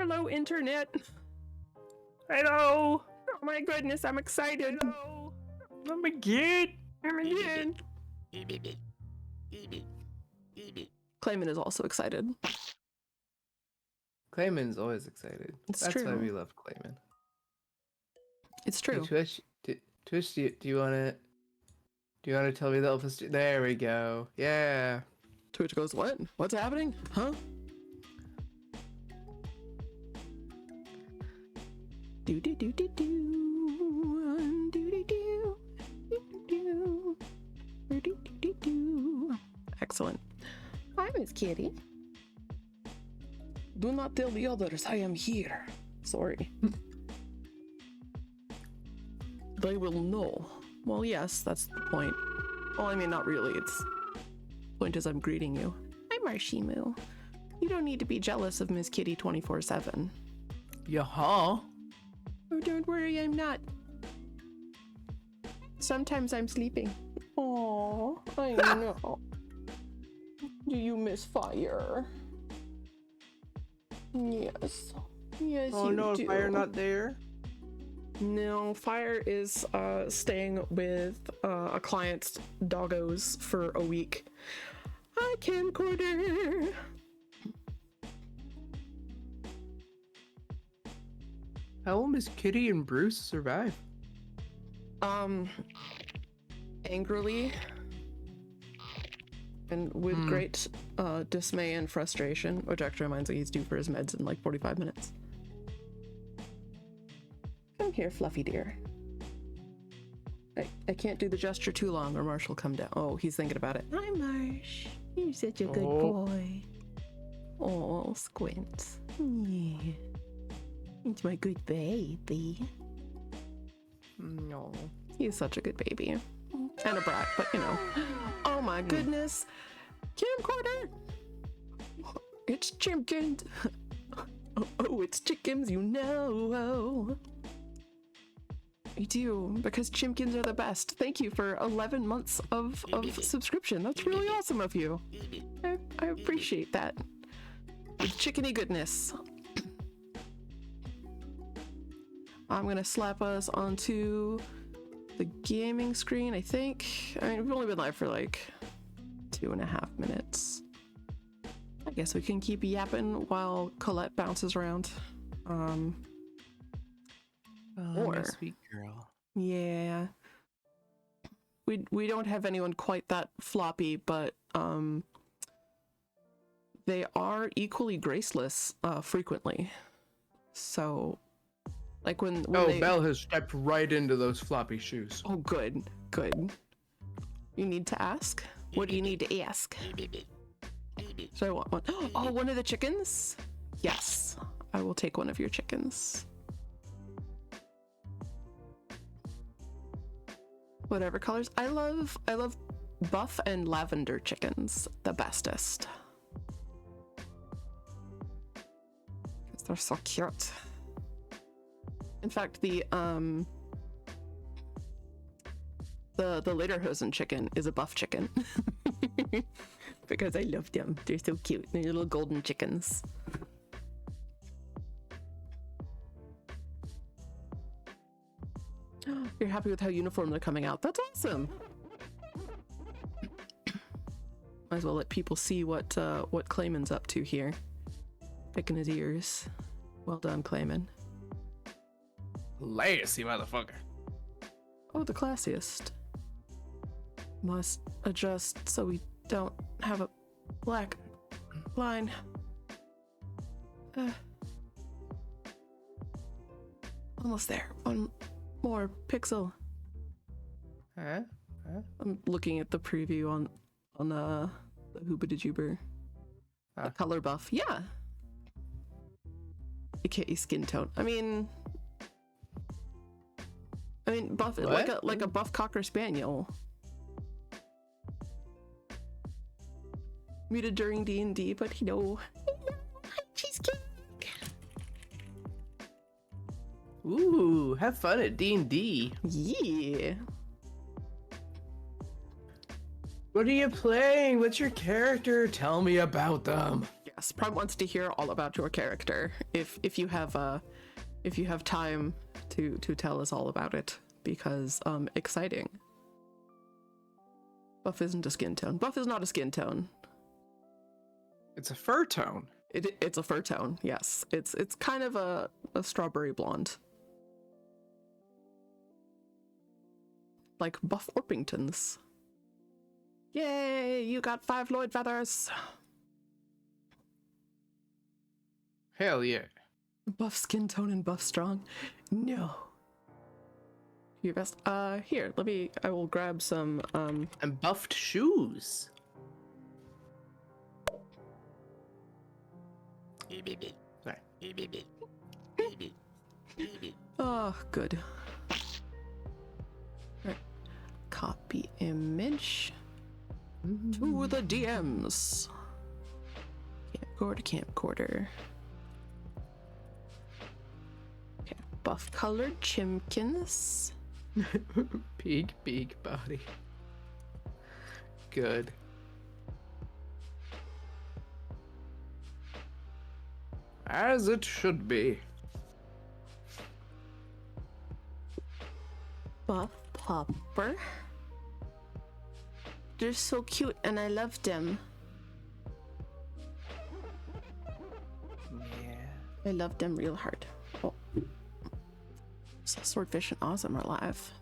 Hello, internet. Hello. Oh my goodness, I'm excited. Hello. I'm again. Clayman is also excited. Clayman's always excited. That's true. why we love Clayman. It's true. Hey, Twitch, do you wanna tell me the Elvis? There we go. Yeah. Twitch goes, what? What's happening? Huh? Do do do do do do do do do do do do do. Excellent. Hi, Miss Kitty. Do not tell the others I am here. Sorry. They will know. Well, yes, that's the point. Well, I mean, not really. The point is I'm greeting you. Hi, Marshimu. You don't need to be jealous of Miss Kitty 24/7. Yaha. Oh, don't worry, I'm not. Sometimes I'm sleeping. Oh, I know. Do you miss fire? Yes. Yes, Oh you no, do. fire not there. No, Fire is staying with a client's doggos for a week. Hi, camcorder. How will Miss Kitty and Bruce survive? Angrily and with great dismay and frustration, which actually reminds me he's due for his meds in like 45 minutes. Come here, Fluffy dear. I can't do the gesture too long or Marsh will come down. Oh, he's thinking about it. Hi, Marsh. You're such a good boy. Oh, Squint. Yeah. It's my good baby. No. He's such a good baby. And a brat, but you know. Oh my goodness. Camcorder! It's Chimkins. Oh, it's chickens, you know. I do, because Chimkins are the best. Thank you for 11 months of subscription. That's really awesome of you. I appreciate that. With chickeny goodness. I'm gonna slap us onto the gaming screen, I think. I mean, we've only been live for like 2.5 minutes. I guess we can keep yapping while Colette bounces around. Oh, sweet girl. Yeah. We don't have anyone quite that floppy, but they are equally graceless frequently. So like when Belle has stepped right into those floppy shoes. Oh, good. You need to ask? What do you need to ask? So I want one. Oh, one of the chickens? Yes, I will take one of your chickens. Whatever colors. I love buff and lavender chickens the bestest. Because they're so cute. In fact, the Lederhosen chicken is a buff chicken. Because I love them. They're so cute. They're little golden chickens. You're happy with how uniform they're coming out. That's awesome. Might as well let people see what Clayman's up to here. Picking his ears. Well done, Clayman. Classy motherfucker. Oh, the classiest. Must adjust so we don't have a black line. Almost there. One more pixel. Huh? I'm looking at the preview on the Hoobadajuber. The color buff. Yeah. AKA skin tone. I mean buff. What? like a buff cocker spaniel. Muted during D&D, but you know. Cheesecake. Ooh, have fun at D&D. Yeah. What are you playing? What's your character? Tell me about them. Yes, Prime wants to hear all about your character. If you have time to tell us all about it, because exciting. Buff isn't a skin tone. Buff is not a skin tone. It's a fur tone. It's a fur tone. Yes, it's kind of a strawberry blonde, like Buff Orpington's. Yay! You got 5 Lloyd feathers. Hell yeah. Buff skin tone and buff strong. No. Your best. Here. I will grab some. And buffed shoes. Sorry. Oh, good. Right. Copy image to the DMs. Camcorder. Okay. Buff colored chimkins. Big body. Good. As it should be. Buff popper. They're so cute and I love them. Yeah. I love them real hard. Oh. So Swordfish and Awesome are live.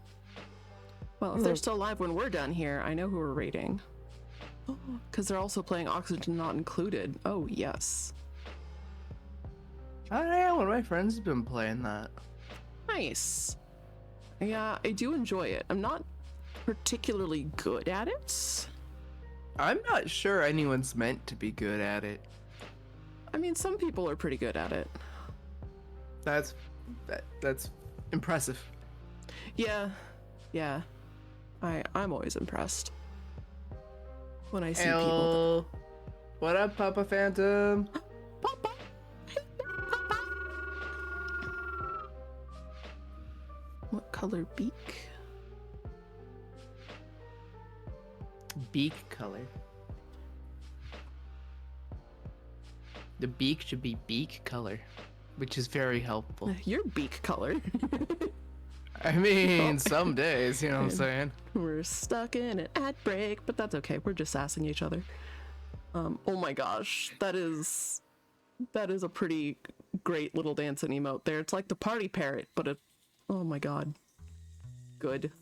Well, if they're still live when we're done here, I know who we're rating. Oh, because they're also playing Oxygen Not Included. Oh, yes. Oh yeah, one of my friends has been playing that. Nice. Yeah, I do enjoy it. I'm not particularly good at it. I'm not sure anyone's meant to be good at it. I mean, some people are pretty good at it. That's impressive. Yeah. I'm always impressed when I see people. What up, Papa Phantom? Papa. What color beak? Beak color. The beak should be beak color, which is very helpful. Your beak color. I mean, some days, you know what I'm saying? We're stuck in an ad break, but that's okay. We're just sassing each other. Oh my gosh, that is a pretty great little dancing emote there. It's like the party parrot, but oh my god. Good.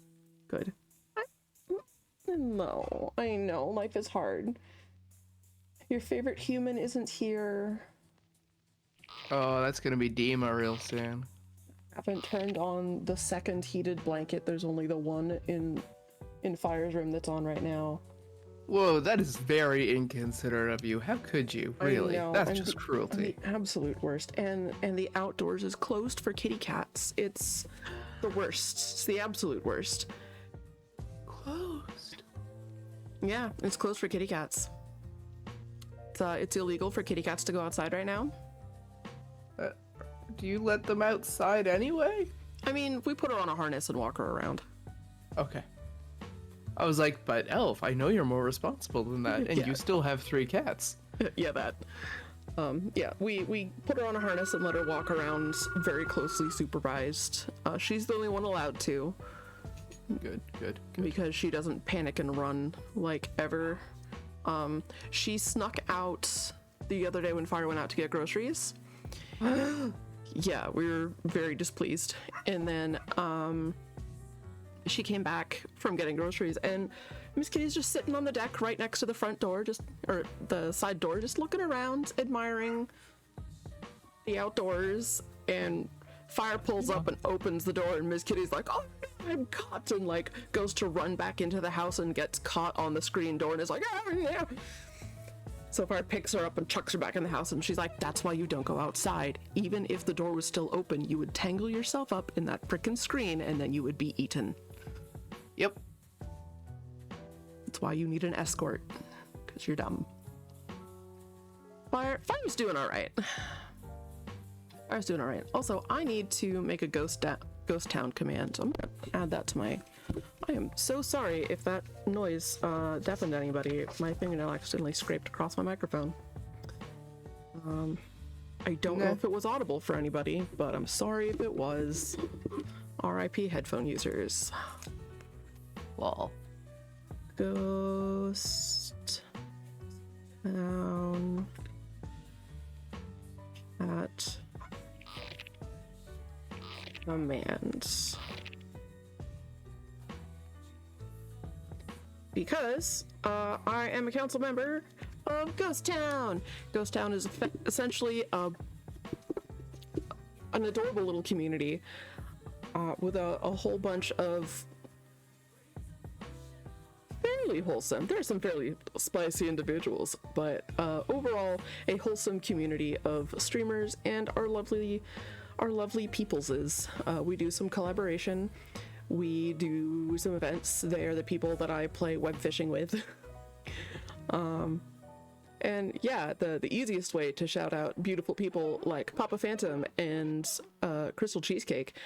No, I know, life is hard. Your favorite human isn't here. Oh, that's gonna be Dima real soon. Haven't turned on the second heated blanket. There's only the one in Fire's room that's on right now. Whoa, that is very inconsiderate of you. How could you? Really? I know, That's just cruelty. The absolute worst. And the outdoors is closed for kitty cats. It's the worst. It's the absolute worst. Closed. Yeah, it's closed for kitty cats. It's illegal for kitty cats to go outside right now. Do you let them outside anyway? I mean, we put her on a harness and walk her around. Okay. I was like, but Elf, I know you're more responsible than that, and Yeah. you still have 3 cats. Yeah, that. Yeah, we put her on a harness and let her walk around very closely supervised. She's the only one allowed to. Good. Because she doesn't panic and run like ever. She snuck out the other day when Fire went out to get groceries. Yeah, we were very displeased. And then she came back from getting groceries and Miss Kitty's just sitting on the deck right next to the front door, or the side door, just looking around, admiring the outdoors. And Fire pulls up and opens the door and Miss Kitty's like, oh, I'm caught, and like goes to run back into the house and gets caught on the screen door and is like, oh, yeah. So Fire picks her up and chucks her back in the house, and she's like, that's why you don't go outside. Even if the door was still open, you would tangle yourself up in that frickin' screen and then you would be eaten. Yep. That's why you need an escort, because you're dumb. Fire's doing all right. Fire's doing all right. Also, I need to make a ghost town command. I'm gonna add that to my... I am so sorry if that noise deafened anybody. My fingernail accidentally scraped across my microphone. I don't know if it was audible for anybody, but I'm sorry if it was. RIP headphone users. Lol. Ghost Town at Command. Because I am a council member of Ghost Town. Ghost Town is essentially an adorable little community with a whole bunch of fairly wholesome. There are some fairly spicy individuals, but overall a wholesome community of streamers and our lovely peopleses. We do some collaboration. We do some events. They're the people that I play web fishing with. And yeah, the easiest way to shout out beautiful people like Papa Phantom and Crystal Cheesecake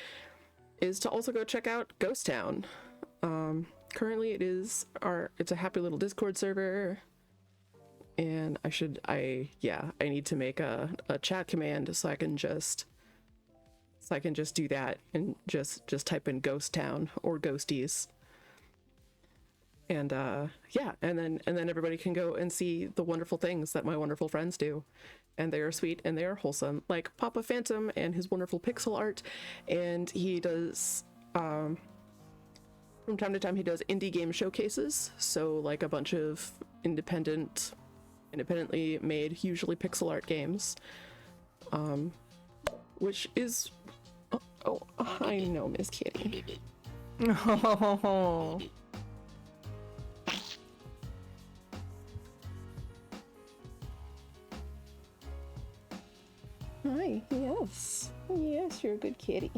is to also go check out Ghost Town. Currently it's a happy little Discord server, and I need to make a chat command so I can just do that and just type in Ghost Town or Ghosties. And and then everybody can go and see the wonderful things that my wonderful friends do. And they are sweet and they are wholesome, like Papa Phantom and his wonderful pixel art. And he does from time to time he does indie game showcases, so like a bunch of independently made, usually pixel art games, which is I know, Miss Kitty. Oh. Hi, yes, you're a good kitty.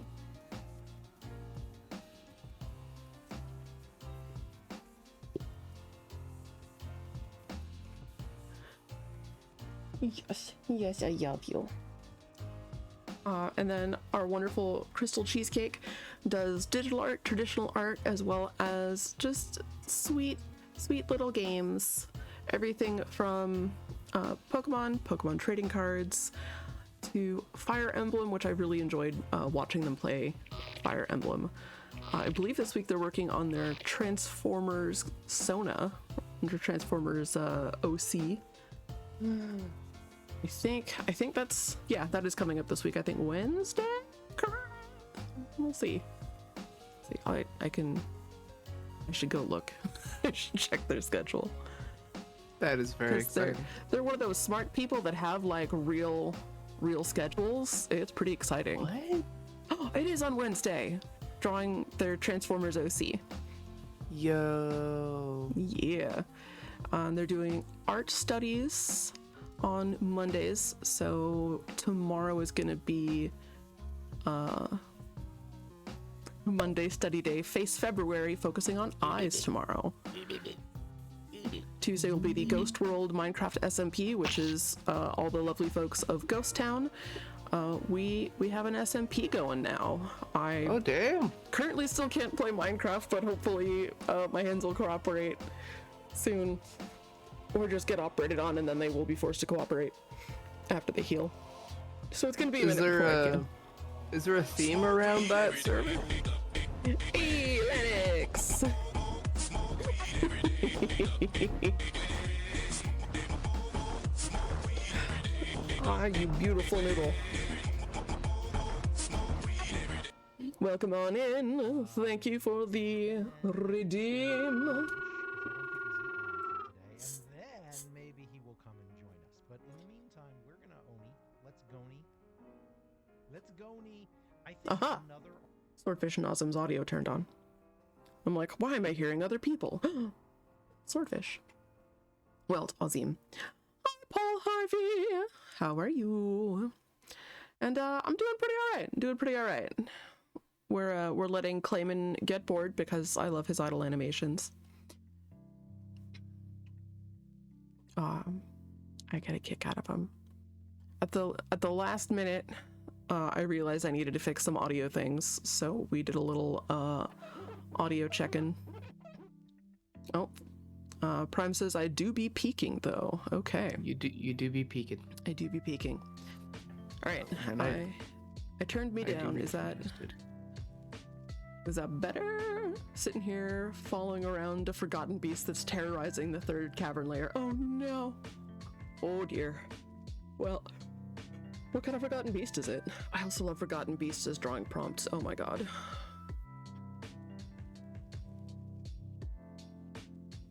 Yes, I love you. And then our wonderful Crystal Cheesecake does digital art, traditional art, as well as just sweet little games. Everything from Pokemon trading cards, to Fire Emblem, which I really enjoyed watching them play Fire Emblem. I believe this week they're working on their Transformers Sona, under Transformers OC. I think that is coming up this week. I think Wednesday? Correct. We'll see. I should go look. I should check their schedule. That is very exciting. They're one of those smart people that have like real schedules. It's pretty exciting. What? Oh, it is on Wednesday. Drawing their Transformers OC. Yo. Yeah. They're doing art studies on Mondays, so tomorrow is gonna be Monday study day. Face February, focusing on eyes tomorrow. Tuesday will be the Ghost World Minecraft SMP, which is all the lovely folks of Ghost Town. We have an SMP going now. Oh damn! Currently still can't play Minecraft, but hopefully my hands will cooperate soon, or just get operated on, and then they will be forced to cooperate after they heal. So it's gonna be a minute before I can. Is there a theme around that server? Hey, Lennox! Ah, you beautiful noodle. Welcome on in. Thank you for the redeem. And then maybe he will come and join us. But in the meantime, we're gonna Oni. Let's Goni. Let's Goni. I think Aha. another. Swordfish and Ozm's audio turned on. I'm like, why am I hearing other people? Swordfish. Well, it's Ozim. Hi, Paul Harvey. How are you? And I'm doing pretty all right. We're letting Clayman get bored because I love his idle animations. I get a kick out of him. At the last minute, I realized I needed to fix some audio things, so we did a little audio check-in. Oh, Prime says, I do be peeking, though. Okay. You do be peeking. I do be peeking. All right. And I turned me I do down. need Is to be that understood. better? Sitting here, following around a forgotten beast that's terrorizing the third cavern layer. Oh, no. Oh, dear. Well, what kind of forgotten beast is it? I also love forgotten beasts as drawing prompts. Oh, my God.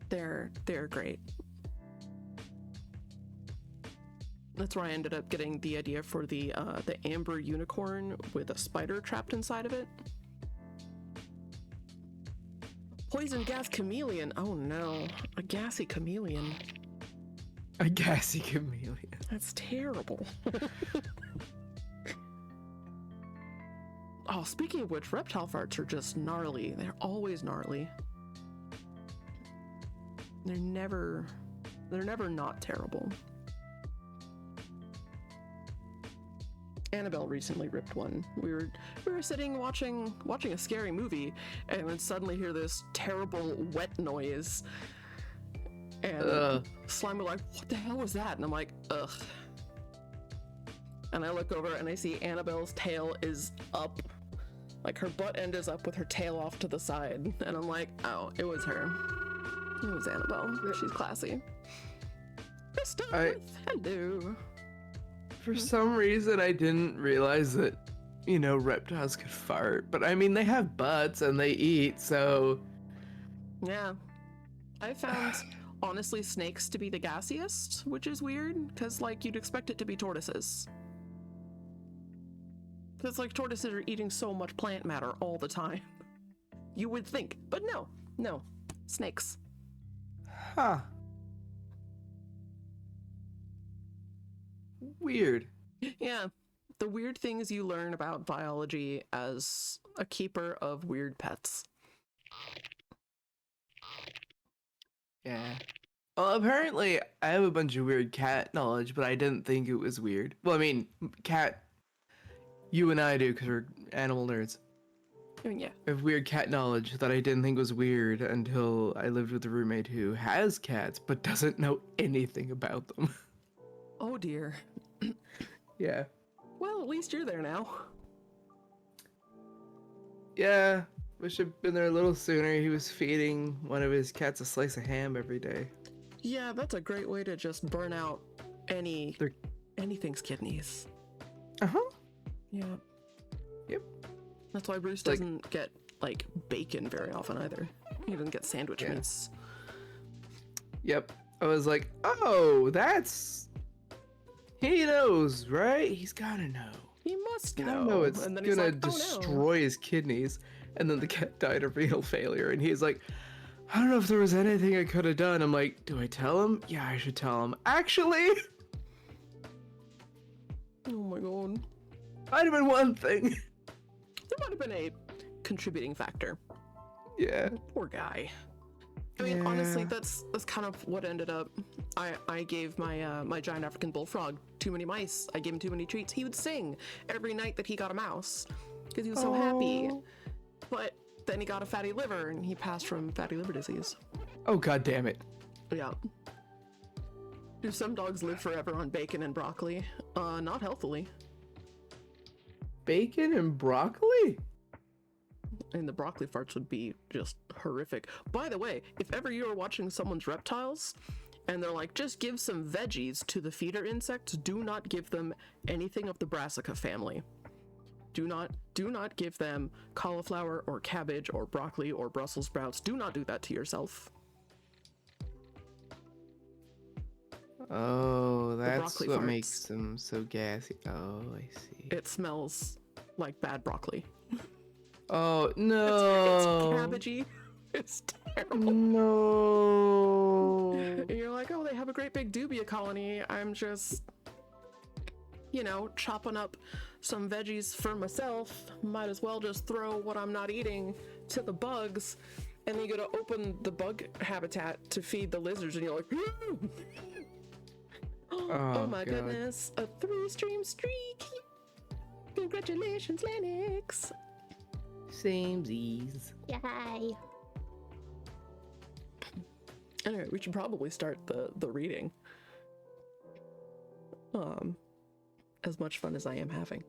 They're great. That's where I ended up getting the idea for the amber unicorn with a spider trapped inside of it. Poison gas chameleon. Oh no, a gassy chameleon. A gassy chameleon. That's terrible. Oh, speaking of which, reptile farts are just gnarly. They're always gnarly. They're never not terrible. Annabelle recently ripped one. We were sitting watching a scary movie, and then suddenly hear this terrible wet noise. And Slime was like, "What the hell was that?" And I'm like, "Ugh." And I look over and I see Annabelle's tail is up, like her butt end is up with her tail off to the side, and I'm like, "Oh, it was her. It was Annabelle. She's classy." Hello. For some reason, I didn't realize that, reptiles could fart. But I mean, they have butts and they eat, so. Yeah. I found, honestly, snakes to be the gassiest, which is weird, because, you'd expect it to be tortoises. Because, tortoises are eating so much plant matter all the time. You would think, but no. Snakes. Huh. Weird. Yeah. The weird things you learn about biology as a keeper of weird pets. Yeah. Well, apparently, I have a bunch of weird cat knowledge, but I didn't think it was weird. Well, I mean, cat, you and I do, because we're animal nerds. I mean, yeah. I have weird cat knowledge that I didn't think was weird until I lived with a roommate who has cats, but doesn't know anything about them. Oh, dear. Yeah. Well, at least you're there now. Yeah. Wish I'd been there a little sooner. He was feeding one of his cats a slice of ham every day. Yeah, that's a great way to just burn out anything's kidneys. Uh-huh. Yeah. Yep. That's why Bruce doesn't get, bacon very often either. He doesn't get sandwich meats. Yep. I was like, oh, he knows, right? He's gotta know. He must I know. know it's And then gonna he's like, destroy his kidneys. And then the cat died of renal failure. And he's like, I don't know if there was anything I could have done. I'm like, do I tell him? Yeah, I should tell him. Actually, Oh my god. might have been one thing. There might have been a contributing factor. Yeah. Poor guy. I mean, honestly, that's kind of what ended up. I gave my giant African bullfrog too many mice. I gave him too many treats. He would sing every night that he got a mouse because he was so happy. But then he got a fatty liver and he passed from fatty liver disease. Oh, god damn it. Yeah. Do some dogs live forever on bacon and broccoli? Not healthily. Bacon and broccoli? And the broccoli farts would be just horrific. By the way, if ever you are watching someone's reptiles and they're like, just give some veggies to the feeder insects, do not give them anything of the brassica family. Do not give them cauliflower or cabbage or broccoli or Brussels sprouts. Do not do that to yourself. Oh, that's broccoli what farts. makes them so gassy. Oh, I see. It smells like bad broccoli. Oh, no. It's cabbagey. It's terrible. No. And you're like, oh, they have a great big dubia colony. I'm just, chopping up some veggies for myself. Might as well just throw what I'm not eating to the bugs. And then you go to open the bug habitat to feed the lizards, and you're like, oh my goodness, a 3-stream streak. Congratulations, Lennox. Samesies. Yay. Anyway, we should probably start the reading. As much fun as I am having.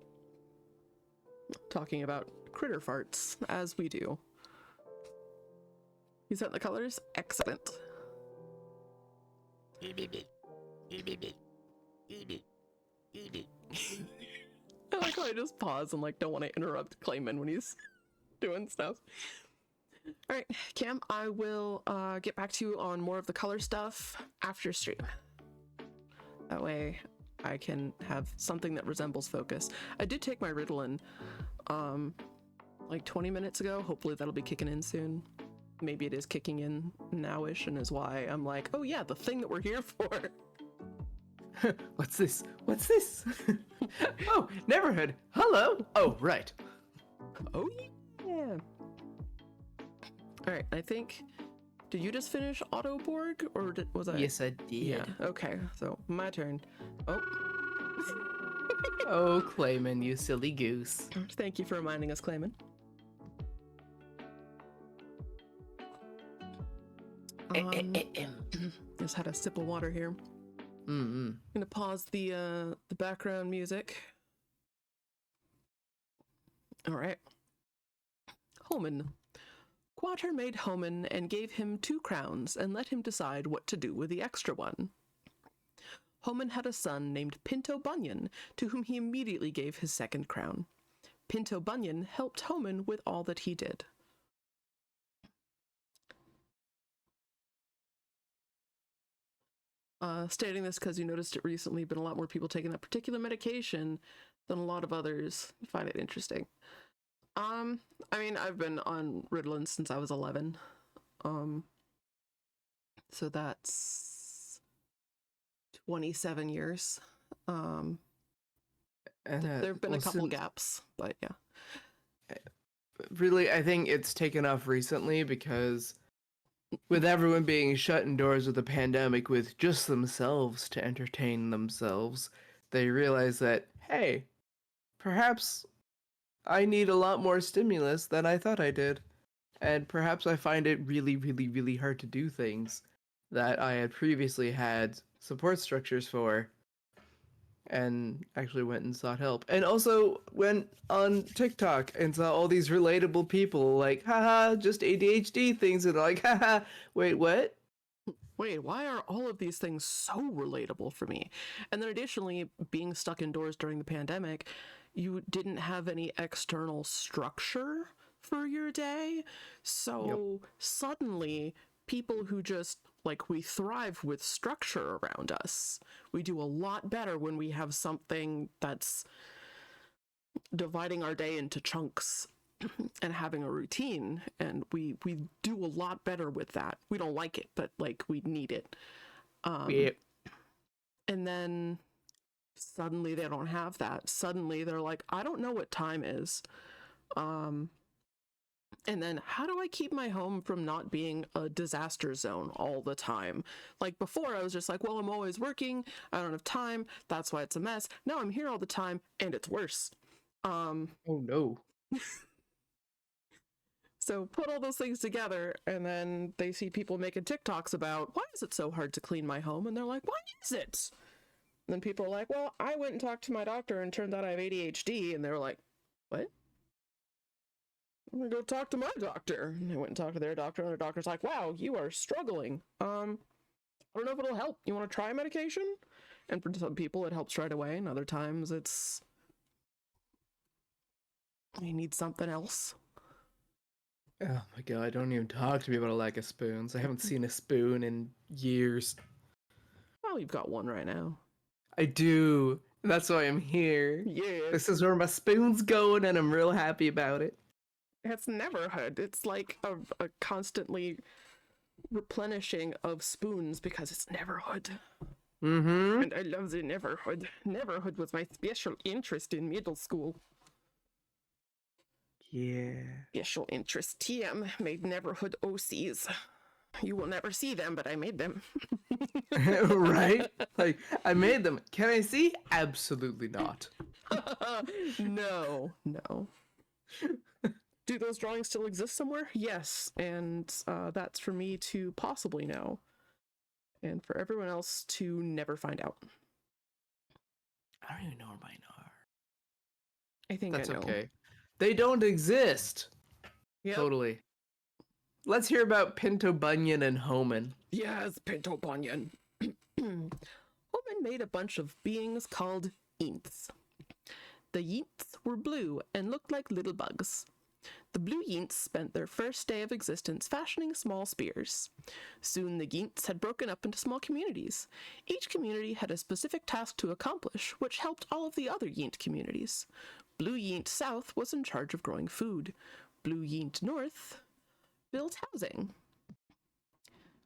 Talking about critter farts, as we do. You set the colors? Excellent. I like how I just pause and like don't want to interrupt Clayman when he's doing stuff. All right, Cam, I will get back to you on more of the color stuff after stream. That way I can have something that resembles focus. I did take my Ritalin like 20 minutes ago. Hopefully that'll be kicking in soon. Maybe it is kicking in nowish and is why I'm like, oh yeah, the thing that we're here for. What's this? What's this? Oh, Neverhood. Hello. Oh, right. Oh yeah. All right, I think, did you just finish Autoborg or was I? Yes, I did. Yeah, okay, so my turn. Oh. Oh, Clayman, you silly goose. Thank you for reminding us, Clayman. Just had a sip of water here. I'm gonna pause the background music. All right. Homan. Quater made Homan and gave him 2 crowns and let him decide what to do with the extra one. Homan had a son named Pinto Bunyan, to whom he immediately gave his 2nd crown. Pinto Bunyan helped Homan with all that he did. Stating this because you noticed it recently, been a lot more people taking that particular medication than a lot of others. I find it interesting. I mean, I've been on Ritalin since I was 11. So that's 27 years. There have been a couple gaps, but yeah. Really, I think it's taken off recently because with everyone being shut indoors with the pandemic with just themselves to entertain themselves, they realize that, hey, perhaps I need a lot more stimulus than I thought I did. And perhaps I find it really, really, really hard to do things that I had previously had support structures for, and actually went and sought help. And also went on TikTok and saw all these relatable people like, haha, just ADHD things, and like, haha, wait, what? Wait, why are all of these things so relatable for me? And then additionally, being stuck indoors during the pandemic, you didn't have any external structure for your day. So suddenly, people who just, like, we thrive with structure around us. We do a lot better when we have something that's dividing our day into chunks and having a routine, and we do a lot better with that. We don't like it, but like we need it. And then suddenly they don't have that. Suddenly they're like, I don't know what time is. And then how do I keep my home from not being a disaster zone all the time? Like before I was just like, well, I'm always working, I don't have time, that's why it's a mess. Now I'm here all the time and it's worse. Oh no. So put all those things together, and then they see people making TikToks about, why is it so hard to clean my home? And they're like, why is it? And then people are like, well, I went and talked to my doctor and turned out I have ADHD. And they were like, what? I'm gonna go talk to my doctor. And they went and talked to their doctor, and their doctor's like, wow, you are struggling. I don't know if it'll help. You want to try medication? And for some people it helps right away, and other times it's, you need something else. Oh my god, don't even talk to me about a lack of spoons. I haven't seen a spoon in years. Well, you've got one right now. I do. That's why I'm here. Yeah. This is where my spoon's going, and I'm real happy about it. It's Neverhood. It's like a constantly replenishing of spoons because it's Neverhood. Mm-hmm. And I love the Neverhood. Neverhood was my special interest in middle school. Yeah. Special interest. TM made Neverhood OCs. You will never see them, but I made them. Right? Like, I made them. Can I see? Absolutely not. No. Do those drawings still exist somewhere? Yes, and that's for me to possibly know. and for everyone else to never find out. I don't even know where mine are. I think That's I know. okay. They don't exist. Yep. Totally. Let's hear about Pinto Bunyan and Homan. Yes, Pinto Bunyan. Homan made a bunch of beings called Yints. The Yints were blue and looked like little bugs. The blue Yints spent their first day of existence fashioning small spears. Soon the Yints had broken up into small communities. Each community had a specific task to accomplish, which helped all of the other Yint communities. Blue Yint South was in charge of growing food. Blue Yint North built housing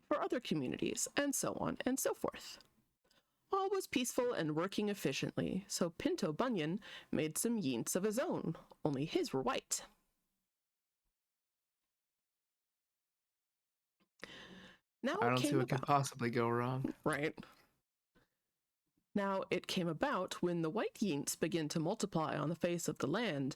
for other communities, and so on and so forth. All was peaceful and working efficiently, so Pinto Bunyan made some Yints of his own, only his were white. Now I it don't see came what could about, possibly go wrong. right? Now it came about when the white Yints began to multiply on the face of the land,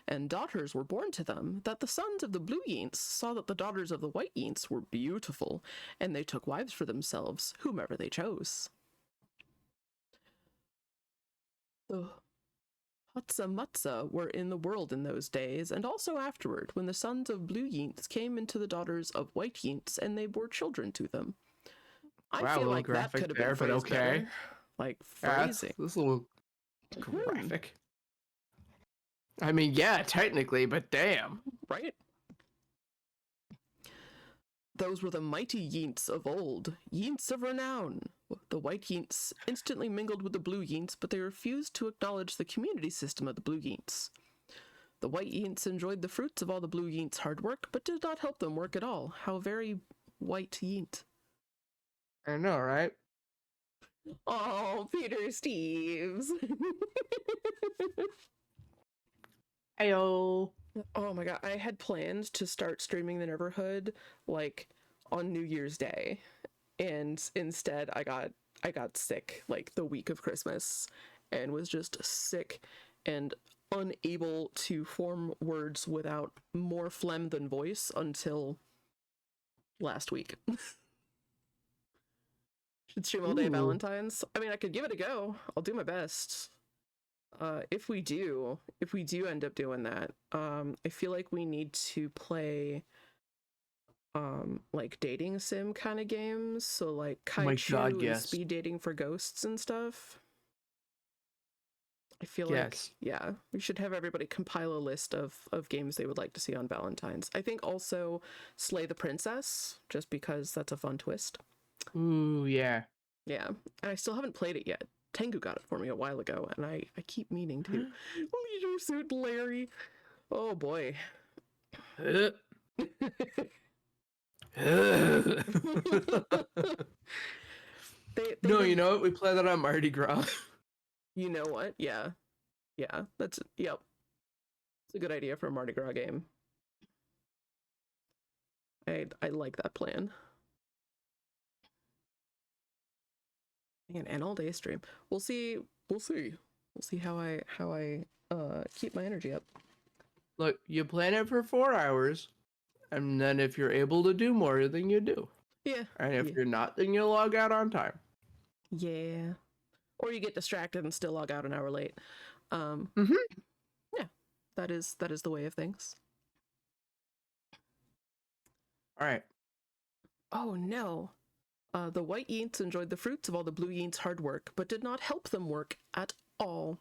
and daughters were born to them, that the sons of the blue Yints saw that the daughters of the white Yints were beautiful, and they took wives for themselves, whomever they chose. The Hutsa Mutsa were in the world in those days, and also afterward, when the sons of blue Yints came into the daughters of white Yints, and they bore children to them. I Wow, a feel little like that graphic could have there, been but phrased okay. better. Like phrasing. This is a little graphic. I mean, yeah, technically, but damn. Right? Those were the mighty Yints of old, Yints of renown. The white Yints instantly mingled with the blue Yints, but they refused to acknowledge the community system of the blue Yints. The white Yints enjoyed the fruits of all the blue Yints' hard work, but did not help them work at all. How very white Yint. I know, right? Oh, Peter Steves. Ayo. Oh my god, I had planned to start streaming the Neverhood like on New Year's Day, and instead I got sick like the week of Christmas and was just sick and unable to form words without more phlegm than voice until last week. Should stream all day Ooh. Valentine's. I mean, I could give it a go. I'll do my best. If we do end up doing that, I feel like we need to play like dating sim kind of games, so like Kaichu and yes. speed dating for ghosts and stuff. I feel like, yeah, we should have everybody compile a list of games they would like to see on Valentine's. I think also Slay the Princess, just because that's a fun twist. Ooh, yeah. Yeah, and I still haven't played it yet. Tengu got it for me a while ago, and I keep meaning to. Leisure Suit Larry. Oh boy. No, you know what? We play that on Mardi Gras. You know what? Yeah. Yeah, that's, yep. It's a good idea for a Mardi Gras game. I like that plan. And all day stream. We'll see how I keep my energy up. Look, you plan it for 4 hours, and then if you're able to do more, then you do. Yeah. And if you're not, then you log out on time. Yeah. Or you get distracted and still log out an hour late. Yeah, that is the way of things. All right. Oh no. The white Yints enjoyed the fruits of all the blue Yints' hard work, but did not help them work at all.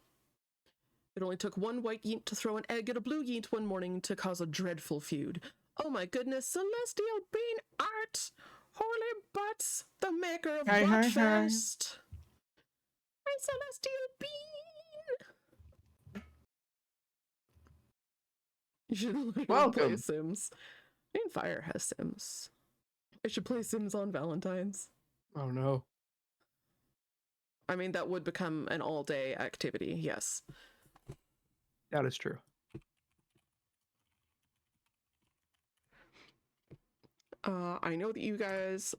It only took one white Yint to throw an egg at a blue Yint one morning to cause a dreadful feud. Oh my goodness, Celestial Bean Art! Holy Butts, the maker of Buttfest! Hi, Celestial Bean! You should literally play Sims. I mean, Fire has Sims. I should play Sims on Valentine's. Oh no. I mean, that would become an all-day activity, yes. That is true. I know that you guys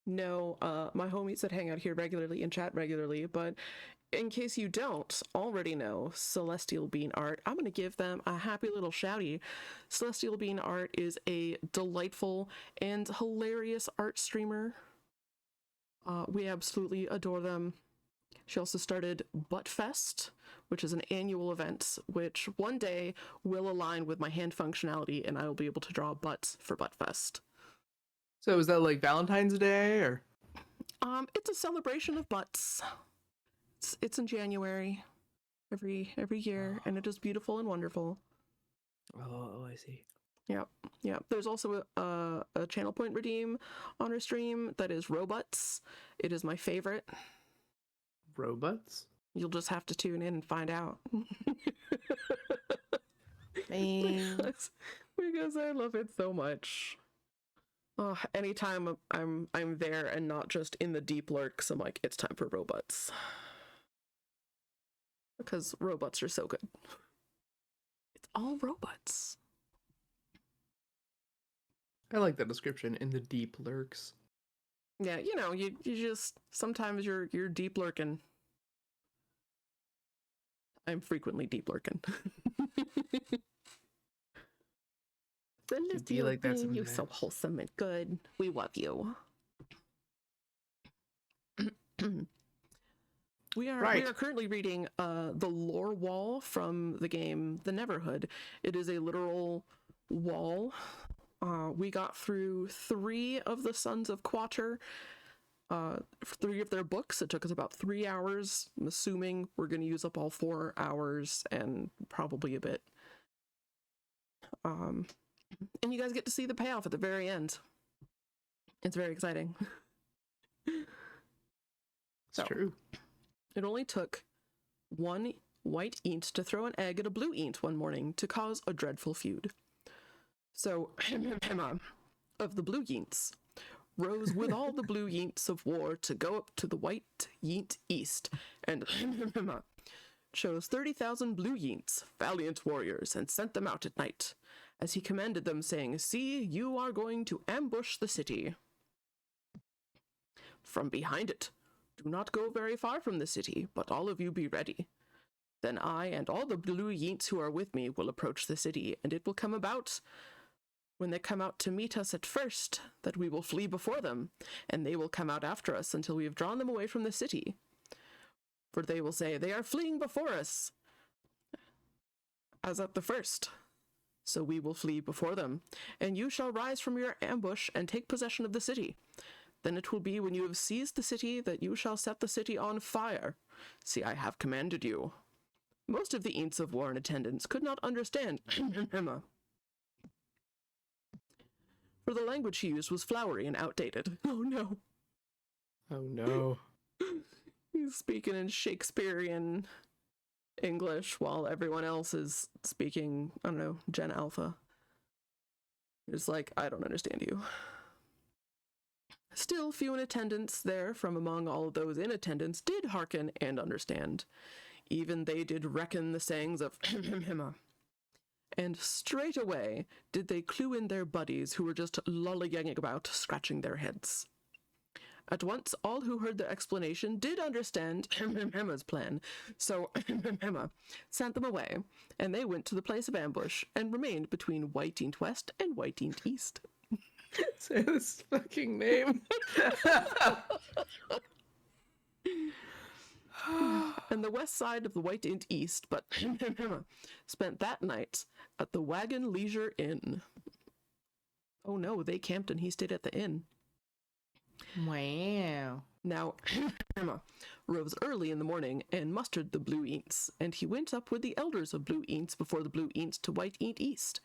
know my homies that hang out here regularly and chat regularly, but in case you don't already know Celestial Bean Art, I'm going to give them a happy little shouty. Celestial Bean Art is a delightful and hilarious art streamer. We absolutely adore them. She also started Butt Fest, which is an annual event, which one day will align with my hand functionality, and I will be able to draw butts for Butt Fest. So is that like Valentine's Day or? It's a celebration of butts. It's in January, every year, and it is beautiful and wonderful. Oh, I see. Yeah. There's also a channel point redeem on her stream that is Robots. It is my favorite. Robots? You'll just have to tune in and find out. Man. because I love it so much. Oh, anytime I'm there and not just in the deep lurks, I'm like, it's time for Robots. Because robots are so good. It's all robots. I like that description, in the deep lurks. Yeah, you just sometimes you're deep lurking. I'm frequently deep lurking. Do you like that You're so sometimes? wholesome and good. We love you. We are currently reading the lore wall from the game The Neverhood. It is a literal wall. We got through 3 of the Sons of Quater, 3 of their books. It took us about 3 hours. I'm assuming we're going to use up all 4 hours and probably a bit. And you guys get to see the payoff at the very end. It's very exciting. It's true. It only took 1 white eent to throw an egg at a blue eent one morning to cause a dreadful feud. So, of the blue yeents, rose with all the blue yeents of war to go up to the white yeent east, and chose 30,000 blue yeents, valiant warriors, and sent them out at night, as he commanded them, saying, "See, you are going to ambush the city. From behind it, do not go very far from the city, but all of you be ready. Then I and all the blue yeents who are with me will approach the city, and it will come about, when they come out to meet us at first, that we will flee before them, and they will come out after us until we have drawn them away from the city. For they will say, they are fleeing before us, as at the first. So we will flee before them, and you shall rise from your ambush and take possession of the city. Then it will be when you have seized the city that you shall set the city on fire. See, I have commanded you." Most of the Eents of war in attendance could not understand Emma, for the language he used was flowery and outdated. Oh no. Oh no. He's speaking in Shakespearean English while everyone else is speaking, I don't know, Gen Alpha. It's like, I don't understand you. Still, few in attendance there from among all those in attendance did hearken and understand. Even they did reckon the sayings of and straightway did they clue in their buddies who were just lollygagging about, scratching their heads. At once, all who heard their explanation did understand Emma's plan, so Emma sent them away, and they went to the place of ambush and remained between White Eent West and White Eent East. Say this fucking name. And the west side of the White Eent East, but spent that night at the Wagon Leisure Inn. Oh no, they camped and he stayed at the inn. Wow. Now, Emma rose early in the morning and mustered the Blue Eents, and he went up with the elders of Blue Eents before the Blue Eents to White Eent East.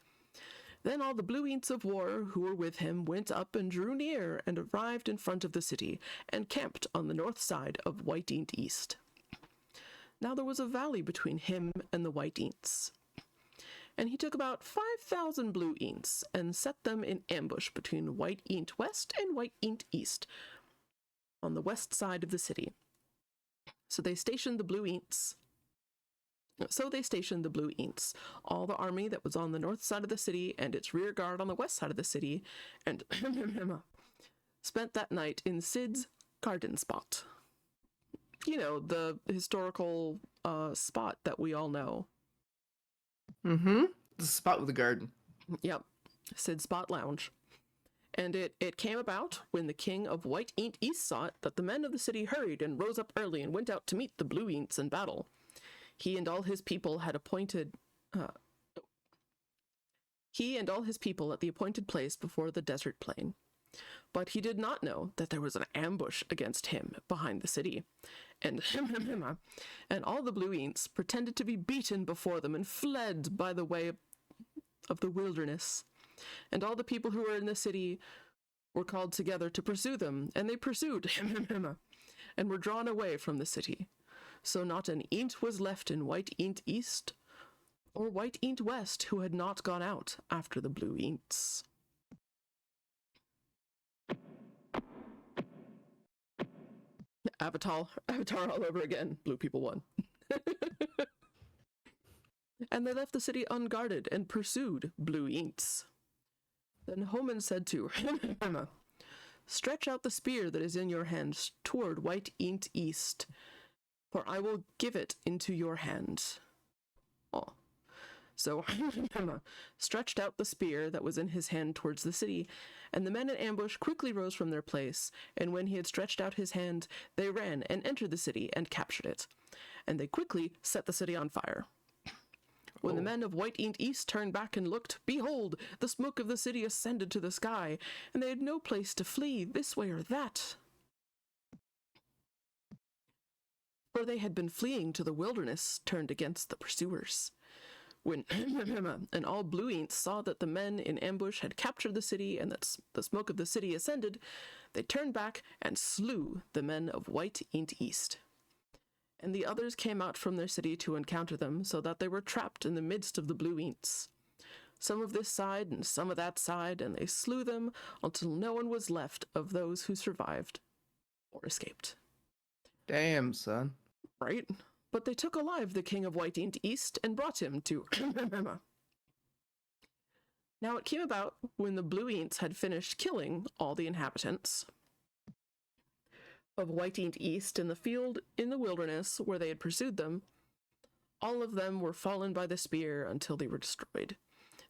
Then all the Blue Eents of war who were with him went up and drew near and arrived in front of the city and camped on the north side of White Eent East. Now there was a valley between him and the White Eents, and he took about 5,000 Blue Eents and set them in ambush between White Eent West and White Eent East on the west side of the city. So they stationed the Blue Eents, all the army that was on the north side of the city and its rear guard on the west side of the city, and spent that night in Sid's garden spot. You know, the historical spot that we all know. Mm-hmm. The spot with the garden. Yep. Sid's Spot Lounge. And it came about when the king of White Eant East saw it that the men of the city hurried and rose up early and went out to meet the Blue Eants in battle. He and all his people at the appointed place before the desert plain. But he did not know that there was an ambush against him behind the city. And all the Blue Eants pretended to be beaten before them and fled by the way of the wilderness. And all the people who were in the city were called together to pursue them, and they pursued and were drawn away from the city. So not an Eant was left in White Eant East or White Eant West who had not gone out after the Blue Eants. Avatar all over again. Blue people won. And they left the city unguarded and pursued Blue Eants. Then Homan said to Emma, "Stretch out the spear that is in your hand toward White Eant East, for I will give it into your hand." Oh. So Emma stretched out the spear that was in his hand towards the city, and the men in ambush quickly rose from their place, and when he had stretched out his hand, they ran and entered the city and captured it, and they quickly set the city on fire. When the men of White Eant East turned back and looked, behold, the smoke of the city ascended to the sky, and they had no place to flee, this way or that. For they had been fleeing to the wilderness, turned against the pursuers. When and all Blue Eants saw that the men in ambush had captured the city and that the smoke of the city ascended, they turned back and slew the men of White Eant East. And the others came out from their city to encounter them, so that they were trapped in the midst of the Blue Eants, some of this side and some of that side, and they slew them until no one was left of those who survived or escaped. Damn, son. Right? But they took alive the king of White Eant East and brought him to Emma. Now it came about when the Blue Eants had finished killing all the inhabitants of White Eant East in the field in the wilderness where they had pursued them. All of them were fallen by the spear until they were destroyed.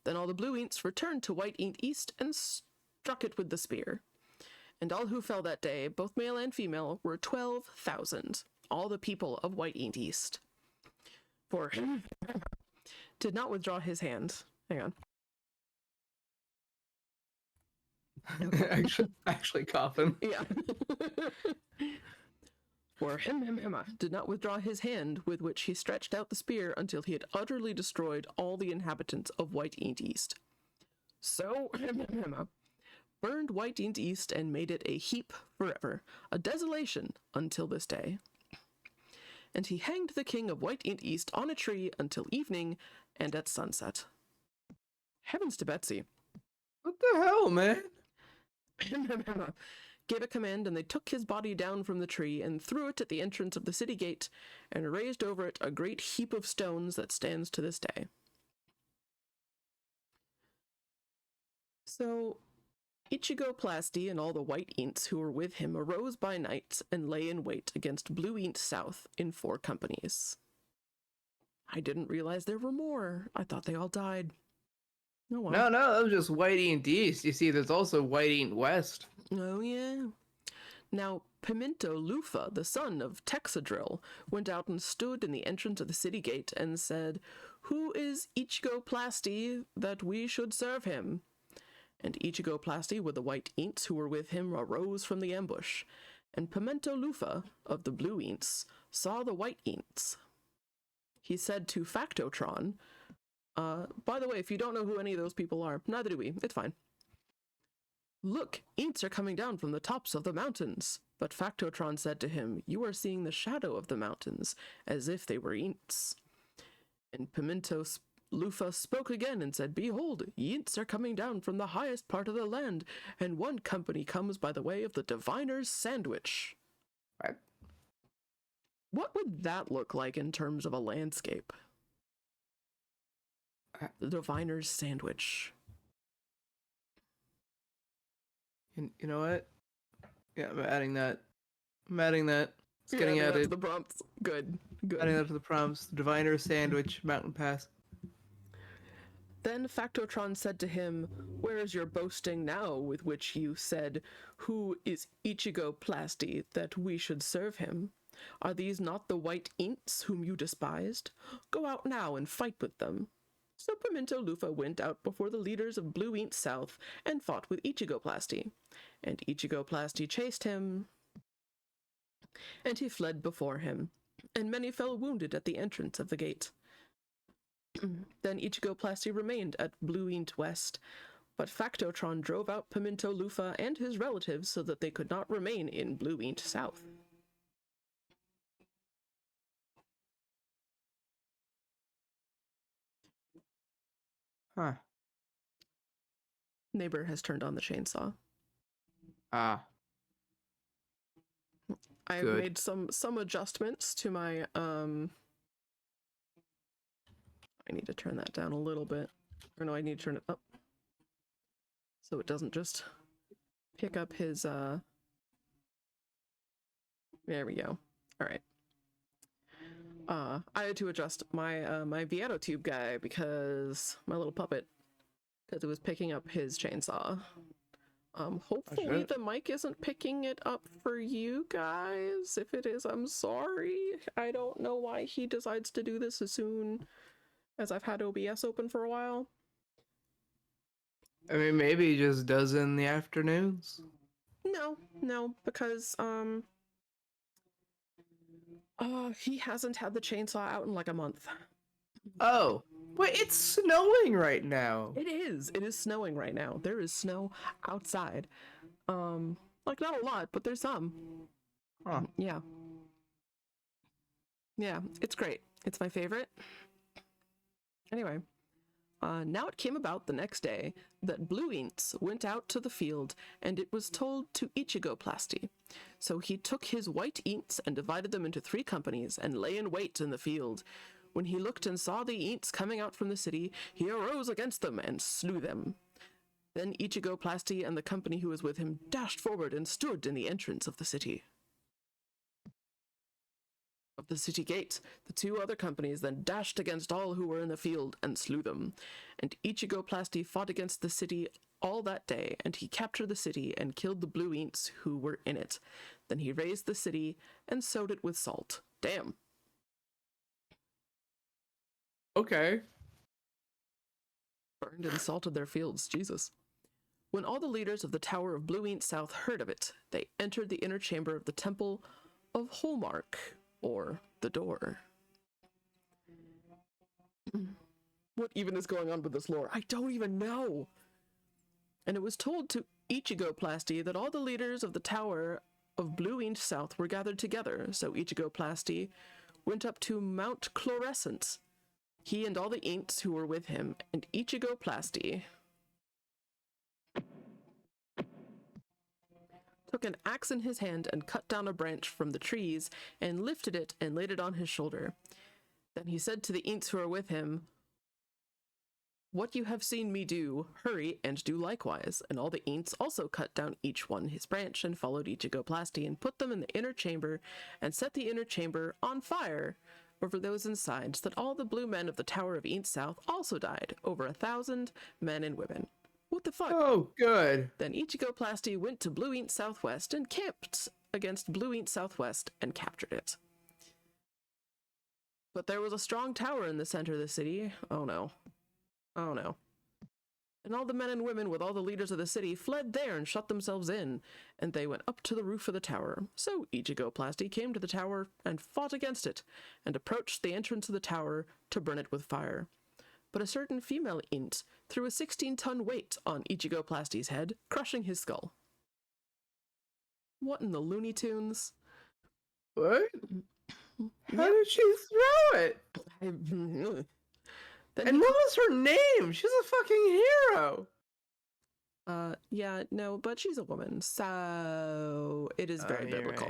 Then all the Blue Eants returned to White Eant East and struck it with the spear. And all who fell that day, both male and female, were 12,000, all the people of White Eant East. For did not withdraw his hand. Hang on. actually coughing. Yeah. For did not withdraw his hand with which he stretched out the spear until he had utterly destroyed all the inhabitants of White Eant East. So burned White Eant East and made it a heap forever, a desolation until this day. And he hanged the king of White Eant East on a tree until evening and at sunset. Heavens to Betsy. What the hell, man? Gave a command, and they took his body down from the tree and threw it at the entrance of the city gate and raised over it a great heap of stones that stands to this day. So Ichigo Plasti and all the White Eants who were with him arose by night and lay in wait against Blue Eant South in 4 companies. I didn't realize there were more. I thought they all died. Oh, well. No, that was just White Eant East. You see, there's also White Eant West. Oh, yeah. Now, Pimento Lufa, the son of Texadrill, went out and stood in the entrance of the city gate and said, "Who is Ichigo Plasti that we should serve him?" And Ichigo Plasti with the White Eants who were with him arose from the ambush, and Pimento Lufa of the Blue Eants saw the White Eants. He said to Factotron, by the way, if you don't know who any of those people are, neither do we, it's fine. "Look, Eants are coming down from the tops of the mountains." But Factotron said to him, "You are seeing the shadow of the mountains, as if they were Eants." And Pimento Lufa spoke again and said, "Behold, Eants are coming down from the highest part of the land, and one company comes by the way of the Diviner's Sandwich." What? What would that look like in terms of a landscape? The Diviner's Sandwich. You know what? Yeah, I'm adding that. It's getting Yeah, added. that's the prompts. Good. Adding that to the prompts. Diviner Sandwich, Mountain Pass. Then Factotron said to him, "Where is your boasting now with which you said, 'Who is Ichigo-Plasti, that we should serve him? Are these not the white ints whom you despised? Go out now and fight with them." So Pimento Lufa went out before the leaders of Blue Int South and fought with Ichigo-Plasti. And Ichigo-Plasti chased him, and he fled before him, and many fell wounded at the entrance of the gate. Then Ichigo-Plasti remained at Blue Int West, but Factotron drove out Pimento Lufa and his relatives so that they could not remain in Blue Int South. Huh. Neighbor has turned on the chainsaw. Ah. I've Good. made some adjustments to my I need to turn that down a little bit. Or no, I need to turn it up. So it doesn't just pick up his there we go. Alright. I had to adjust my my Vieto tube guy because my little puppet, because it was picking up his chainsaw. Hopefully shit. the mic isn't picking it up for you guys. If it is, I'm sorry. I don't know why he decides to do this as soon as I've had OBS open for a while. I mean, maybe he just does it in the afternoons. No, because he hasn't had the chainsaw out in like a month. Oh, wait, it's snowing right now. It is snowing right now. There is snow outside. Like not a lot, but there's some. Huh. Yeah, it's great. It's my favorite. Anyway, now it came about the next day that Blue Ints went out to the field, and it was told to Ichigo-Plasti. So he took his white ints and divided them into 3 companies and lay in wait in the field. When he looked and saw the ints coming out from the city, he arose against them and slew them. Then Ichigo-Plasti and the company who was with him dashed forward and stood in the entrance of the city. Of the city gate, the 2 other companies then dashed against all who were in the field and slew them. And Ichigo-Plasti fought against the city all that day, and he captured the city and killed the Blue Ints who were in it. Then he razed the city and sowed it with salt. Damn. Okay. Burned and salted their fields, Jesus. When all the leaders of the Tower of Blue Int South heard of it, they entered the inner chamber of the Temple of Hallmark, or the door. What even is going on with this lore? I don't even know! And it was told to Ichigo-Plasti that all the leaders of the Tower of Blue Int South were gathered together, so Ichigo-Plasti went up to Mount Chlorescent, he and all the ints who were with him, and Ichigo-Plasti took an axe in his hand and cut down a branch from the trees and lifted it and laid it on his shoulder. Then he said to the ints who were with him, "What you have seen me do, hurry and do likewise." And all the ints also cut down each one his branch and followed Ichigo-Plasti and put them in the inner chamber and set the inner chamber on fire over those inside, so that all the blue men of the Tower of Int South also died, over 1,000 men and women. What the fuck? Oh, good. Then Ichigo-Plasti went to Blue Int Southwest and camped against Blue Int Southwest and captured it. But there was a strong tower in the center of the city. Oh no. Oh no. And all the men and women with all the leaders of the city fled there and shut themselves in, and they went up to the roof of the tower. So Ichigo-Plasti came to the tower and fought against it, and approached the entrance of the tower to burn it with fire. But a certain female int threw a 16-ton weight on Ichigo-Plasti's head, crushing his skull. What in the Looney Tunes? What? How did she throw it? Then And what was her name? She's a fucking hero. Yeah, no, but she's a woman, so it is very you're biblical.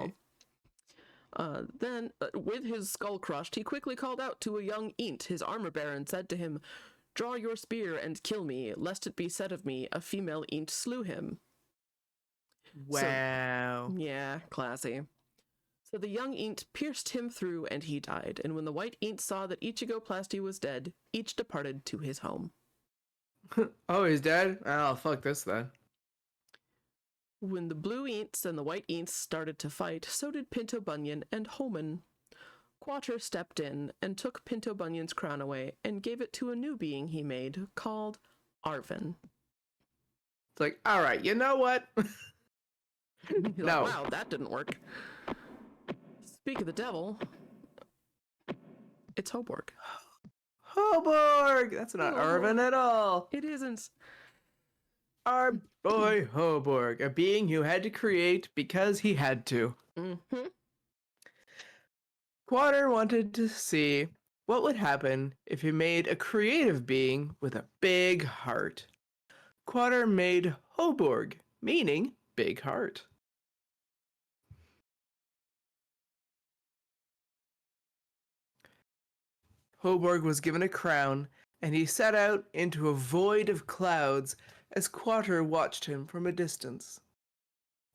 right. Then, with his skull crushed, he quickly called out to a young int, his armor-bearer, and said to him, "Draw your spear and kill me, lest it be said of me, a female int slew him." Wow. Yeah, classy. So the young int pierced him through, and he died. And when the white int saw that Ichigo-Plasti was dead, each departed to his home. Oh, he's dead? Oh, fuck this then. When the blue Eents and the white Eents started to fight, so did Pinto Bunyan and Homan. Quater stepped in and took Pinto Bunyan's crown away and gave it to a new being he made called Arvin. It's like, all right, you know what? He's No. like, wow, that didn't work. Speak of the devil, it's Hoborg. Hoborg! That's not Arvin at all. It isn't. Our boy Hoborg, a being who had to create because he had to. Mm-hmm. Quater wanted to see what would happen if he made a creative being with a big heart. Quater made Hoborg, meaning big heart. Hoborg was given a crown, and he set out into a void of clouds as Quater watched him from a distance.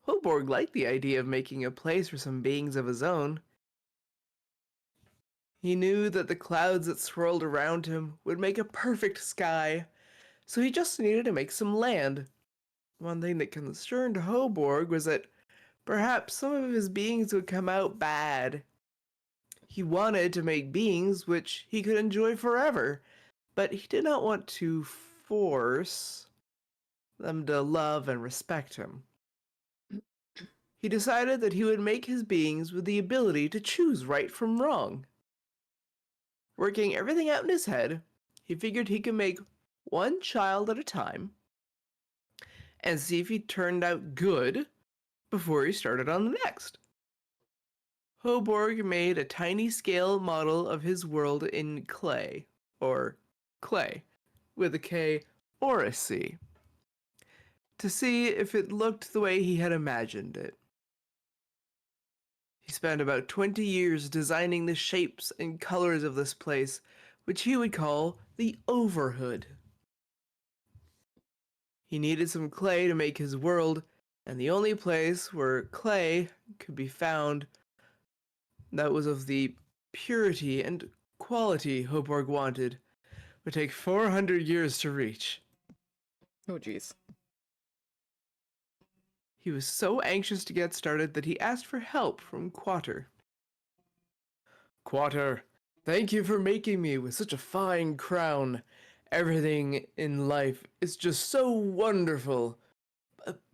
Hoborg liked the idea of making a place for some beings of his own. He knew that the clouds that swirled around him would make a perfect sky, so he just needed to make some land. One thing that concerned Hoborg was that perhaps some of his beings would come out bad. He wanted to make beings which he could enjoy forever, but he did not want to force them to love and respect him. He decided that he would make his beings with the ability to choose right from wrong. Working everything out in his head, he figured he could make one child at a time and see if he turned out good before he started on the next. Hoborg made a tiny scale model of his world in clay, with a K or a C, to see if it looked the way he had imagined it. He spent about 20 years designing the shapes and colors of this place, which he would call the Overhood. He needed some clay to make his world, and the only place where clay could be found that was of the purity and quality Hoborg wanted would take 400 years to reach. Oh, jeez. He was so anxious to get started that he asked for help from Quater. Quater, thank you for making me with such a fine crown. Everything in life is just so wonderful.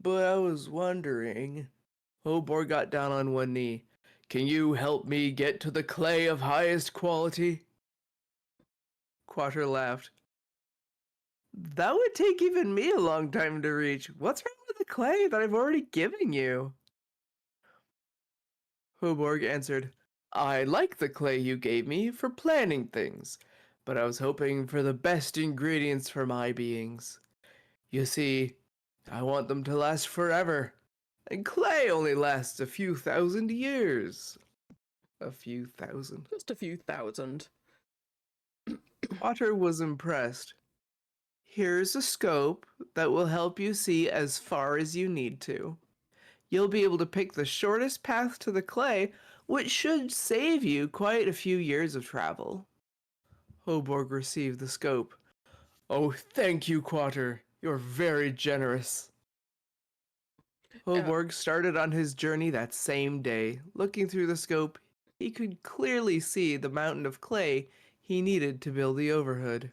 But I was wondering... Hoborg got down on one knee. Can you help me get to the clay of highest quality? Quater laughed. That would take even me a long time to reach. What's wrong with the clay that I've already given you? Hoborg answered, I like the clay you gave me for planning things, but I was hoping for the best ingredients for my beings. You see, I want them to last forever, and clay only lasts a few thousand years. A few thousand. Just a few thousand. Quater was impressed. Here's a scope that will help you see as far as you need to. You'll be able to pick the shortest path to the clay, which should save you quite a few years of travel. Hoborg received the scope. Oh, thank you, Quater. You're very generous. Hoborg started on his journey that same day. Looking through the scope, he could clearly see the mountain of clay he needed to build the Overhood.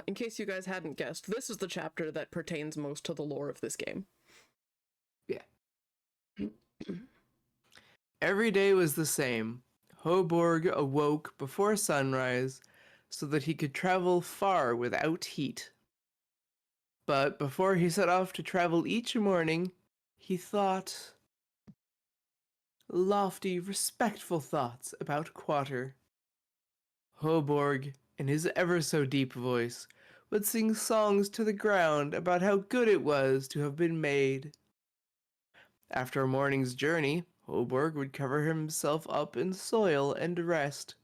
In case you guys hadn't guessed, this is the chapter that pertains most to the lore of this game. Yeah. Every day was the same. Hoborg awoke before sunrise so that he could travel far without heat. But before he set off to travel each morning, he thought lofty, respectful thoughts about Quater. Hoborg, in his ever-so-deep voice, would sing songs to the ground about how good it was to have been made. After a morning's journey, Hoborg would cover himself up in soil and rest.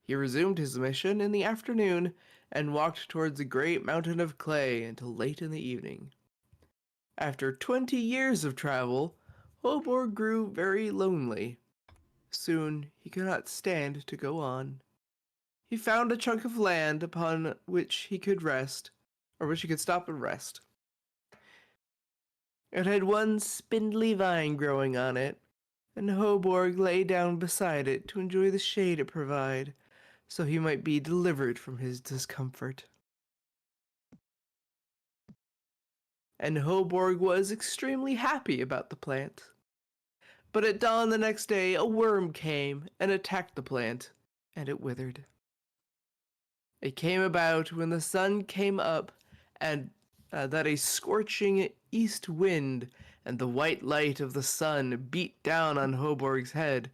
He resumed his mission in the afternoon and walked towards the great mountain of clay until late in the evening. After 20 years of travel, Hoborg grew very lonely. Soon he could not stand to go on. He found a chunk of land upon which he could rest, or where she could stop and rest. It had one spindly vine growing on it, and Hoborg lay down beside it to enjoy the shade it provided, so he might be delivered from his discomfort. And Hoborg was extremely happy about the plant. But at dawn the next day, a worm came and attacked the plant, and it withered. It came about when the sun came up, and that a scorching east wind and the white light of the sun beat down on Hoborg's head,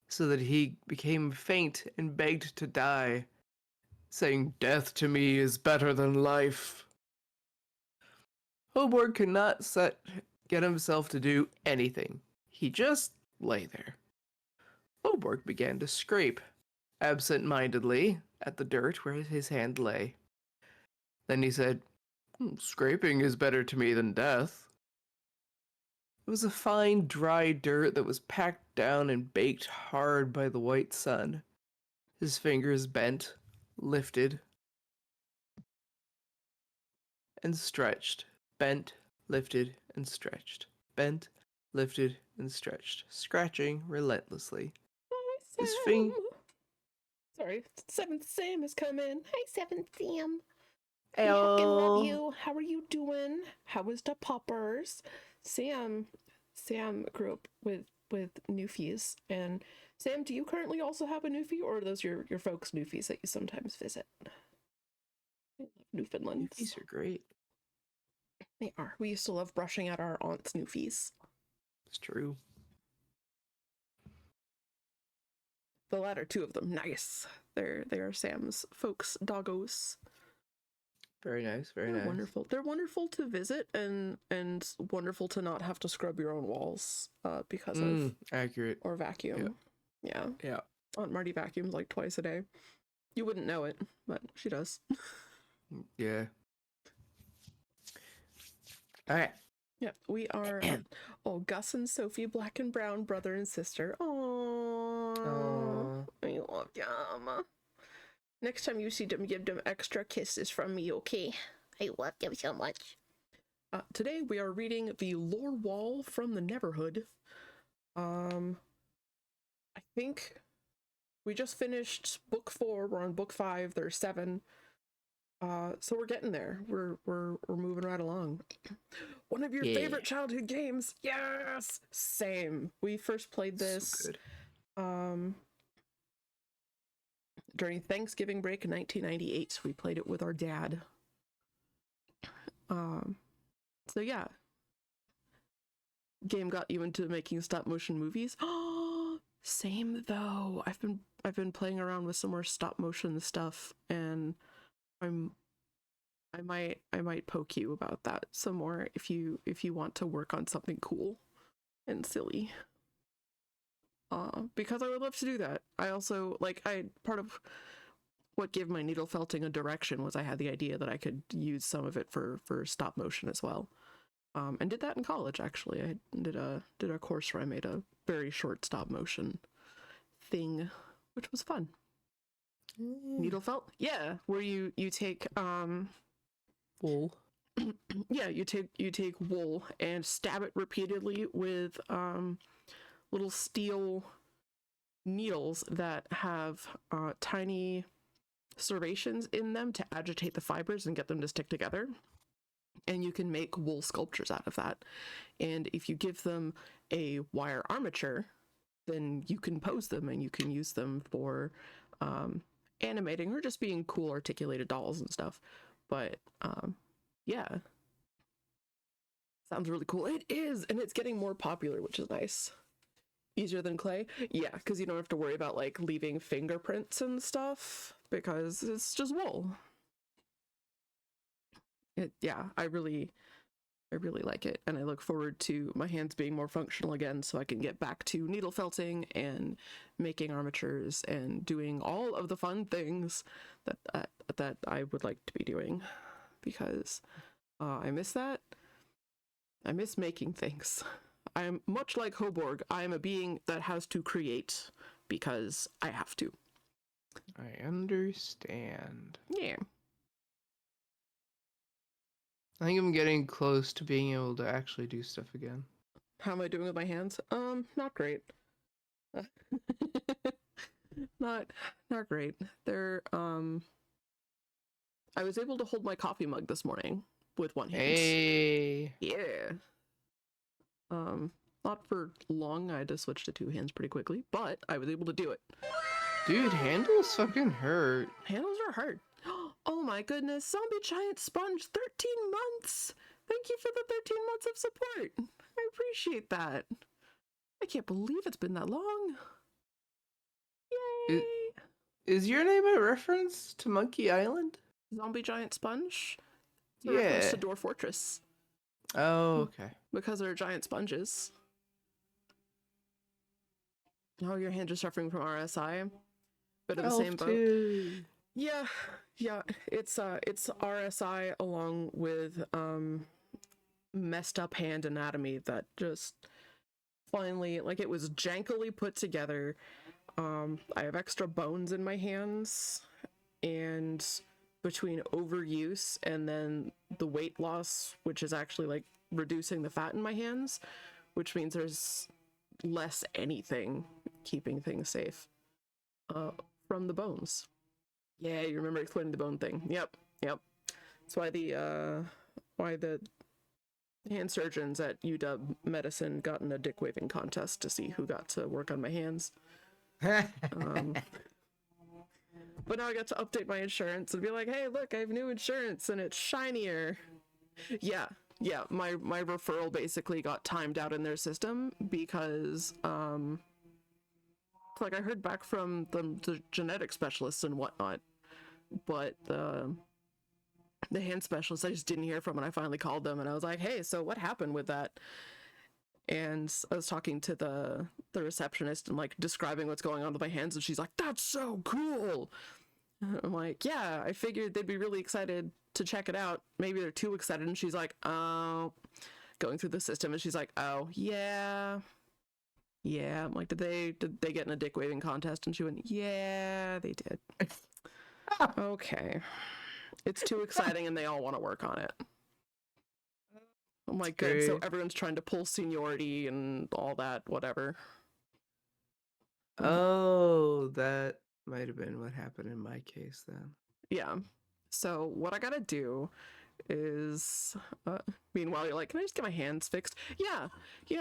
so that he became faint and begged to die, saying, "Death to me is better than life." Hoborg could not get himself to do anything. He just lay there. Hoborg began to scrape, absent-mindedly, at the dirt where his hand lay. Then he said, "Scraping is better to me than death." It was a fine, dry dirt that was packed down and baked hard by the white sun. His fingers bent, lifted, and stretched, bent, lifted, and stretched, bent, lifted, and stretched, scratching relentlessly. Hi, His Sam. Sorry, Seventh Sam is coming. Hi, Seventh Sam. We fucking love you. How are you doing? How was the poppers? Sam grew up with Newfies. And Sam, do you currently also have a Newfie, or are those your folks' Newfies that you sometimes visit? I love Newfoundlands. Newfies are great. They are. We used to love brushing at our aunt's Newfies. It's true. The latter two of them, nice. They are Sam's folks' doggos. Very nice, very They're nice. wonderful. They're wonderful to visit and wonderful to not have to scrub your own walls because of accurate. or vacuum. Yeah. Aunt Marty vacuums like twice a day. You wouldn't know it, but she does. Yeah. All right. Yeah, we are. Gus and Sophie, black and brown, brother and sister. Aww. I love them. Next time you see them, give them extra kisses from me, okay? I love them so much. Today we are reading the Lore Wall from the Neverhood. I think we just finished book 4. We're on book 5. There's 7. So we're getting there. We're moving right along. One of your favorite childhood games. Yes, same. We first played this So good. During Thanksgiving break in 1998. We played it with our dad. So yeah. Game got you into making stop motion movies. Same though. I've been playing around with some more stop motion stuff, and I might poke you about that some more if you want to work on something cool and silly. Because I would love to do that. I also part of what gave my needle felting a direction was I had the idea that I could use some of it for stop motion as well. And did that in college actually. I did a course where I made a very short stop motion thing, which was fun. Needle felt? Yeah, where you take Wool. yeah, you take wool and stab it repeatedly with little steel needles that have tiny serrations in them to agitate the fibers and get them to stick together. And you can make wool sculptures out of that. And if you give them a wire armature, then you can pose them and you can use them for animating or just being cool articulated dolls and stuff. But yeah, sounds really cool. It is, and it's getting more popular, which is nice. Easier than clay? Yeah, because you don't have to worry about like leaving fingerprints and stuff because it's just wool. I really like it, and I look forward to my hands being more functional again so I can get back to needle felting and making armatures and doing all of the fun things that I would like to be doing, because I miss that. I miss making things. I'm much like Hoborg. I am a being that has to create because I have to. I understand. Yeah. I think I'm getting close to being able to actually do stuff again. How am I doing with my hands? Not great. Not great. They're I was able to hold my coffee mug this morning with one hand. Hey. Yeah. Not for long. I had to switch to two hands pretty quickly, but I was able to do it. Dude, handles fucking hurt. Handles are hard. Oh my goodness, zombie giant sponge, 13 months! Thank you for the 13 months of support. I appreciate that. I can't believe it's been that long. Yay! Is your name a reference to Monkey Island? Zombie giant sponge? It's a reference to Dwarf Fortress. Oh, okay. Because they're giant sponges. Oh, your hands are suffering from RSI. Bit of the same boat. Too. Yeah, it's RSI along with messed up hand anatomy that just finally, like, it was jankily put together. I have extra bones in my hands, and between overuse and then the weight loss, which is actually like reducing the fat in my hands, which means there's less anything keeping things safe from the bones. Yeah, you remember explaining the bone thing. Yep. That's why the hand surgeons at UW Medicine got in a dick waving contest to see who got to work on my hands. But now I got to update my insurance and be like, hey, look, I have new insurance and it's shinier. Yeah, my referral basically got timed out in their system because like I heard back from the genetic specialists and whatnot, but the hand specialist I just didn't hear from, and I finally called them and I was like, hey, so what happened with that? And I was talking to the receptionist and like describing what's going on with my hands, and she's like, that's so cool. I'm like, yeah, I figured they'd be really excited to check it out. Maybe they're too excited. And she's like, oh, going through the system, and she's like, oh, yeah. I'm like, did they get in a dick waving contest? And she went, yeah, they did. Okay. It's too exciting and they all want to work on it. I'm like, good, so everyone's trying to pull seniority and all that, whatever. Oh, that might have been what happened in my case then. Yeah. So what I gotta do is, meanwhile, you're like, can I just get my hands fixed? Yeah,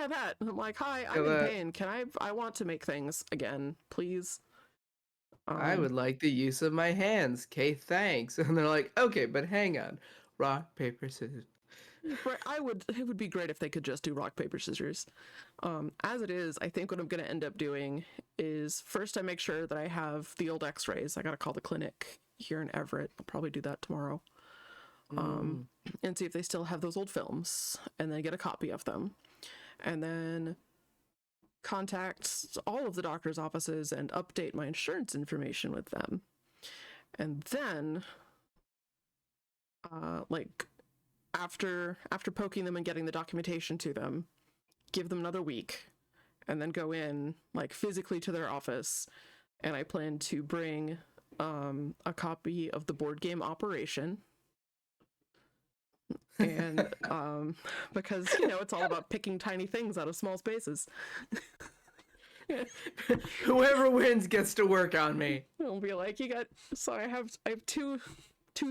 that. I'm like, hi, I'm in pain. I want to make things again, please. I would like the use of my hands. Okay, thanks. And they're like, okay, but hang on. Rock, paper, scissors. Right, it would be great if they could just do rock, paper, scissors. As it is, I think what I'm going to end up doing is first I make sure that I have the old x-rays. I got to call the clinic here in Everett. I'll probably do that tomorrow. And see if they still have those old films, and then get a copy of them. And then contact all of the doctor's offices and update my insurance information with them. And then, like, after poking them and getting the documentation to them, give them another week, and then go in, like, physically to their office, and I plan to bring a copy of the board game Operation. And because, you know, it's all about picking tiny things out of small spaces. Whoever wins gets to work on me. It'll be like, I have two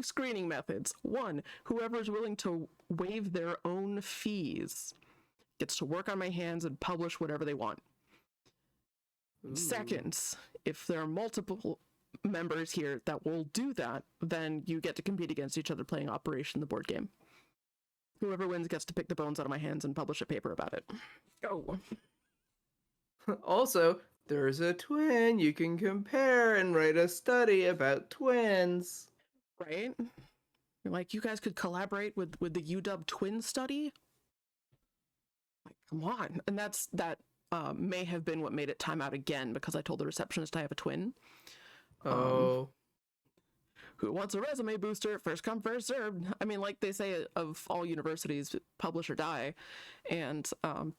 screening methods. One, whoever's willing to waive their own fees gets to work on my hands and publish whatever they want. Ooh. Second, if there are multiple members here that will do that, then you get to compete against each other playing Operation, the board game. Whoever wins gets to pick the bones out of my hands and publish a paper about it. Go. Also, there's a twin you can compare and write a study about twins. Right? Like, you guys could collaborate with the UW twin study? Like, come on. And that may have been what made it time out again, because I told the receptionist I have a twin. Oh. Who wants a resume booster? First come, first served. I mean, like they say of all universities, publish or die. And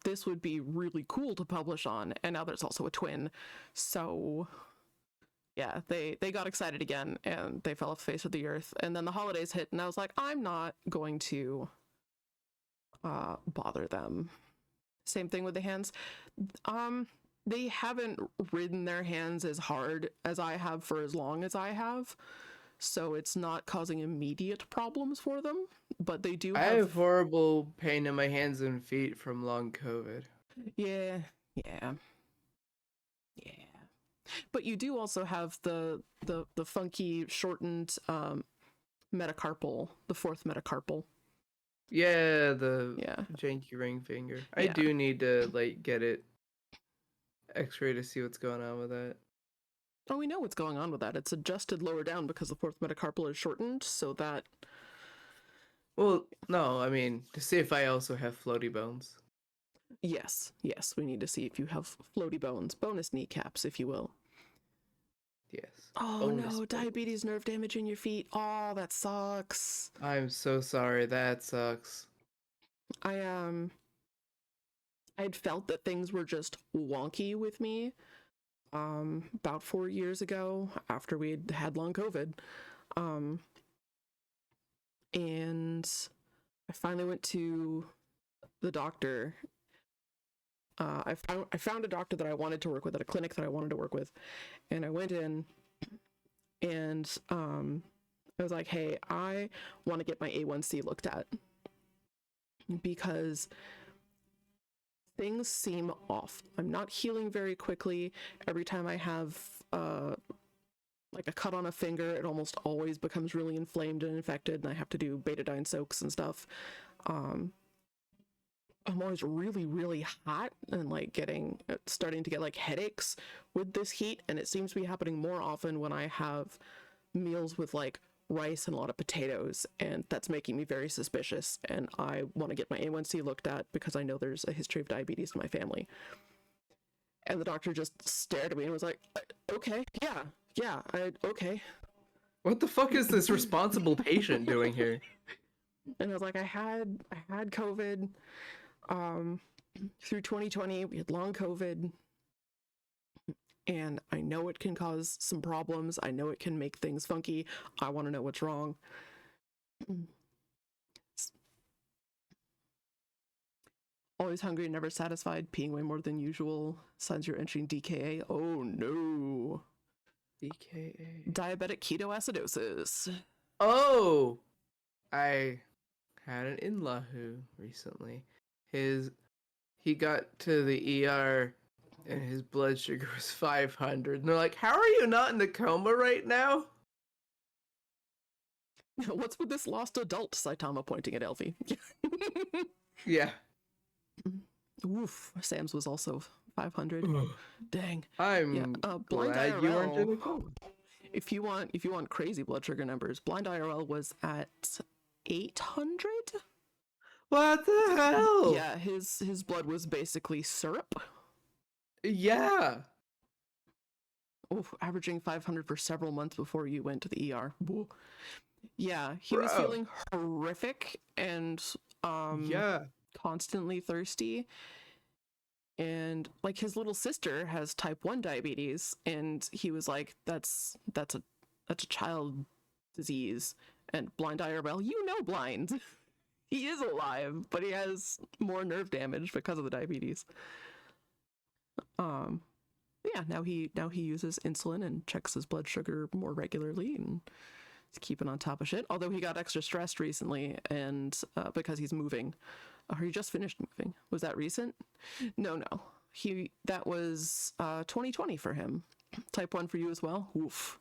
this would be really cool to publish on. And now there's also a twin. So, yeah, they got excited again, and they fell off the face of the earth. And then the holidays hit, and I was like, I'm not going to bother them. Same thing with the hands. They haven't ridden their hands as hard as I have for as long as I have, so it's not causing immediate problems for them, but they do I have horrible pain in my hands and feet from long COVID. Yeah. But you do also have the funky shortened metacarpal, the fourth metacarpal. Yeah, the janky ring finger. I do need to like get it x-ray to see what's going on with that. Oh, we know what's going on with that. It's adjusted lower down because the fourth metacarpal is shortened, so that... Well, no, I mean, to see if I also have floaty bones. Yes, we need to see if you have floaty bones, bonus kneecaps, if you will. Yes. Oh no, diabetes nerve damage in your feet. Oh, that sucks. I'm so sorry, that sucks. I'd felt that things were just wonky with me about 4 years ago after we'd had long COVID. And I finally went to the doctor. I found a doctor that I wanted to work with at a clinic that I wanted to work with, and I went in, and I was like, "Hey, I want to get my A1C looked at because things seem off. I'm not healing very quickly. Every time I have like a cut on a finger, it almost always becomes really inflamed and infected, and I have to do betadine soaks and stuff. I'm always really, really hot and like starting to get like headaches with this heat, and it seems to be happening more often when I have meals with like rice and a lot of potatoes, and that's making me very suspicious, and I want to get my A1C looked at because I know there's a history of diabetes in my family." And the doctor just stared at me and was like, "Okay, okay." What the fuck is this responsible patient doing here? And I was like, I had COVID through 2020. We had long COVID, and I know it can cause some problems. I know it can make things funky. I want to know what's wrong. Always hungry, never satisfied, peeing way more than usual. Signs you're entering DKA. Oh no. DKA. Diabetic ketoacidosis. Oh! I had an in-law who recently. He got to the ER and his blood sugar was 500. And they're like, "How are you not in a coma right now?" What's with this lost adult? Saitama pointing at Elfie. Yeah. Oof. Sam's was also 500. Dang. I'm Blind glad IRL, you weren't in a coma. If you want crazy blood sugar numbers, Blind IRL was at 800. What the hell? Yeah, his blood was basically syrup. Yeah. Oof, averaging 500 for several months before you went to the ER. Yeah, he was feeling horrific and constantly thirsty. And like his little sister has type 1 diabetes, and he was like, that's a child disease. And Blind IRL, Blind. He is alive, but he has more nerve damage because of the diabetes. Yeah, now he uses insulin and checks his blood sugar more regularly, and he's keeping on top of shit. Although he got extra stressed recently, and because he's moving. Or he just finished moving. Was that recent? No. That was 2020 for him. Type 1 for you as well? Oof.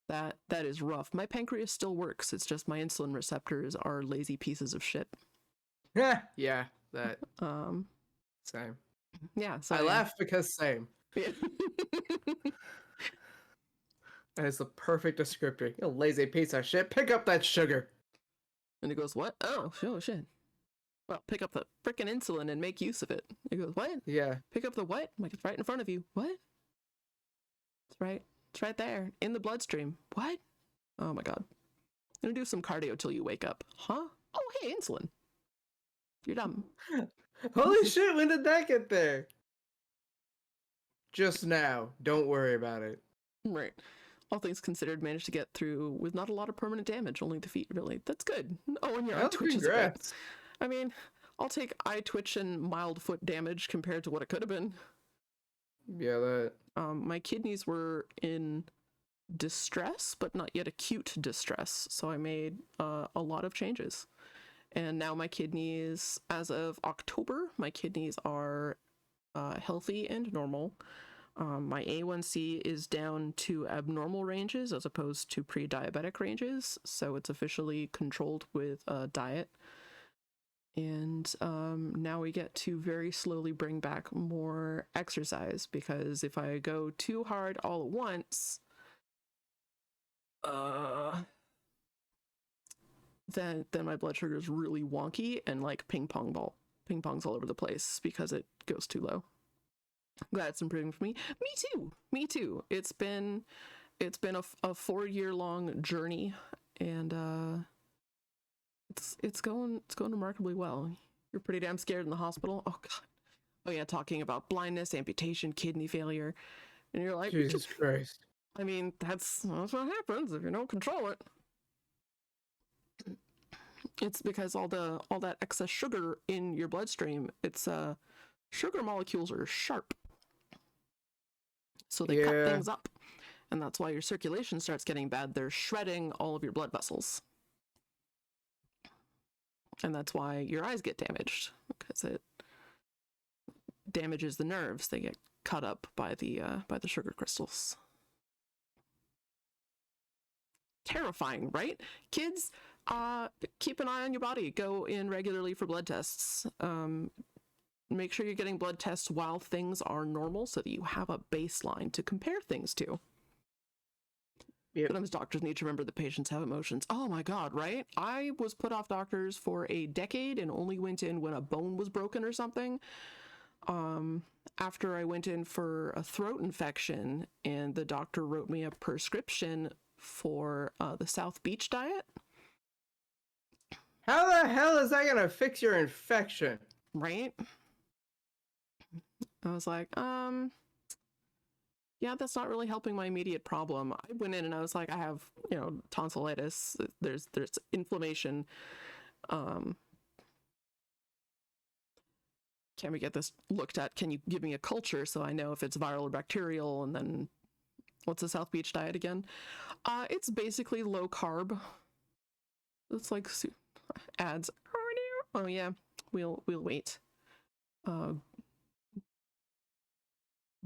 That is rough. My pancreas still works. It's just my insulin receptors are lazy pieces of shit. Yeah, that. Same. Yeah, so I laugh because same. Yeah. That is the perfect descriptor. You lazy piece of shit. Pick up that sugar. And he goes, "What? Oh shit. Well, pick up the frickin' insulin and make use of it." He goes, "What? Yeah. Pick up the what?" I'm like, "It's right in front of you." "What?" It's right there in the bloodstream." "What?" "Oh my god. I'm gonna do some cardio till you wake up." "Huh?" "Oh, hey, insulin." "You're dumb." Holy shit, when did that get there? Just now. Don't worry about it. Right. All things considered, managed to get through with not a lot of permanent damage, only the feet, really. That's good. Oh, and you're on Twitch as well. I mean, I'll take eye twitch and mild foot damage compared to what it could have been. Yeah, that. My kidneys were in distress, but not yet acute distress. So I made a lot of changes. And now my kidneys, as of October, my kidneys are healthy and normal. My A1C is down to abnormal ranges as opposed to pre-diabetic ranges. So it's officially controlled with diet. And now we get to very slowly bring back more exercise, because if I go too hard all at once, then my blood sugar is really wonky and like ping pongs all over the place because it goes too low. Glad it's improving for me. Me too. It's been a 4-year long journey, and it's going remarkably well. You're pretty damn scared in the hospital. Oh god. Oh yeah, talking about blindness, amputation, kidney failure, and you're like, Jesus Christ. I mean, that's what happens if you don't control it. It's because all that excess sugar in your bloodstream, it's sugar molecules are sharp, so they cut things up, and that's why your circulation starts getting bad. They're shredding all of your blood vessels, and that's why your eyes get damaged, because it damages the nerves. They get cut up by the sugar crystals. Terrifying, right? Kids, keep an eye on your body. Go in regularly for blood tests. Make sure you're getting blood tests while things are normal so that you have a baseline to compare things to. Yep. Sometimes doctors need to remember that patients have emotions. Oh my god, right? I was put off doctors for a decade and only went in when a bone was broken or something. After I went in for a throat infection, and the doctor wrote me a prescription for the South Beach diet. How the hell is that gonna fix your infection? Right? I was like, yeah, that's not really helping my immediate problem. I went in and I was like, I have, tonsillitis. There's inflammation. Can we get this looked at? Can you give me a culture so I know if it's viral or bacterial? And then, what's the South Beach diet again? It's basically low carb. It's like ads. Oh yeah, we'll wait.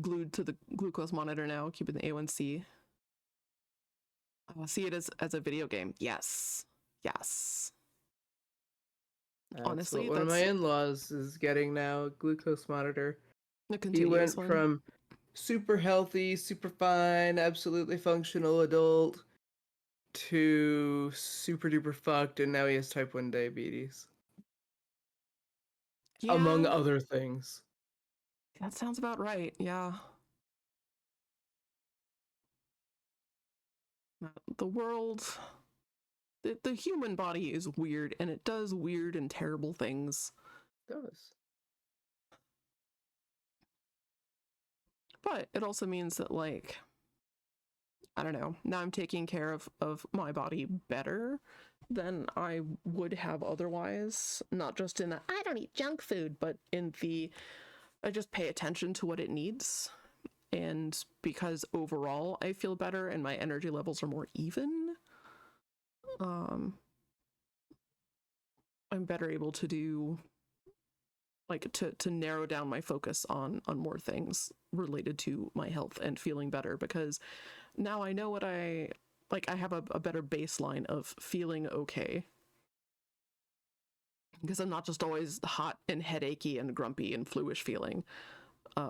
Glued to the glucose monitor now, keeping the A1C. See it as a video game. Yes. Honestly, what one of my in-laws is getting now, a glucose monitor. He went from super healthy, super fine, absolutely functional adult to super duper fucked, and now he has type 1 diabetes. Yeah, among other things. That sounds about right, yeah. The world, the human body is weird, and it does weird and terrible things. It does. But it also means that, like, I don't know, now I'm taking care of my body better than I would have otherwise. Not just in the, I don't eat junk food, but in the, I just pay attention to what it needs. And because overall I feel better and my energy levels are more even, I'm better able to do, like, to narrow down my focus on more things related to my health and feeling better, because now I know what I have a better baseline of feeling okay, because I'm not just always hot and headachy and grumpy and fluish feeling,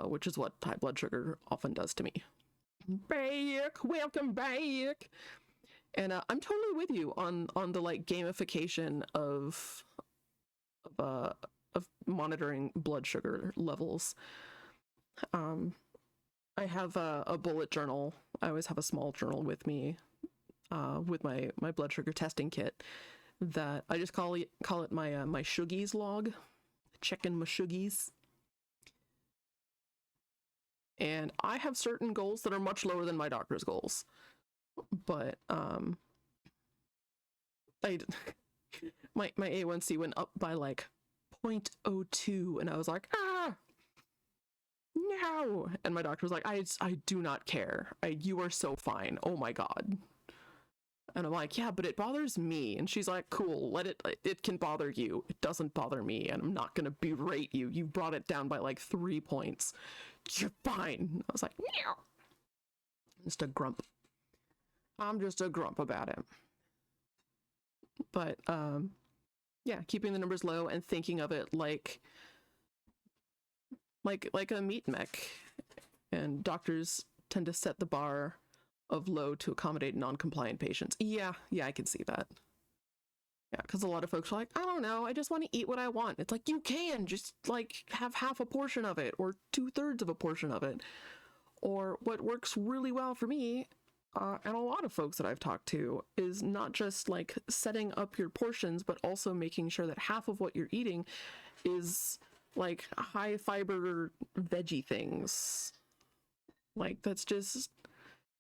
which is what high blood sugar often does to me. Welcome back. And I'm totally with you on the, like, gamification of monitoring blood sugar levels. I have a bullet journal. I always have a small journal with me, with my blood sugar testing kit, that I just call it my my shuggies log, checking my shuggies. And I have certain goals that are much lower than my doctor's goals, but my A1C went up by like 0.02, and I was like, ah, no. And my doctor was like, I do not care. You are so fine. Oh my God. And I'm like, yeah, but it bothers me. And she's like, cool, it can bother you. It doesn't bother me, and I'm not gonna berate you. You brought it down by like 3 points. You're fine. I was like, meow. Just a grump. I'm just a grump about it. But, yeah, keeping the numbers low and thinking of it like a meat mech. And doctors tend to set the bar of low to accommodate non-compliant patients. Yeah, I can see that. Yeah, because a lot of folks are like, I don't know, I just want to eat what I want. It's like, you can just like have half a portion of it or 2/3 of a portion of it. Or what works really well for me, and a lot of folks that I've talked to, is not just like setting up your portions, but also making sure that half of what you're eating is like high fiber veggie things. Like, that's just,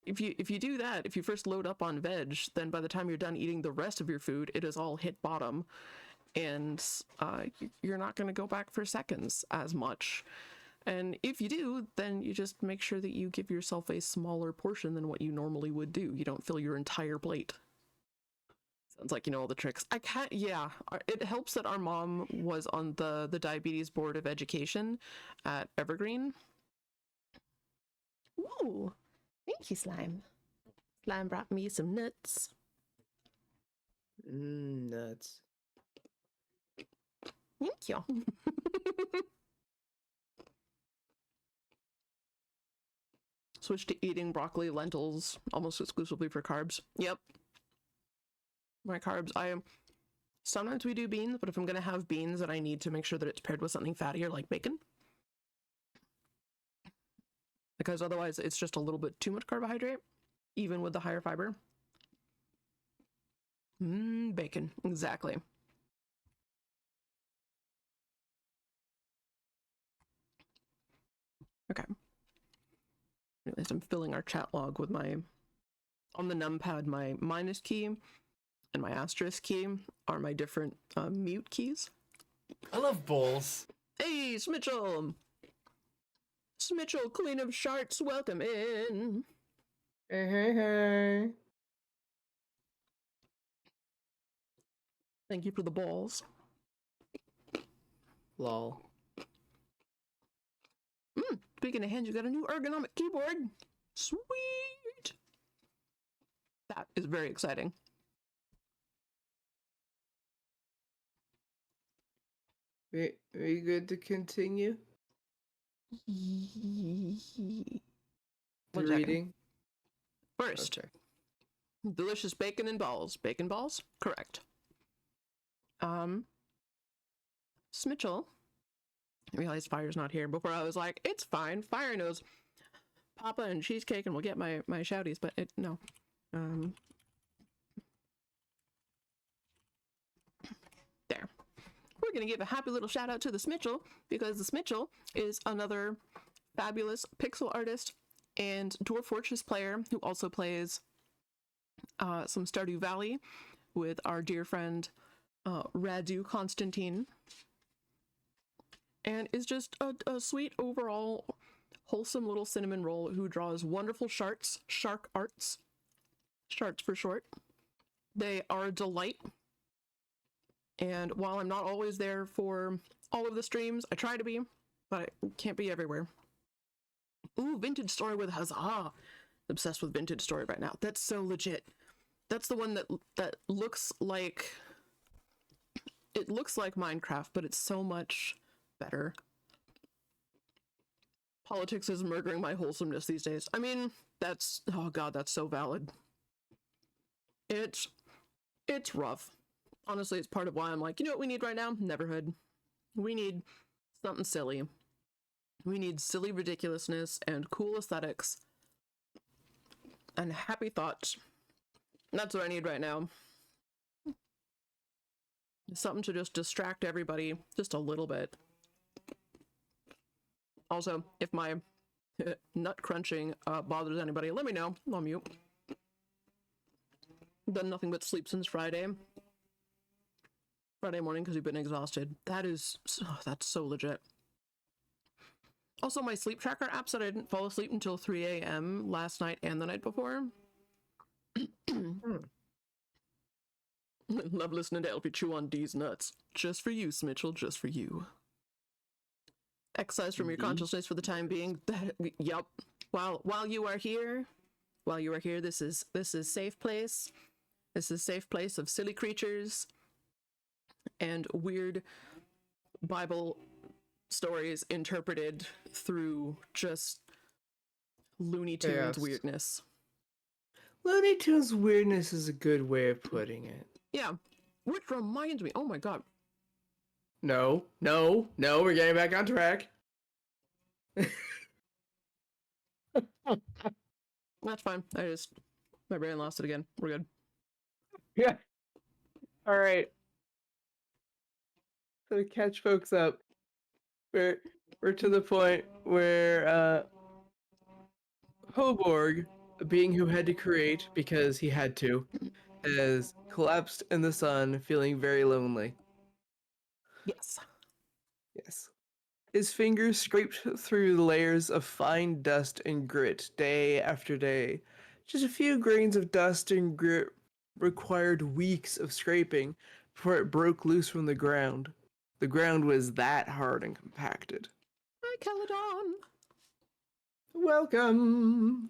if you do that, if you first load up on veg, then by the time you're done eating the rest of your food, it has all hit bottom, and you're not going to go back for seconds as much. And if you do, then you just make sure that you give yourself a smaller portion than what you normally would do. You don't fill your entire plate. Sounds like you know all the tricks. I can't, yeah. It helps that our mom was on the Diabetes Board of Education at Evergreen. Ooh, thank you, Slime. Slime brought me some nuts. Nuts. Thank you. Switch to eating broccoli, lentils, almost exclusively for carbs. Yep. My carbs, sometimes we do beans, but if I'm going to have beans, then I need to make sure that it's paired with something fattier like bacon. Because otherwise it's just a little bit too much carbohydrate, even with the higher fiber. Bacon, exactly. Okay. Anyways, I'm filling our chat log with on the numpad, my minus key and my asterisk key are my different mute keys. I love bowls. Hey, Smitchell! Smitchell, Queen of Sharks, welcome in! Hey. Thank you for the balls. Lol. Speaking of hands, you got a new ergonomic keyboard. Sweet! That is very exciting. Are you good to continue? One The second. reading? First, Okay. delicious bacon and balls. Bacon balls? Correct. Smitchell. I realized Fire's not here. Before I was like, it's fine. Fire knows Papa and cheesecake and we'll get my shouties, but no. There. We're gonna give a happy little shout out to the Smitchell, because the Smitchell is another fabulous pixel artist and Dwarf Fortress player who also plays some Stardew Valley with our dear friend Radu Constantine, and is just a sweet overall wholesome little cinnamon roll who draws wonderful shark arts. Sharks for short. They are a delight. And while I'm not always there for all of the streams, I try to be, but I can't be everywhere. Ooh, Vintage Story with Huzzah! Obsessed with Vintage Story right now. That's so legit. That's the one that looks like... It looks like Minecraft, but it's so much better. Politics is murdering my wholesomeness these days. I mean, that's... Oh god, that's so valid. It's rough. Honestly, it's part of why I'm like, you know what we need right now? Neverhood. We need something silly. We need silly ridiculousness and cool aesthetics and happy thoughts. That's what I need right now. Something to just distract everybody just a little bit. Also, if my nut crunching bothers anybody, let me know. I'll mute. Done nothing but sleep since Friday. Friday morning because you've been exhausted. That's so legit. Also, my sleep tracker app said I didn't fall asleep until 3 a.m. last night and the night before. Love listening to LP chew on D's nuts. Just for you, Smitchell, just for you. Excised from your consciousness for the time being. Yup. While you are here, this is safe place. This is safe place of silly creatures and weird Bible stories interpreted through just Looney Tunes weirdness. Looney Tunes weirdness is a good way of putting it. Yeah. Which reminds me, oh my god. No, we're getting back on track. That's fine. My brain lost it again. We're good. Yeah. All right. So to catch folks up, we're to the point where Hoborg, a being who had to create because he had to, has collapsed in the sun, feeling very lonely. Yes. Yes. His fingers scraped through the layers of fine dust and grit day after day. Just a few grains of dust and grit required weeks of scraping before it broke loose from the ground. The ground was that hard and compacted. Hi, Caledon. Welcome!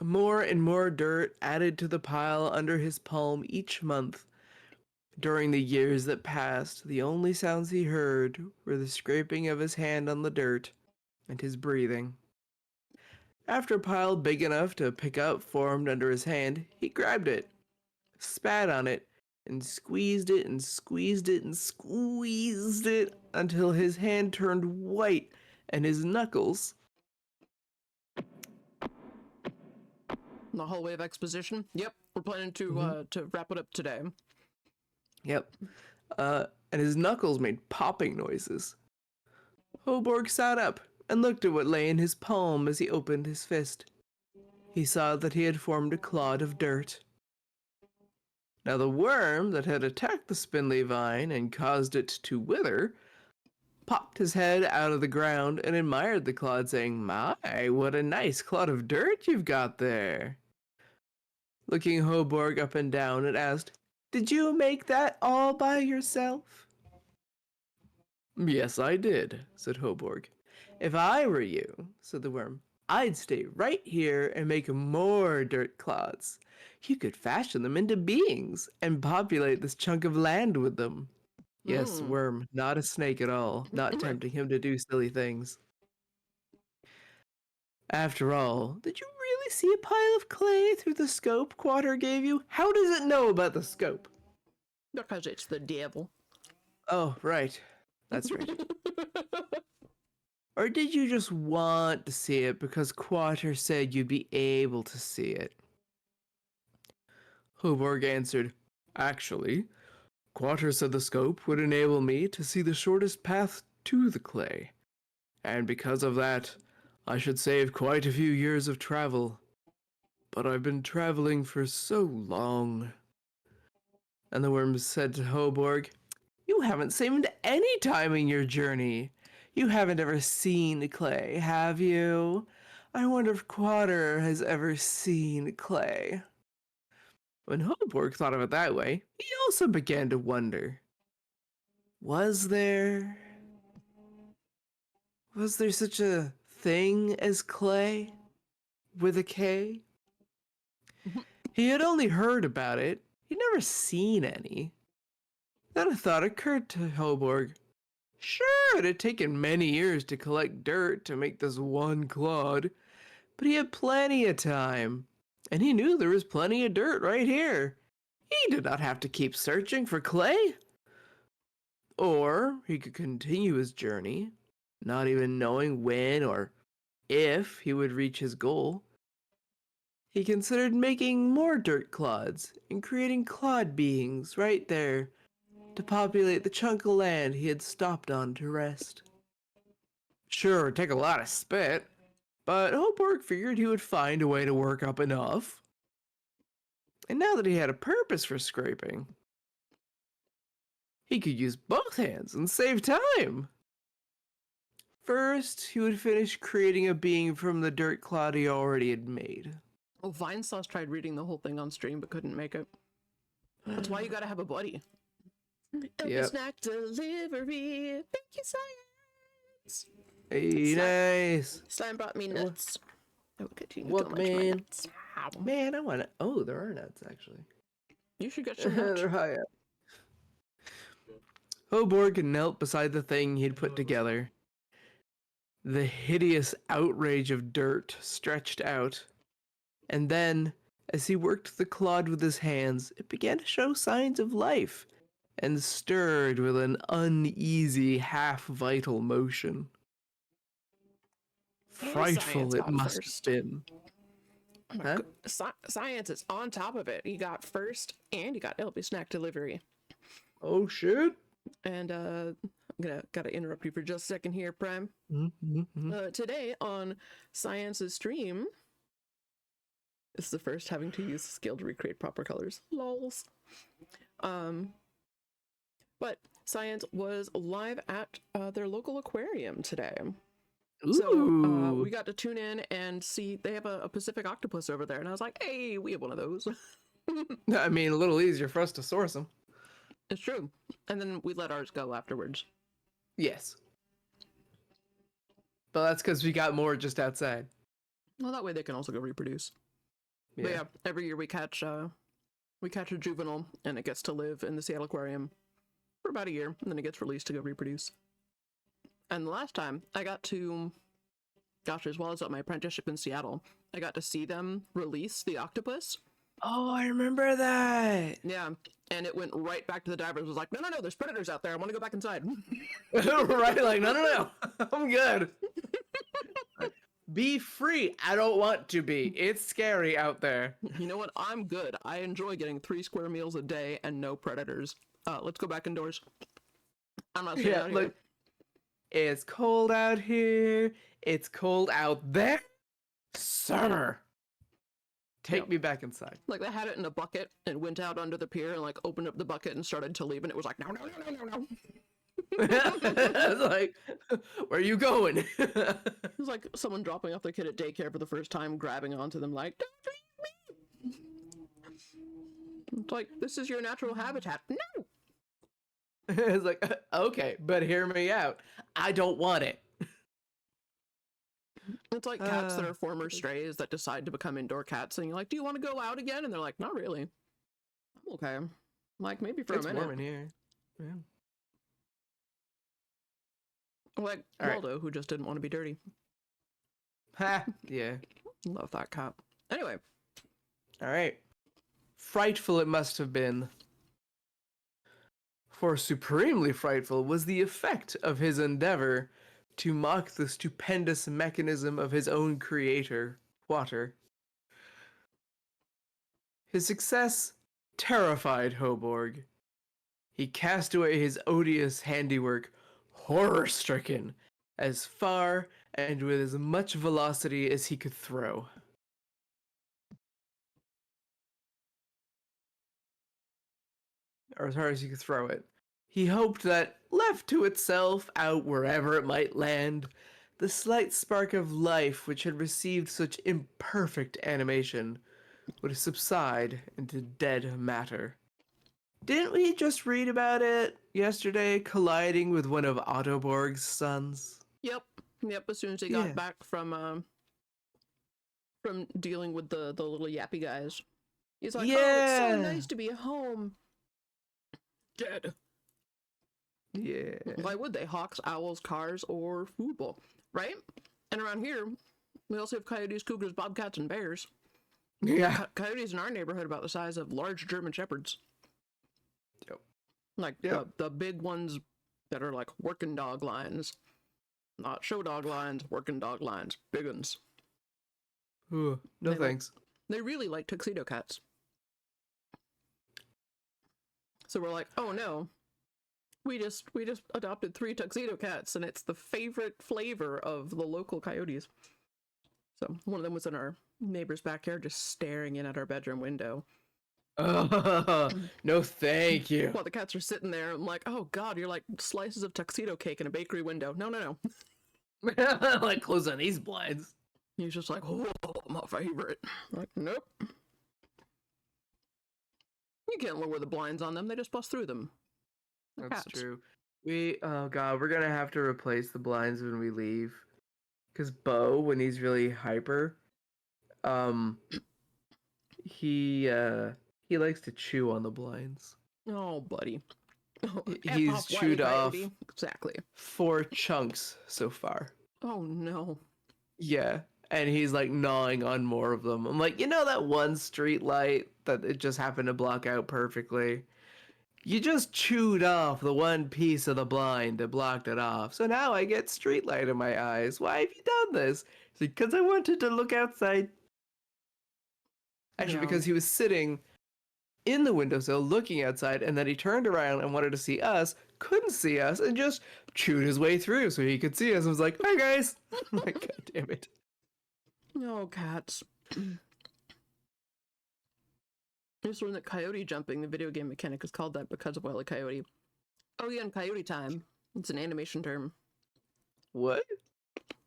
More and more dirt added to the pile under his palm each month. During the years that passed, the only sounds he heard were the scraping of his hand on the dirt and his breathing. After a pile big enough to pick up formed under his hand, he grabbed it, spat on it, and squeezed it and squeezed it and squeezed it until his hand turned white and his knuckles. The hallway of exposition. Yep, we're planning to wrap it up today. Yep. And his knuckles made popping noises. Hoborg sat up and looked at what lay in his palm as he opened his fist. He saw that he had formed a clod of dirt. Now the worm that had attacked the spindly vine and caused it to wither popped his head out of the ground and admired the clod, saying, "My, what a nice clod of dirt you've got there." Looking Hoborg up and down, it asked, "Did you make that all by yourself?" "Yes, I did," said Hoborg. "If I were you," said the worm, "I'd stay right here and make more dirt clods. You could fashion them into beings and populate this chunk of land with them." Yes, worm, not a snake at all, not tempting him to do silly things. After all, did you really see a pile of clay through the scope Quater gave you? How does it know about the scope? Because it's the devil. Oh, right. That's right. Or did you just want to see it because Quater said you'd be able to see it? Hoborg answered, "Actually, Quater said the scope would enable me to see the shortest path to the clay. And because of that, I should save quite a few years of travel. But I've been traveling for so long." And the worm said to Hoborg, "You haven't saved any time in your journey. You haven't ever seen clay, have you? I wonder if Quater has ever seen clay." When Hoborg thought of it that way, he also began to wonder. Was there such a thing as clay? With a K? He had only heard about it. He'd never seen any. Then a thought occurred to Hoborg. Sure, it had taken many years to collect dirt to make this one clod, but he had plenty of time, and he knew there was plenty of dirt right here. He did not have to keep searching for clay. Or he could continue his journey, not even knowing when or if he would reach his goal. He considered making more dirt clods and creating clod beings right there to populate the chunk of land he had stopped on to rest. Sure, it'd take a lot of spit, but Hoborg figured he would find a way to work up enough. And now that he had a purpose for scraping, he could use both hands and save time. First, he would finish creating a being from the dirt clod he already had made. Oh, Vinesauce tried reading the whole thing on stream but couldn't make it. That's why you gotta have a buddy. Yep. Snack delivery. Thank you, Science. Hey, nice. Slime brought me nuts. Oh, continue What, to munch my man? nuts. Man, I want to. Oh, there are nuts, actually. You should get some nuts. They're high up. Hoborg knelt beside the thing he'd put together. The hideous outrage of dirt stretched out. And then, as he worked the clod with his hands, it began to show signs of life and stirred with an uneasy, half-vital motion. Frightful it must have been. Huh? Science is on top of it. You got first and you got LB snack delivery. Oh shit. And I'm gotta interrupt you for just a second here, Prime. Today on Science's stream, this is the first having to use the skill to recreate proper colors. Lols. But Science was live at their local aquarium today. Ooh. So we got to tune in and see they have a Pacific octopus over there, and I was like, hey, we have one of those. I mean, a little easier for us to source them. It's true. And then we let ours go afterwards. Yes. But that's because we got more just outside. Well, that way they can also go reproduce. Yeah. But yeah, every year we catch a juvenile, and it gets to live in the Seattle Aquarium for about a year, and then it gets released to go reproduce. And the last time I got to, gosh, as well as at my apprenticeship in Seattle, I got to see them release the octopus. Oh, I remember that. Yeah, and it went right back to the divers. It was like, no, there's predators out there. I want to go back inside. Right? Like, no. I'm good. Be free. I don't want to be. It's scary out there. You know what? I'm good. I enjoy getting 3 square meals a day and no predators. Let's go back indoors. I'm not staying out here. Look, it's cold out here. It's cold out there. Summer. Take me back inside. Like, they had it in a bucket and went out under the pier and, like, opened up the bucket and started to leave, and it was like, no. I was like, where are you going? It was like someone dropping off their kid at daycare for the first time, grabbing onto them like, don't leave me! It's like, this is your natural habitat. No! It's like, okay, but hear me out. I don't want it. It's like cats that are former strays that decide to become indoor cats, and you're like, do you want to go out again? And they're like, not really. I'm okay. I'm like, maybe for It's a minute. warm in here. Yeah. Like Waldo, who just didn't want to be dirty. Ha! Yeah. Love that cat. Anyway. All right. Frightful it must have been. For supremely frightful was the effect of his endeavor to mock the stupendous mechanism of his own creator, Water. His success terrified Hoborg. He cast away his odious handiwork, horror-stricken, as far and with as much velocity as he could throw. Or as hard as he could throw it. He hoped that, left to itself, out wherever it might land, the slight spark of life which had received such imperfect animation would subside into dead matter. Didn't we just read about it yesterday, colliding with one of Ottoborg's sons? Yep. As soon as he got back from dealing with the little yappy guys, he's like, "Oh, it's so nice to be home." Dead. Yeah. Why would they? Hawks, owls, cars, or football, right? And around here, we also have coyotes, cougars, bobcats, and bears. Yeah. Coyotes in our neighborhood about the size of large German shepherds. Yep. Like the big ones that are like working dog lines. Not show dog lines, working dog lines. Big ones. Ooh, no thanks. They really like tuxedo cats. So we're like, oh no. We just adopted 3 tuxedo cats, and it's the favorite flavor of the local coyotes. So one of them was in our neighbor's backyard just staring in at our bedroom window. No, thank you. While the cats are sitting there, I'm like, oh god, you're like slices of tuxedo cake in a bakery window. No, no, no. Like, close on these blinds. He's just like, oh, my favorite. Like, nope. You can't lower the blinds on them, they just bust through them. They're That's cats. true. Oh god, we're gonna have to replace the blinds when we leave. Cause Bo, when he's really hyper, he likes to chew on the blinds. Oh, buddy. Oh, He's F off, Wile E. chewed off Coyote. Exactly. 4 chunks so far. Oh no. Yeah, and he's like gnawing on more of them. I'm like, you know that one street light that it just happened to block out perfectly? You just chewed off the one piece of the blind that blocked it off. So now I get street light in my eyes. Why have you done this? Because I wanted to look outside. Actually, Yeah. because he was sitting in the windowsill looking outside, and then he turned around and wanted to see us, couldn't see us, and just chewed his way through so he could see us and was like, hi guys. I'm like, god damn it. No, cats. I just learned that coyote jumping, the video game mechanic, is called that because of Wile E. Coyote. Oh yeah, and coyote time. It's an animation term. What?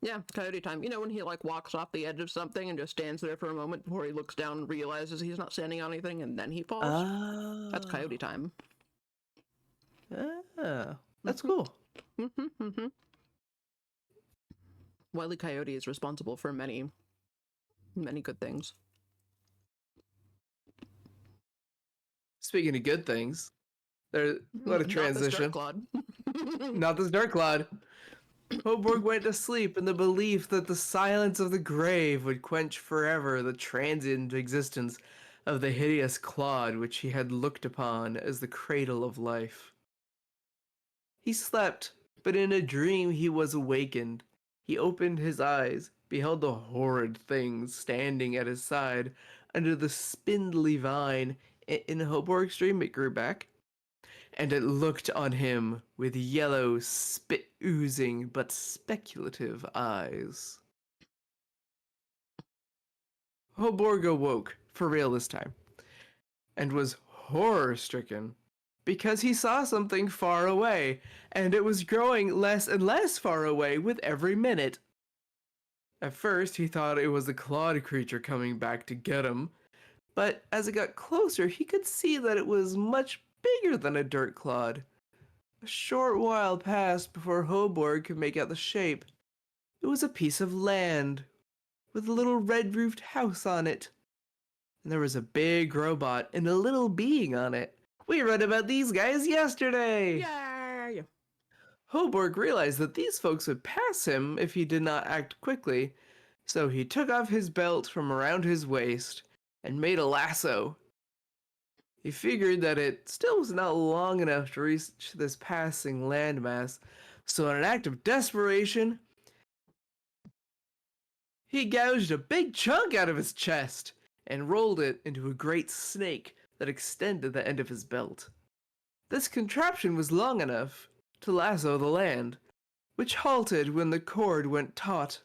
Yeah, coyote time. You know when he like walks off the edge of something and just stands there for a moment before he looks down and realizes he's not standing on anything and then he falls? That's coyote time. Oh, that's cool. Wile E. Coyote is responsible for many, many good things. Speaking of good things, there's what a transition. Not this Dark Cloud. Hoborg went to sleep in the belief that the silence of the grave would quench forever the transient existence of the hideous clod which he had looked upon as the cradle of life. He slept, but in a dream he was awakened. He opened his eyes, beheld the horrid things standing at his side under the spindly vine. In Hoborg's dream it grew back, and it looked on him with yellow, spit-oozing but speculative eyes. Hoborg awoke, for real this time, and was horror-stricken, because he saw something far away, and it was growing less and less far away with every minute. At first, he thought it was a clawed creature coming back to get him, but as it got closer, he could see that it was much bigger than a dirt clod. A short while passed before Hoborg could make out the shape. It was a piece of land, with a little red-roofed house on it. And there was a big robot and a little being on it. We read about these guys yesterday! Yay! Hoborg realized that these folks would pass him if he did not act quickly, so he took off his belt from around his waist and made a lasso. He figured that it still was not long enough to reach this passing landmass, so in an act of desperation, he gouged a big chunk out of his chest and rolled it into a great snake that extended the end of his belt. This contraption was long enough to lasso the land, which halted when the cord went taut.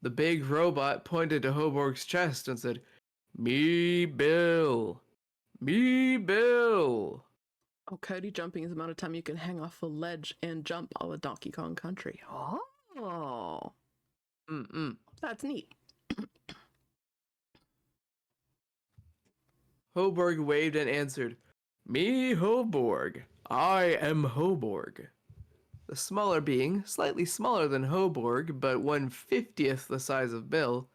The big robot pointed to Hoborg's chest and said, "Me, Bill. Me, Bill." Oh, coyote jumping is the amount of time you can hang off a ledge and jump a la Donkey Kong Country. Oh. That's neat. Hoborg waved and answered, "Me, Hoborg. I am Hoborg." The smaller being, slightly smaller than Hoborg, but 1/50th the size of Bill,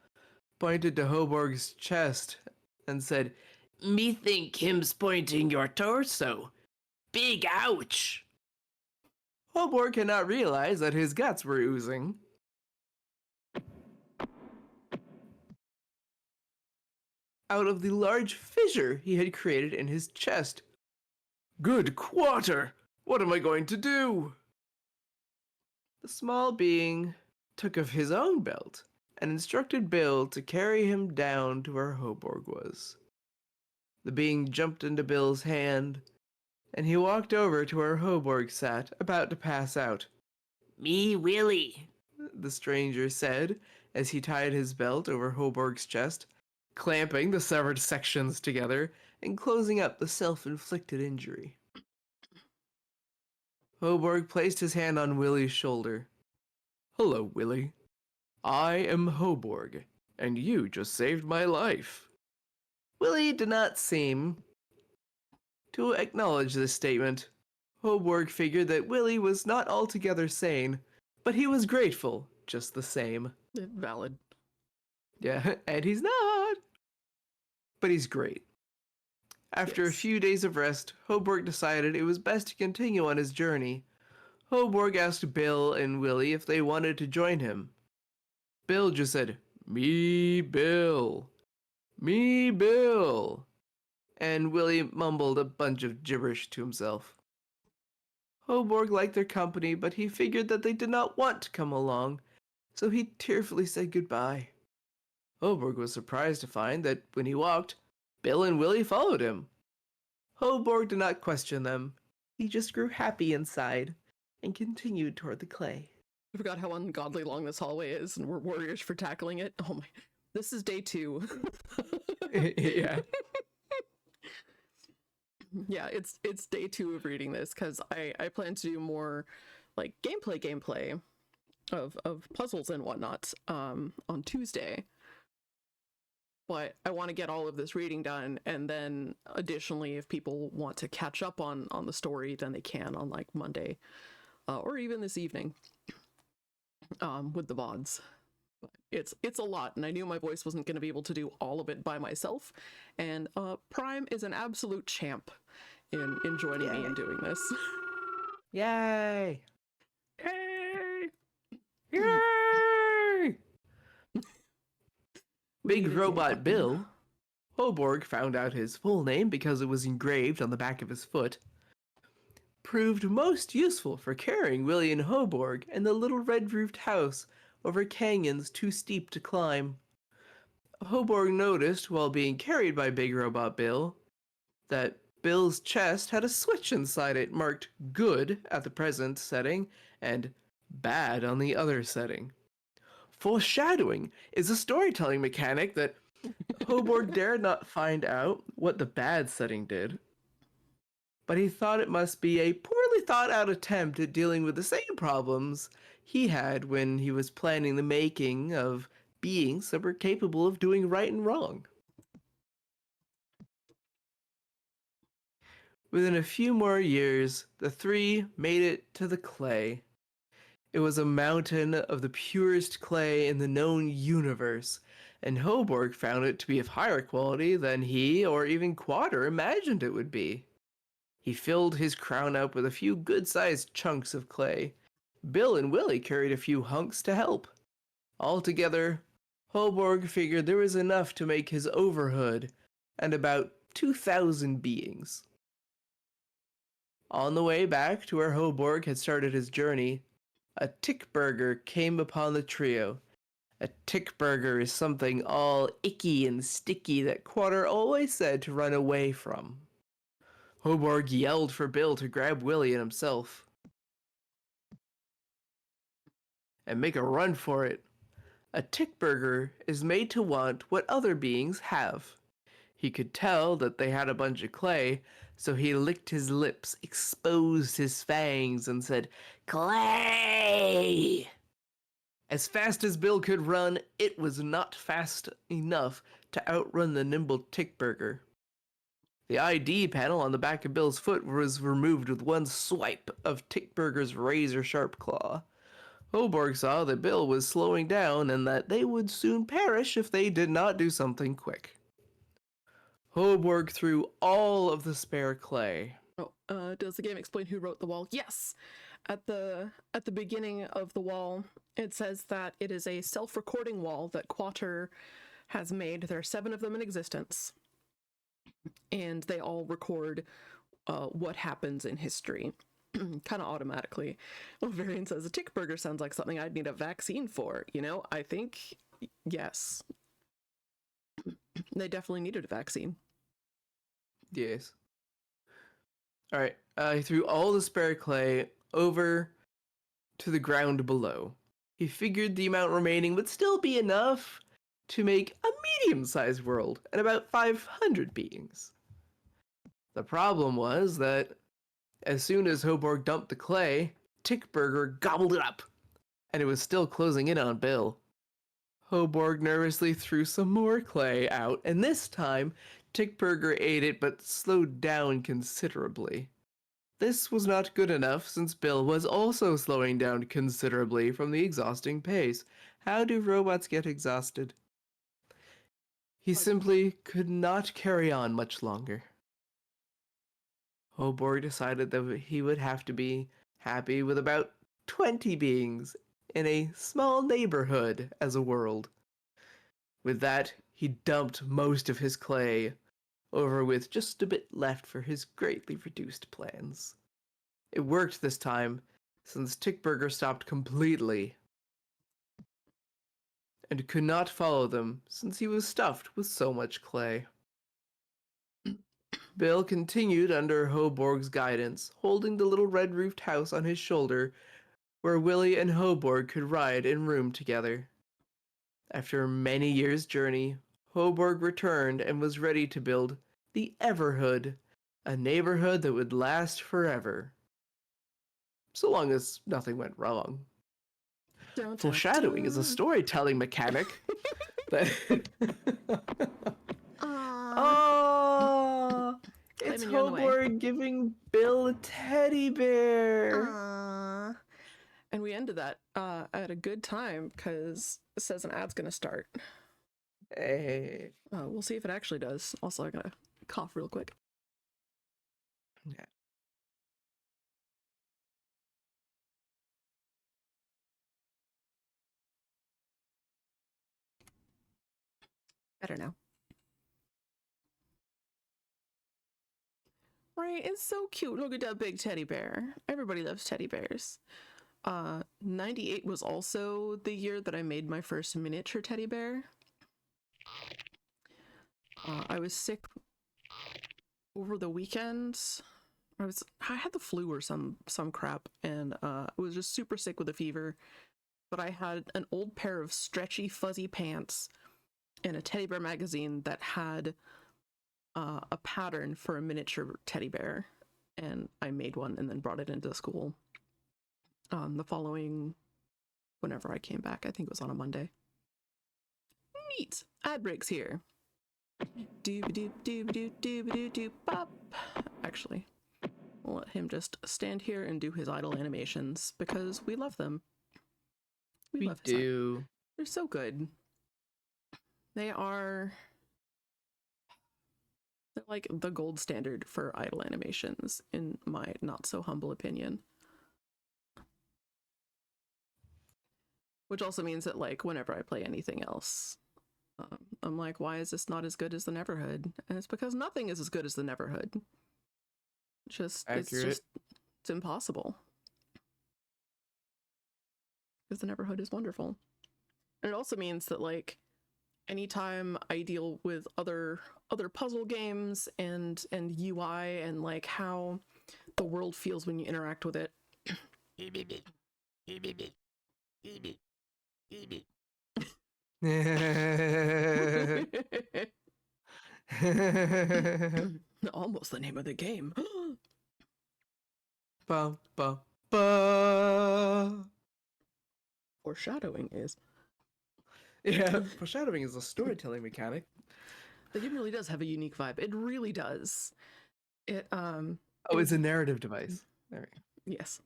pointed to Hoborg's chest and said, "Me think him's pointing your torso. Big ouch." Hoborg had not realized that his guts were oozing. Out of the large fissure he had created in his chest. "Good quarter! What am I going to do?" The small being took of his own belt and instructed Bill to carry him down to where Hoborg was. The being jumped into Bill's hand, and he walked over to where Hoborg sat, about to pass out. "Me Willie," the stranger said, as he tied his belt over Hoborg's chest, clamping the severed sections together and closing up the self-inflicted injury. Hoborg placed his hand on Willie's shoulder. "Hello, Willie. I am Hoborg, and you just saved my life." Willie did not seem to acknowledge this statement. Hoborg figured that Willie was not altogether sane, but he was grateful just the same. Valid. Yeah, and he's not. But he's great. After a Yes. few days of rest, Hoborg decided it was best to continue on his journey. Hoborg asked Bill and Willie if they wanted to join him. Bill just said, "Me, Bill. Me, Bill." And Willie mumbled a bunch of gibberish to himself. Hoborg liked their company, but he figured that they did not want to come along, so he tearfully said goodbye. Hoborg was surprised to find that when he walked, Bill and Willie followed him. Hoborg did not question them. He just grew happy inside and continued toward the clay. I forgot how ungodly long this hallway is, and we're warriors for tackling it. Oh my. This is day 2. Yeah. Yeah, it's day 2 of reading this, because I plan to do more like gameplay of puzzles and whatnot on Tuesday. But I want to get all of this reading done, and then additionally, if people want to catch up on the story, then they can on like Monday, or even this evening, with the VODs. But it's a lot, and I knew my voice wasn't going to be able to do all of it by myself. And Prime is an absolute champ in joining me in doing this. Yay! Yay! Yay! Big Robot Bill. Hoborg found out his full name because it was engraved on the back of his foot. Proved most useful for carrying Willie and Hoborg and the little red-roofed house over canyons too steep to climb. Hoborg noticed, while being carried by Big Robot Bill, that Bill's chest had a switch inside it marked good at the present setting and bad on the other setting. Foreshadowing is a storytelling mechanic that Hoborg dared not find out what the bad setting did. But he thought it must be a poorly thought out attempt at dealing with the same problems he had when he was planning the making of beings that were capable of doing right and wrong. Within a few more years, the three made it to the clay. It was a mountain of the purest clay in the known universe, and Hoborg found it to be of higher quality than he or even Quater imagined it would be. He filled his crown up with a few good-sized chunks of clay. Bill and Willie carried a few hunks to help. Altogether, Hoborg figured there was enough to make his overhood and about 2,000 beings. On the way back to where Hoborg had started his journey, a tick burger came upon the trio. A tick burger is something all icky and sticky that Quater always said to run away from. Hoborg yelled for Bill to grab Willie and himself and make a run for it. A tick burger is made to want what other beings have. He could tell that they had a bunch of clay, so he licked his lips, exposed his fangs, and said, "Clay!" As fast as Bill could run, it was not fast enough to outrun the nimble tick burger. The ID panel on the back of Bill's foot was removed with one swipe of Tick Burger's razor-sharp claw. Hoborg saw that Bill was slowing down and that they would soon perish if they did not do something quick. Hoborg threw all of the spare clay. Does the game explain who wrote the wall? Yes. At the beginning of the wall, it says that it is a self-recording wall that Quater has made. There are 7 of them in existence, and they all record what happens in history, kind of automatically. Well, Varian says, a tick burger sounds like something I'd need a vaccine for. You know, I think, yes. They definitely needed a vaccine. Yes. Alright, he threw all the spare clay over to the ground below. He figured the amount remaining would still be enough to make a medium-sized world and about 500 beings. The problem was that as soon as Hoborg dumped the clay, Tickburger gobbled it up, and it was still closing in on Bill. Hoborg nervously threw some more clay out, and this time, Tickburger ate it but slowed down considerably. This was not good enough since Bill was also slowing down considerably from the exhausting pace. How do robots get exhausted? He simply could not carry on much longer. Hoborg decided that he would have to be happy with about 20 beings in a small neighborhood as a world. With that, he dumped most of his clay over with just a bit left for his greatly reduced plans. It worked this time, since Tickburger stopped completely and could not follow them since he was stuffed with so much clay. Bill continued under Hoborg's guidance, holding the little red-roofed house on his shoulder where Willie and Hoborg could ride and room together. After many years' journey, Hoborg returned and was ready to build the Everhood, a neighborhood that would last forever. So long as nothing went wrong. Dun, dun, Foreshadowing is a dun. storytelling mechanic that... Aw. Oh, it's Claiming you're in the way. Hoborg giving Bill a teddy bear. Aw. And we ended that at a good time because it says an ad's gonna start. Hey. We'll see if it actually does. Also, I gotta cough real quick. Yeah. Better now. Right, it's so cute. Look at that big teddy bear. Everybody loves teddy bears. 98 was also the year that I made my first miniature teddy bear. I was sick over the weekend. I had the flu or some crap, and I was just super sick with a fever. But I had an old pair of stretchy, fuzzy pants and a teddy bear magazine that had a pattern for a miniature teddy bear, and I made one and then brought it into school. The following, whenever I came back, I think it was on a Monday. Neat. Ad breaks here. Doob doob doob doob doob doob bop. Actually, we'll let him just stand here and do his idle animations because we love them. We love his do. They're so good. They're like the gold standard for idle animations, in my not so humble opinion. Which also means that, like, whenever I play anything else, I'm like, why is this not as good as the Neverhood? And it's because nothing is as good as the Neverhood. It's impossible. Because the Neverhood is wonderful. And it also means that, like, anytime I deal with other puzzle games and UI and like how the world feels when you interact with it. Almost the name of the game. Ba, ba, ba. Foreshadowing is. Yeah, foreshadowing is a storytelling mechanic. The game really does have a unique vibe. It really does. It Oh, it's a narrative device. There we go. Yes.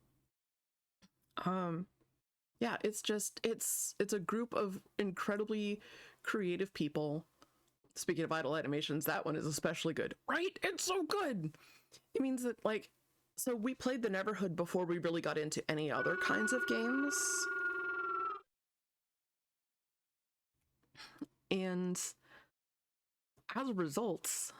Yeah, it's just it's a group of incredibly creative people. Speaking of idle animations, that one is especially good. Right? It's so good. It means that, like, so we played the Neverhood before we really got into any other kinds of games. And as a result,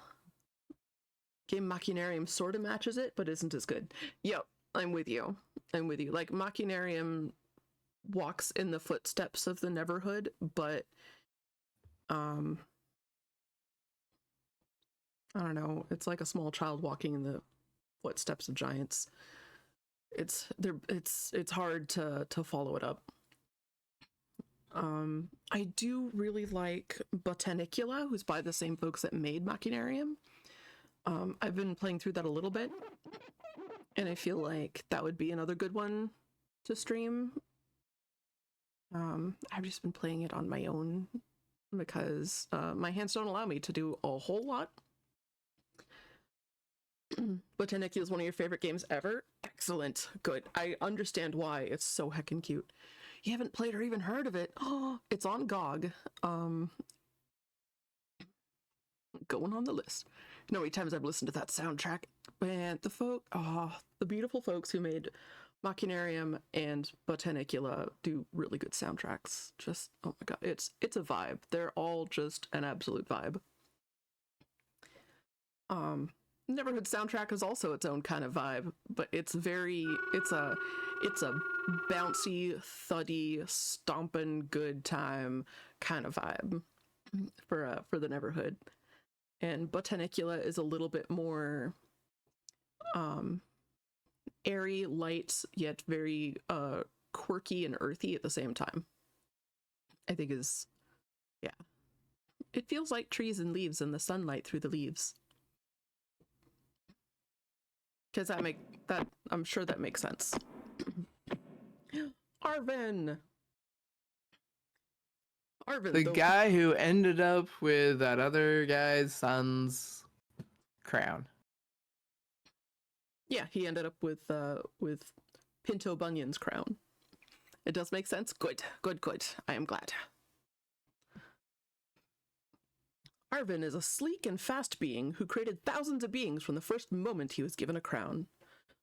game Machinarium sort of matches it, but isn't as good. Yep, I'm with you. Like, Machinarium walks in the footsteps of the Neverhood, but I don't know, it's like a small child walking in the footsteps of giants. It's hard to follow it up. I do really like Botanicula, who's by the same folks that made Machinarium. I've been playing through that a little bit, and I feel like that would be another good one to stream. I've just been playing it on my own because my hands don't allow me to do a whole lot. Botanicula is one of your favorite games ever? Excellent. Good. I understand why. It's so heckin' cute. You haven't played or even heard of it. Oh, it's on GOG. Going on the list. You know how many times I've listened to that soundtrack? Man, the beautiful folks who made Machinarium and Botanicula do really good soundtracks. Just, oh my god, it's a vibe. They're all just an absolute vibe. Neverhood soundtrack is also its own kind of vibe, but it's a bouncy, thuddy, stomping good time kind of vibe for the Neverhood. And Botanicula is a little bit more airy, light, yet very quirky and earthy at the same time. I think yeah. It feels like trees and leaves and the sunlight through the leaves. Because I'm sure that makes sense. Arvin, The guy who ended up with that other guy's son's crown. Yeah, he ended up with Pinto Bunyan's crown. It does make sense. Good. I am glad. Arvin is a sleek and fast being who created thousands of beings from the first moment he was given a crown.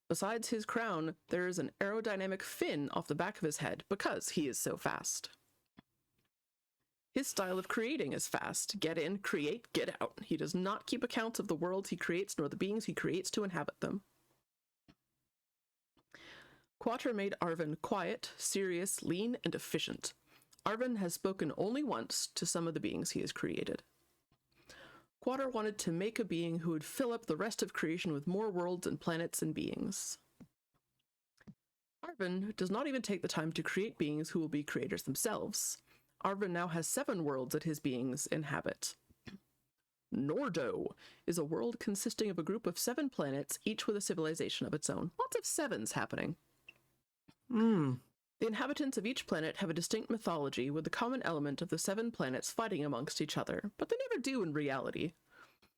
Besides his crown, there is an aerodynamic fin off the back of his head because he is so fast. His style of creating is fast. Get in, create, get out. He does not keep accounts of the worlds he creates nor the beings he creates to inhabit them. Quattro made Arvin quiet, serious, lean, and efficient. Arvin has spoken only once to some of the beings he has created. Quattro wanted to make a being who would fill up the rest of creation with more worlds and planets and beings. Arvin does not even take the time to create beings who will be creators themselves. Arvin now has 7 worlds that his beings inhabit. Nordo is a world consisting of a group of 7 planets, each with a civilization of its own. Lots of 7s happening. The inhabitants of each planet have a distinct mythology with the common element of the 7 planets fighting amongst each other, but they never do in reality.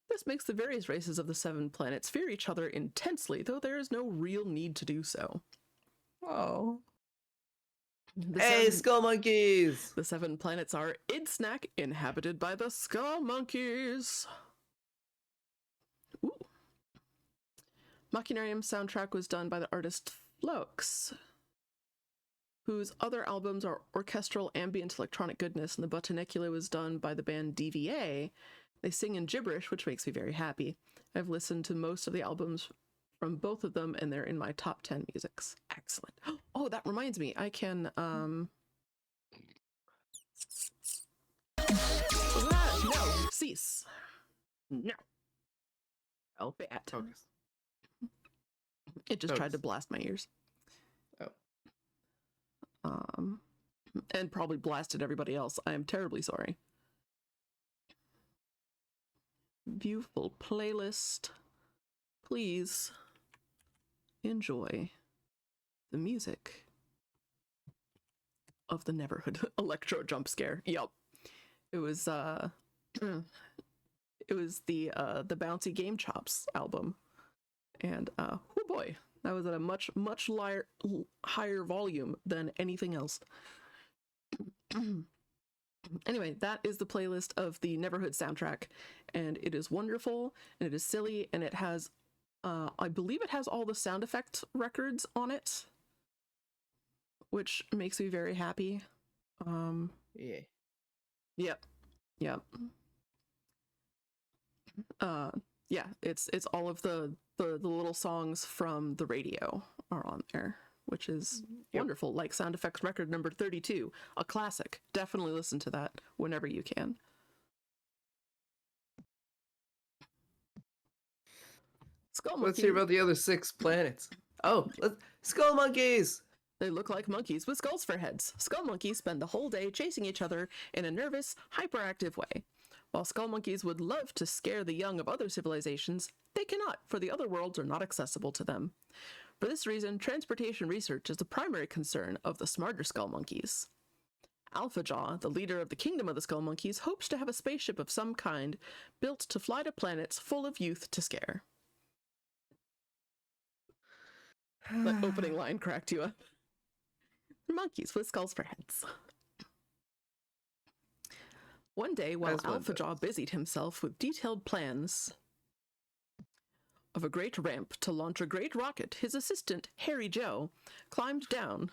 This makes the various races of the 7 planets fear each other intensely, though there is no real need to do so. Oh. Hey, skull monkeys! The 7 planets are Idsnack, inhabited by the skull monkeys. Ooh. Machinarium soundtrack was done by the artist Flux, whose other albums are orchestral ambient electronic goodness, and the Botanicula was done by the band DVA. They sing in gibberish, which makes me very happy. I've listened to most of the albums from both of them, and they're in my top 10 musics. Excellent. Oh, that reminds me, I can, no, cease. No. Oh, bad. Focus. It just tried to blast my ears. And probably blasted everybody else. I am terribly sorry. Viewful playlist. Please enjoy the music of the Neverhood electro jump scare. Yup. It was the Bouncy Game Chops album. And oh boy, that was at a much higher volume than anything else. Anyway, that is the playlist of the Neverhood soundtrack, and it is wonderful, and it is silly, and it has, I believe it has all the sound effect records on it, which makes me very happy. Yeah. Yep. Yeah, it's all of the little songs from the radio are on there, which is wonderful. Like sound effects record number 32, a classic. Definitely listen to that whenever you can. Skull Let's hear about the other 6 planets. Oh, skull monkeys! They look like monkeys with skulls for heads. Skull monkeys spend the whole day chasing each other in a nervous, hyperactive way. While skull monkeys would love to scare the young of other civilizations, they cannot, for the other worlds are not accessible to them. For this reason, transportation research is the primary concern of the smarter skull monkeys. Alphajaw, the leader of the kingdom of the skull monkeys, hopes to have a spaceship of some kind built to fly to planets full of youth to scare. That opening line cracked you up. Monkeys with skulls for heads. One day, while As one Alphajaw busied himself with detailed plans of a great ramp to launch a great rocket, his assistant, Harry Joe, climbed down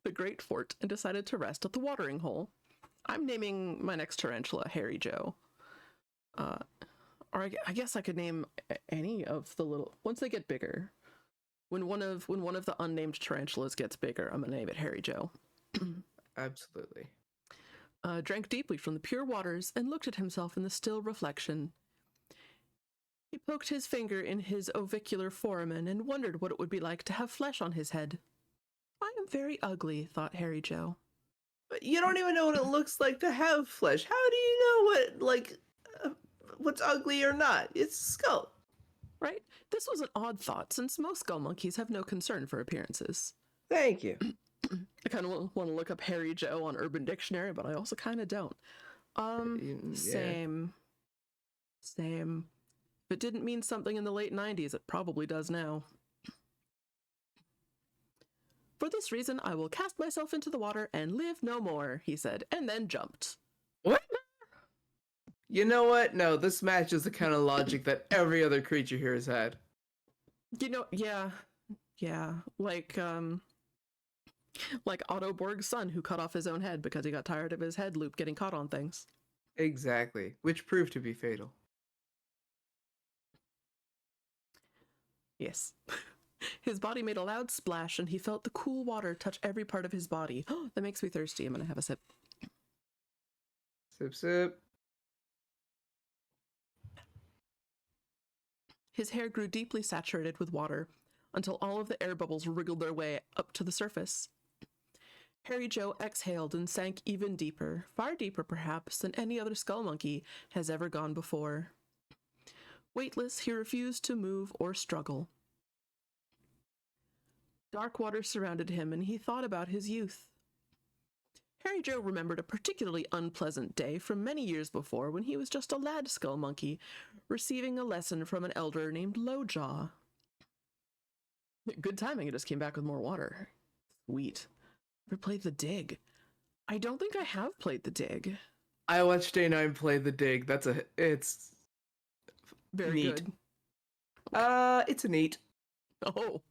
the great fort and decided to rest at the watering hole. I'm naming my next tarantula Harry Joe. Or I guess I could name any of the little... Once they get bigger. When one of the unnamed tarantulas gets bigger, I'm gonna name it Harry Joe. Absolutely. Drank deeply from the pure waters and looked at himself in the still reflection. He poked his finger in his ovicular foramen and wondered what it would be like to have flesh on his head. I am very ugly, thought Harry Joe. But you don't even know what it looks like to have flesh. How do you know what's ugly or not? It's a skull. Right? This was an odd thought, since most skull monkeys have no concern for appearances. Thank you. I kind of want to look up Harry Joe on Urban Dictionary, but I also kind of don't. Same. If it didn't mean something in the late 90s, it probably does now. For this reason, I will cast myself into the water and live no more, he said, and then jumped. What? You know what? No, this matches the kind of logic that every other creature here has had. You know, yeah, like Otto Borg's son, who cut off his own head because he got tired of his head loop getting caught on things. Exactly, which proved to be fatal. Yes. His body made a loud splash, and he felt the cool water touch every part of his body. Oh, that makes me thirsty. I'm gonna have a sip. Sip, sip. His hair grew deeply saturated with water until all of the air bubbles wriggled their way up to the surface. Harry Joe exhaled and sank even deeper, far deeper perhaps than any other skull monkey has ever gone before. Weightless, he refused to move or struggle. Dark water surrounded him, and he thought about his youth. Harry Joe remembered a particularly unpleasant day from many years before when he was just a lad skull monkey, receiving a lesson from an elder named Lowjaw. Good timing, it just came back with more water. Sweet. Ever played The Dig? I don't think I have played The Dig. I watched Day9 play The Dig. It's Very neat. Good. It's a neat. Oh.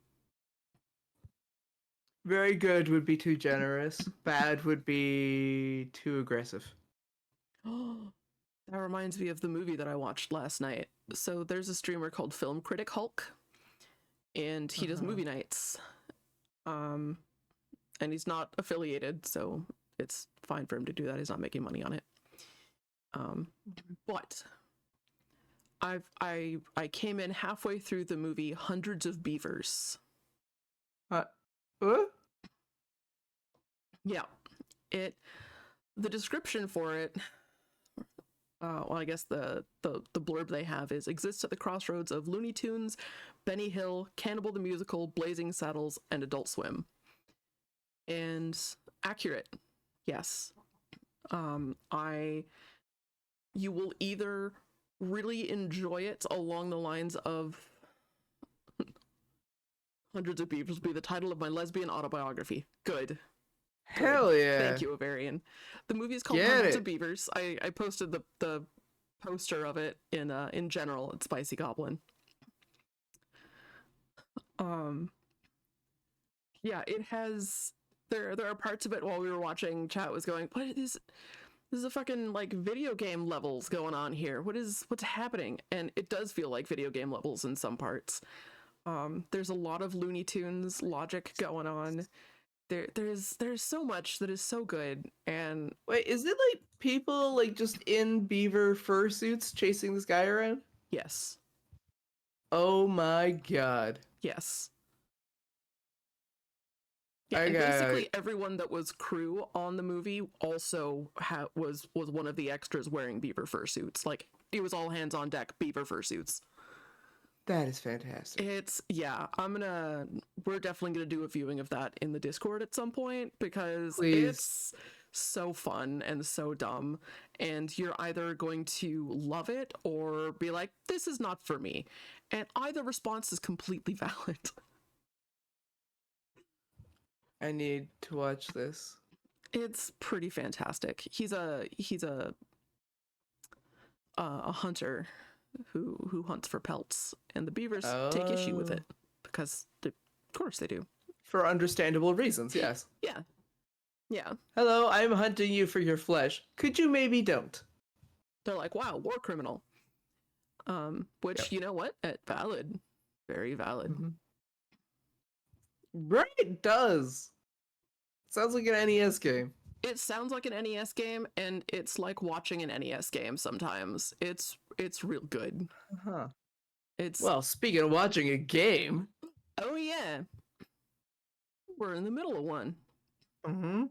Very good would be too generous. Bad would be too aggressive. That reminds me of the movie that I watched last night. So there's a streamer called Film Critic Hulk, and he does movie nights. And he's not affiliated, so it's fine for him to do that. He's not making money on it. But I came in halfway through the movie Hundreds of Beavers. Yeah, the description for it, well, I guess the blurb they have is exists at the crossroads of Looney Tunes, Benny Hill, Cannibal the Musical, Blazing Saddles, and Adult Swim. And accurate, yes. You will either really enjoy it along the lines of Hundreds of Beavers will be the title of my lesbian autobiography. Good. Hell yeah. Thank you, Ovarian. The movie is called Hundreds of Beavers. I posted the poster of it in general at Spicy Goblin. Yeah, it has there are parts of it while we were watching, chat was going, what is this is a fucking like video game levels going on here. What's happening? And it does feel like video game levels in some parts. There's a lot of Looney Tunes logic going on. There's so much that is so good. And wait, is it like people like just in beaver fursuits chasing this guy around? yes. Oh my god. Yes. Yeah, and Okay. basically everyone that was crew on the movie also was one of the extras wearing beaver fursuits. Like, it was all hands on deck beaver fursuits. That is fantastic. We're definitely gonna do a viewing of that in the Discord at some point, because Please. it's so fun and so dumb, and you're either going to love it or be like, this is not for me. And either response is completely valid. I need to watch this. It's pretty fantastic. He's a hunter who hunts for pelts, and the beavers take issue with it because of course they do. For understandable reasons, yes. Yeah. Hello, I'm hunting you for your flesh. Could you maybe don't? They're like, wow, war criminal. Which, Yep. you know what? Valid. Very valid. Mm-hmm. Right, it does. Sounds like an NES game. It sounds like an NES game, and it's like watching an NES game sometimes. It's real good. Huh. It's Well, speaking of watching a game. oh yeah. We're in the middle of one. Mm-hmm.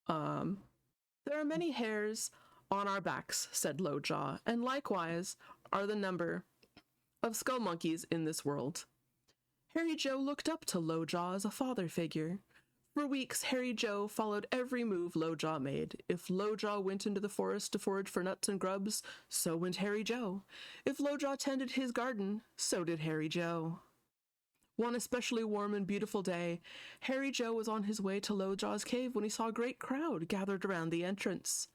There are many hairs on our backs, said Lowjaw, and likewise are the number of skull monkeys in this world. Harry Joe looked up to Lowjaw as a father figure. For weeks, Harry Joe followed every move Lowjaw made. If Lowjaw went into the forest to forage for nuts and grubs, so went Harry Joe. If Lowjaw tended his garden, so did Harry Joe. One especially warm and beautiful day, Harry Joe was on his way to Lowjaw's cave when he saw a great crowd gathered around the entrance.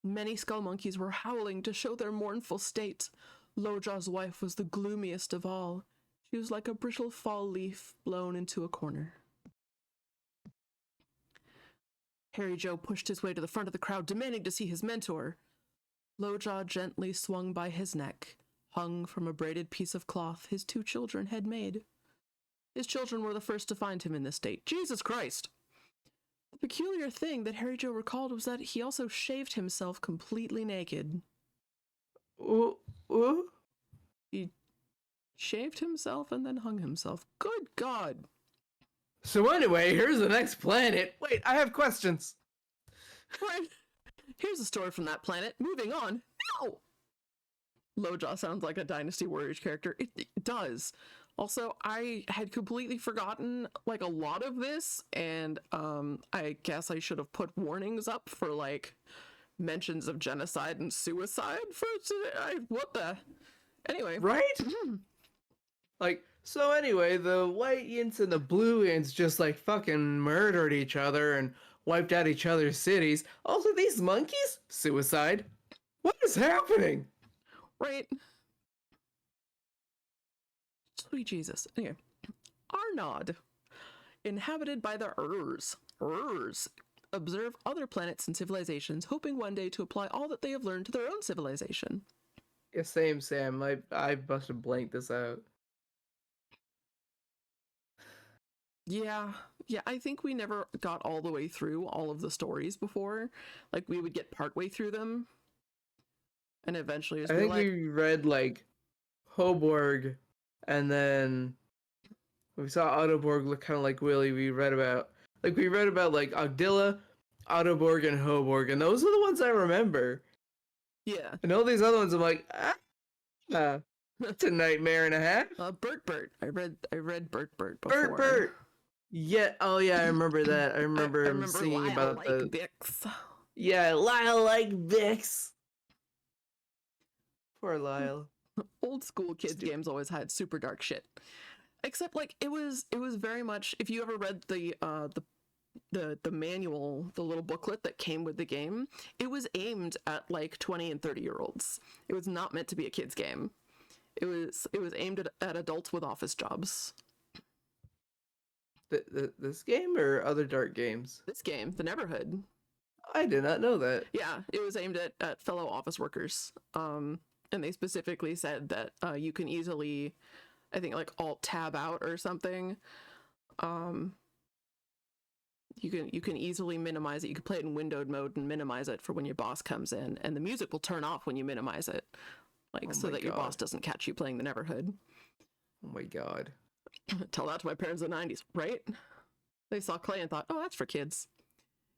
Many skull monkeys were howling to show their mournful state. Lowjaw's wife was the gloomiest of all. She was like a brittle fall leaf blown into a corner. Harry Joe pushed his way to the front of the crowd, demanding to see his mentor. Lowjaw gently swung by his neck, hung from a braided piece of cloth his 2 children had made. His children were the first to find him in this state. Jesus Christ! The peculiar thing that Harry Joe recalled was that he also shaved himself completely naked. Ooh. He shaved himself and then hung himself. Good God! So anyway, here's the next planet. Wait, I have questions. Right. Here's a story from that planet. Moving on. No! Lowjaw sounds like a Dynasty Warriors character. It does. Also, I had completely forgotten like a lot of this, and I guess I should have put warnings up for like mentions of genocide and suicide for today. What the? Anyway. Right? Like, so anyway, the white Yints and the blue Yints just like fucking murdered each other and wiped out each other's cities. Also, these monkeys? Suicide? What is happening? Right. Sweet Jesus. Anyway. Arnod. Inhabited by the Urs. Urs observe other planets and civilizations, hoping one day to apply all that they have learned to their own civilization. Yeah, same, Sam. I must have blanked this out. Yeah, I think we never got all the way through all of the stories before. Like, we would get partway through them, and eventually just I be think like, we read like Hoborg, and then we saw Autoborg look kind of like Willy. We read about like Ogdilla, Autoborg, and Hoborg, and those are the ones I remember. yeah. And all these other ones, I'm like, it's a nightmare and a half. Bert. I read Bert before. Bert. Yeah. Oh yeah, I remember that. I remember, singing Lyle about like the. Bix. Yeah, Lyle like Vix. Poor Lyle. Old school kids games always had super dark shit. Except like it was very much, if you ever read the manual, the little booklet that came with the game, it was aimed at like 20 and 30-year-olds. It was not meant to be a kids game. It was aimed at adults with office jobs. This game or other dark games? This game, the Neverhood. I did not know that. Yeah, it was aimed at fellow office workers. And they specifically said that you can easily, I think, like alt tab out or something. You can easily minimize it. You can play it in windowed mode and minimize it for when your boss comes in, and the music will turn off when you minimize it, like so that your boss doesn't catch you playing the Neverhood. Oh my god. Tell that to my parents in the 90s, right? They saw Clay and thought, "Oh, that's for kids."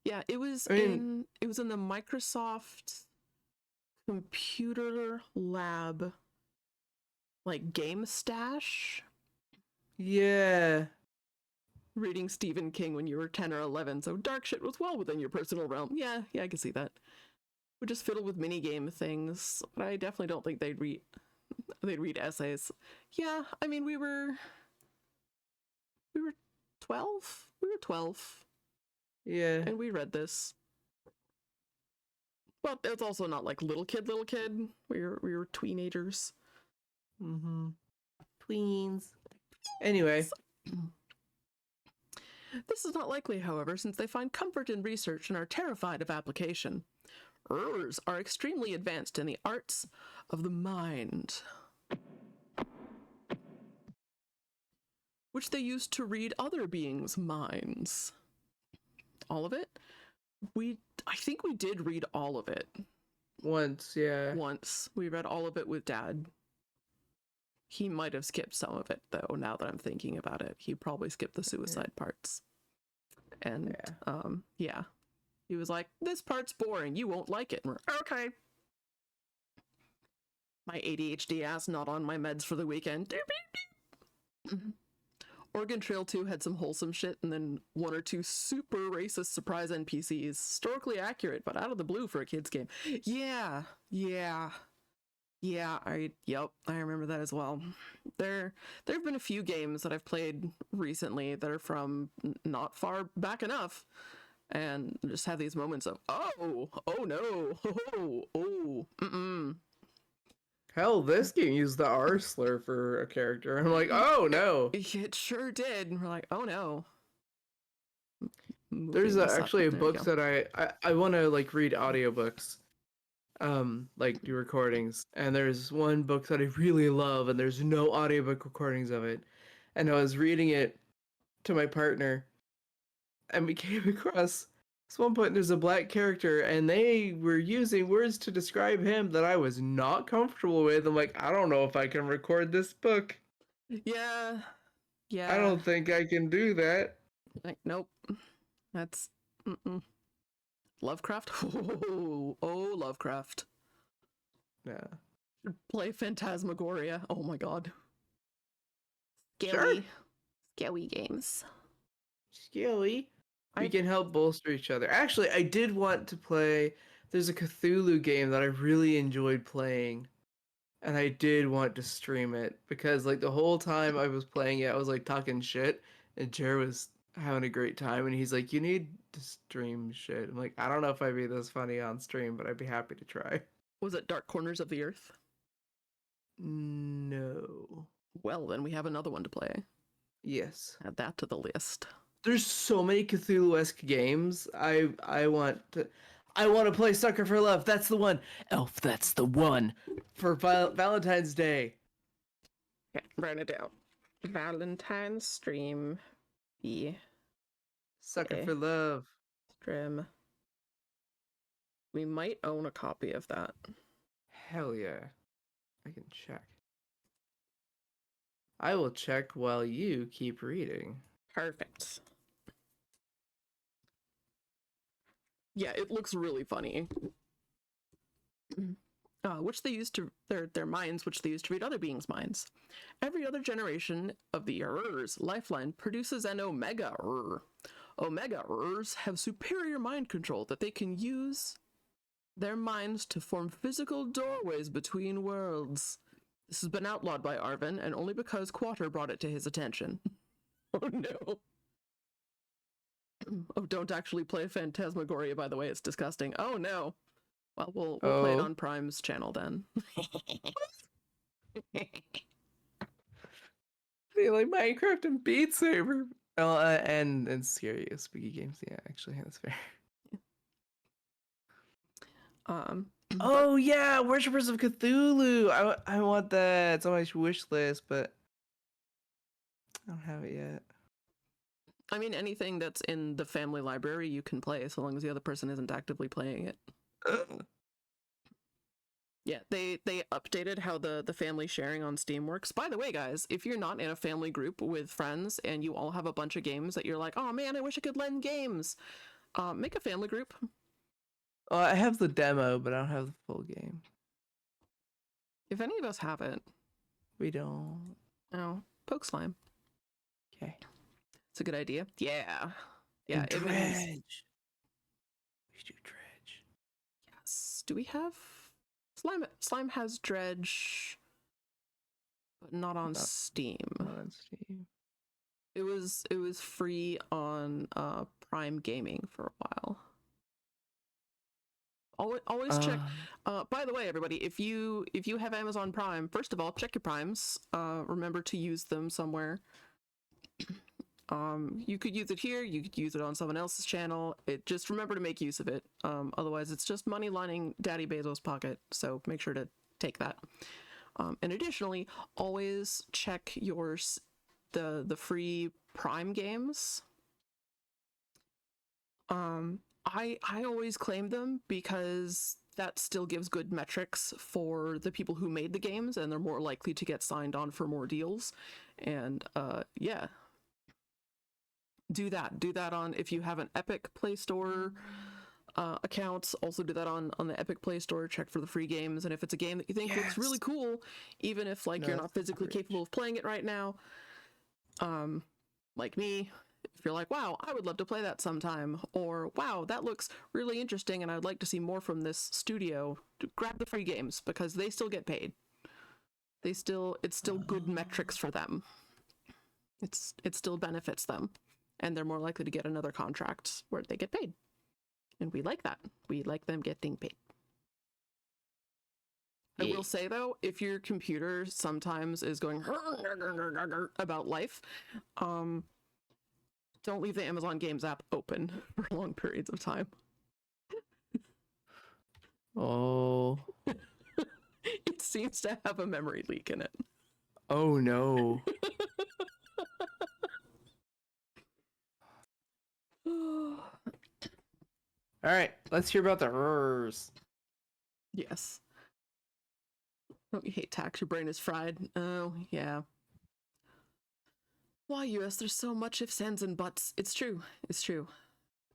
Yeah, it was I mean- in the Microsoft computer lab, like game stash, Yeah. reading Stephen King when you were 10 or 11. So dark shit was well within your personal realm. Yeah, I can see that. Would just fiddle with mini game things, but I definitely don't think they'd read essays. Yeah, I mean we were 12. We were 12 Yeah. and we read this. But it's also not like little kid. We were teenagers. Mm-hmm. Tweens. Anyway. This is not likely, however, since they find comfort in research and are terrified of application. Urs are extremely advanced in the arts of the mind, which they use to read other beings' minds. All of it? I think we did read all of it. Once, yeah. Once. We read all of it with Dad. He might have skipped some of it, though, now that I'm thinking about it. He probably skipped the suicide parts. And, yeah. He was like, "This part's boring. You won't like it." And we're, okay. My ADHD ass not on my meds for the weekend. Oregon Trail 2 had some wholesome shit, and then one or two super racist surprise NPCs. Historically accurate, but out of the blue for a kid's game. Yeah, I remember that as well. There have been a few games that I've played recently that are from not far back enough, and just have these moments of, oh no, mm-mm. Hell, this game used the R slur for a character. I'm like, oh no. It sure did. And we're like, oh no. There's actually a book that I want to like read audiobooks, like do recordings, and there's one book that I really love, and there's no audiobook recordings of it, and I was reading it to my partner, and we came across this one point. There's a black character, and they were using words to describe him that I was not comfortable with. I'm like, I don't know if I can record this book. Yeah. I don't think I can do that. Like, nope. That's Lovecraft. Oh, Lovecraft. Yeah. Play Phantasmagoria. Oh my god. Sure. Scary games. Scary. We can help bolster each other. Actually, I did want to play. There's a Cthulhu game that I really enjoyed playing, and I did want to stream it because, like, the whole time I was playing it, I was like talking shit, and Jer was having a great time, and he's like, "You need to stream shit." I'm like, I don't know if I'd be this funny on stream, but I'd be happy to try. Was it Dark Corners of the Earth? No. Well, then we have another one to play. Yes. Add that to the list. There's so many Cthulhu-esque games. I want to play Sucker for Love. That's the one. Elf, that's the one. For Valentine's Day. Okay, write it down. Valentine's stream. Sucker for Love. Stream. We might own a copy of that. Hell yeah. I can check. I will check while you keep reading. Perfect. Yeah, it looks really funny. Which they use to their minds, which they use to read other beings' minds. Every other generation of the Ur's lifeline produces an Omega Ur. Omega Urs have superior mind control that they can use their minds to form physical doorways between worlds. This has been outlawed by Arvin, and only because Quater brought it to his attention. Oh no. Oh, don't actually play Phantasmagoria, by the way, it's disgusting. Oh no. Well, we'll play it on Prime's channel then. They like Minecraft and Beat Saber. Oh, and scary spooky games. Yeah, actually, that's fair. Oh yeah, Worshippers of Cthulhu. I want that. It's on my wish list, but I don't have it yet. I mean, anything that's in the family library you can play, so long as the other person isn't actively playing it. Yeah, they updated how the family sharing on Steam works. By the way, guys, if you're not in a family group with friends and you all have a bunch of games that you're like, oh man, I wish I could lend games, make a family group. I have the demo, but I don't have the full game. If any of us have it, We don't. oh, poke slime. Okay. It's a good idea. Yeah. Yeah, And if it is. dredge. We should do dredge. Yes. Do we have slime? Slime has dredge, but not on Steam. Not on Steam. It was free on Prime Gaming for a while. Always check. By the way, everybody, if you have Amazon Prime, first of all, check your primes. Remember to use them somewhere. You could use it here. You could use it on someone else's channel. Just remember to make use of it. Otherwise, it's just money lining Daddy Bezos' pocket. So make sure to take that. And additionally, always check the free Prime games. I always claim them because that still gives good metrics for the people who made the games, and they're more likely to get signed on for more deals. And yeah, do that on, if you have an Epic Play Store account, also do that on the Epic Play Store. Check for the free games, and if it's a game that you think looks really cool, even if like you're not physically capable of playing it right now, like me, if you're like, wow, I would love to play that sometime, or wow, that looks really interesting and I'd like to see more from this studio, grab the free games because they still get paid. It's still good metrics for them. It still benefits them, and they're more likely to get another contract where they get paid. And we like that. We like them getting paid. I will say though, if your computer sometimes is going about life, don't leave the Amazon Games app open for long periods of time. Oh. It seems to have a memory leak in it. Oh no. All right, let's hear about the errors. Yes. Don't you hate tax? Your brain is fried. Oh, yeah. Why, US, there's so much ifs, ands, and buts. It's true. It's true.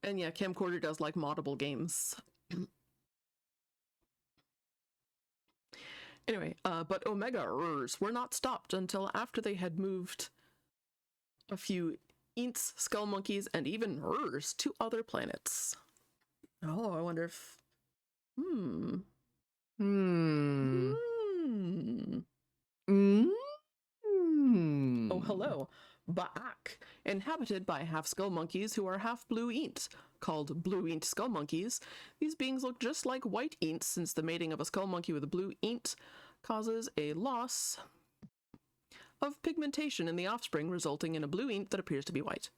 And yeah, Camcorder does like moddable games. Anyway, but Omega errors were not stopped until after they had moved a few Ints, Skull Monkeys, and even errors to other planets. Oh, I wonder if... Oh, hello. Ba'ak, inhabited by half skull monkeys who are half blue Eint, called blue Eint skull monkeys. These beings look just like white Eint, since the mating of a skull monkey with a blue Eint causes a loss of pigmentation in the offspring, resulting in a blue Eint that appears to be white.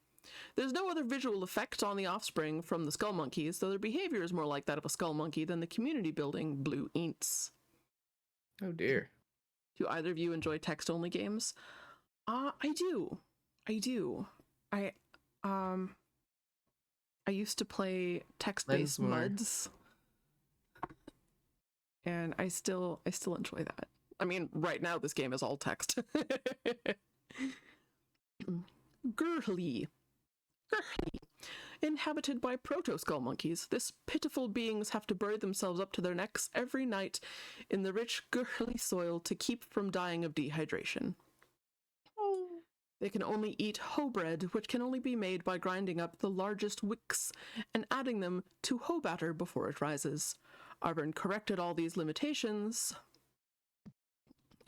There's no other visual effect on the offspring from the skull monkeys, though their behavior is more like that of a skull monkey than the community-building blue Eints. Oh dear. Do either of you enjoy text-only games? I do. I used to play text-based MUDs, and I still enjoy that. I mean, right now this game is all text. Gurhly. Inhabited by proto-skull monkeys, this pitiful beings have to bury themselves up to their necks every night in the rich Gurhly soil to keep from dying of dehydration. They can only eat hoe bread, which can only be made by grinding up the largest wicks and adding them to hoe batter before it rises. Arvin corrected all these limitations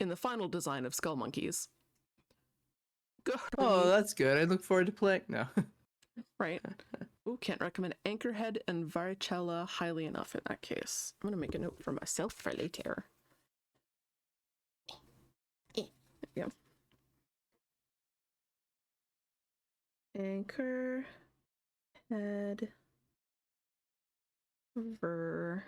in the final design of Skull Monkeys. Oh, that's good. I look forward to playing. No. Right. Ooh, can't recommend Anchorhead and Varicella highly enough in that case. I'm going to make a note for myself for later. There we go. Anchorhead, Varicella.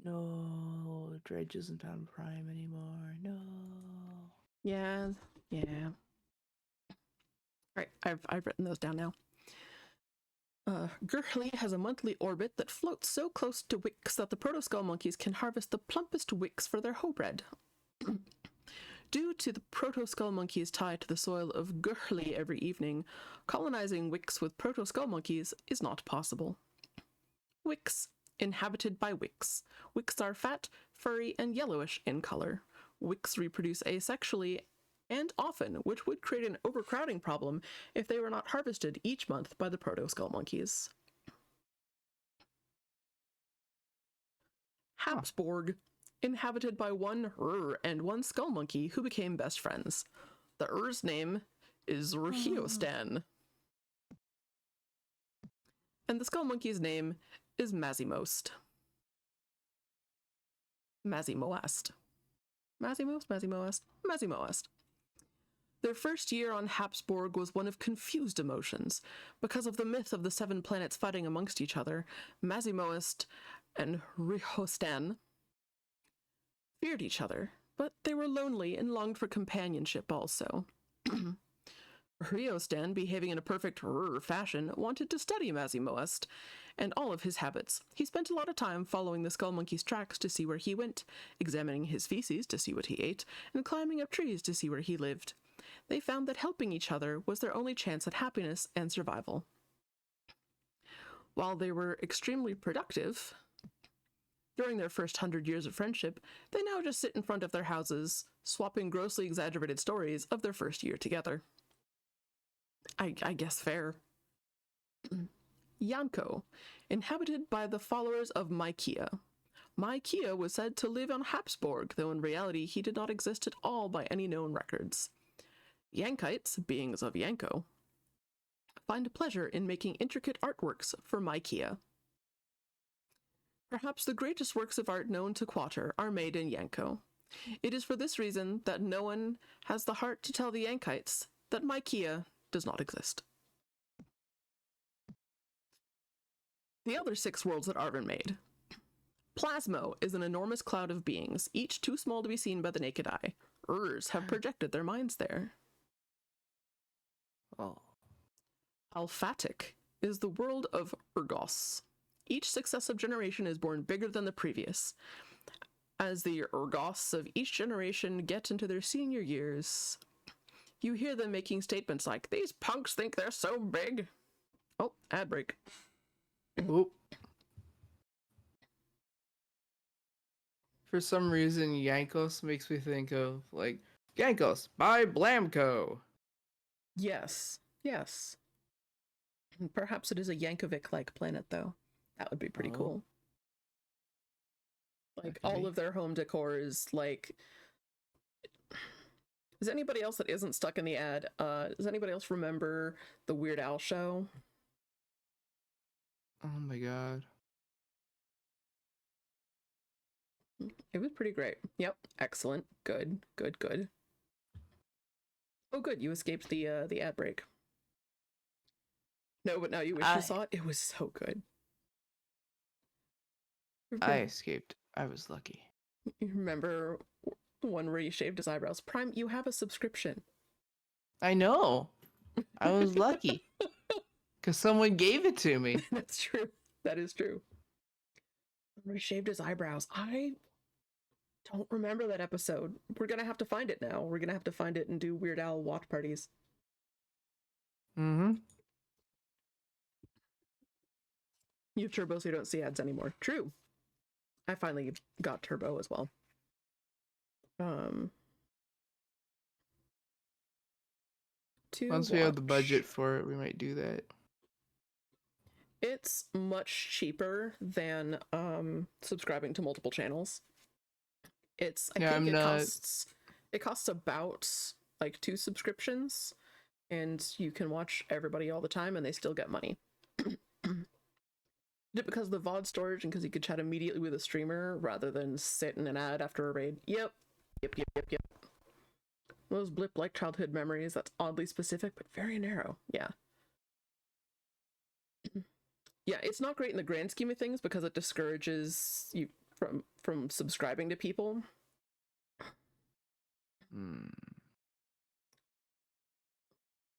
No. Dredge isn't on Prime anymore. No. Yeah, yeah. Right, I've written those down now. Gurley has a monthly orbit that floats so close to wicks that the proto-skull monkeys can harvest the plumpest wicks for their hoe bread. Due to the proto-skull monkeys tied to the soil of Gurley every evening, colonizing wicks with proto-skull monkeys is not possible. Wicks, inhabited by wicks. Wicks are fat, furry, and yellowish in color. Wicks reproduce asexually and often, which would create an overcrowding problem if they were not harvested each month by the proto-skull monkeys. Habsburg, inhabited by one and one skull monkey who became best friends. The Ur's name is Rhiostan. And the skull monkey's name is Mazimost. Mazimoast. Mazimoast. Their first year on Habsburg was one of confused emotions. Because of the myth of the 7 planets fighting amongst each other, Mazimoast and Rhiostan feared each other, but they were lonely and longed for companionship also. Rhiostan, behaving in a perfect fashion, wanted to study Mazimoast and all of his habits. He spent a lot of time following the skull monkey's tracks to see where he went, examining his feces to see what he ate, and climbing up trees to see where he lived. They found that helping each other was their only chance at happiness and survival. While they were extremely productive, during their first 100 years of friendship, they now just sit in front of their houses, swapping grossly exaggerated stories of their first year together. I guess fair. Yanko, inhabited by the followers of Mykia. Mykia was said to live on Habsburg, though in reality he did not exist at all by any known records. Yankites, beings of Yanko, find pleasure in making intricate artworks for Mykia. Perhaps the greatest works of art known to Quater are made in Yanko. It is for this reason that no one has the heart to tell the Yankites that Mykia does not exist. The other 6 worlds that Arvin made. Plasmo is an enormous cloud of beings, each too small to be seen by the naked eye. Urs have projected their minds there. Oh. Alphatic is the world of Urgos. Each successive generation is born bigger than the previous. As the Urgos of each generation get into their senior years, you hear them making statements like, "These punks think they're so big." Oh, ad break. Oop. For some reason, Yankos makes me think of, like, Yankos by Blamco. Yes. Perhaps it is a Yankovic-like planet, though. That would be pretty cool. Like, all of their home decor is, like... Is anybody else that isn't stuck in the ad, does anybody else remember the Weird Al show? Oh my god. It was pretty great. Yep, excellent. Good. Oh, good, you escaped the ad break. No, but now you wish you saw it? It was so good. I escaped. I was lucky. You remember the one where he shaved his eyebrows? Prime, you have a subscription. I know. I was lucky. Because someone gave it to me. That's true. That is true. Where he shaved his eyebrows. I don't remember that episode. We're gonna have to find it now. We're gonna have to find it and do Weird Al watch parties. Mm-hmm. You have Turbo so you don't see ads anymore. True. I finally got Turbo as well. Once we have the budget for it, we might do that. It's much cheaper than subscribing to multiple channels. It costs about like 2 subscriptions, and you can watch everybody all the time and they still get money. Because of the VOD storage and because you could chat immediately with a streamer rather than sit in an ad after a raid. Yep. Those blip-like childhood memories, that's oddly specific, but very narrow. Yeah. Yeah, it's not great in the grand scheme of things because it discourages you. from subscribing to people.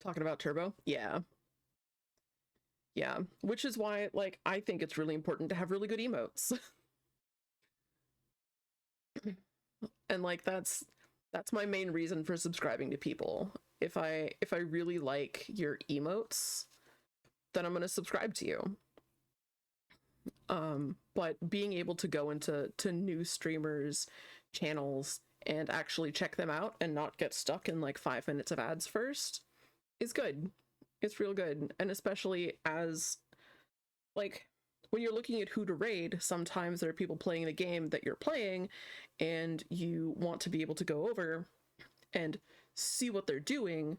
Talking about Turbo? Yeah. Yeah, which is why, like, I think it's really important to have really good emotes. And like that's my main reason for subscribing to people. If I really like your emotes, then I'm going to subscribe to you. But being able to go into new streamers' channels and actually check them out and not get stuck in like 5 minutes of ads first is good. It's real good. And especially as, like, when you're looking at who to raid, sometimes there are people playing the game that you're playing and you want to be able to go over and see what they're doing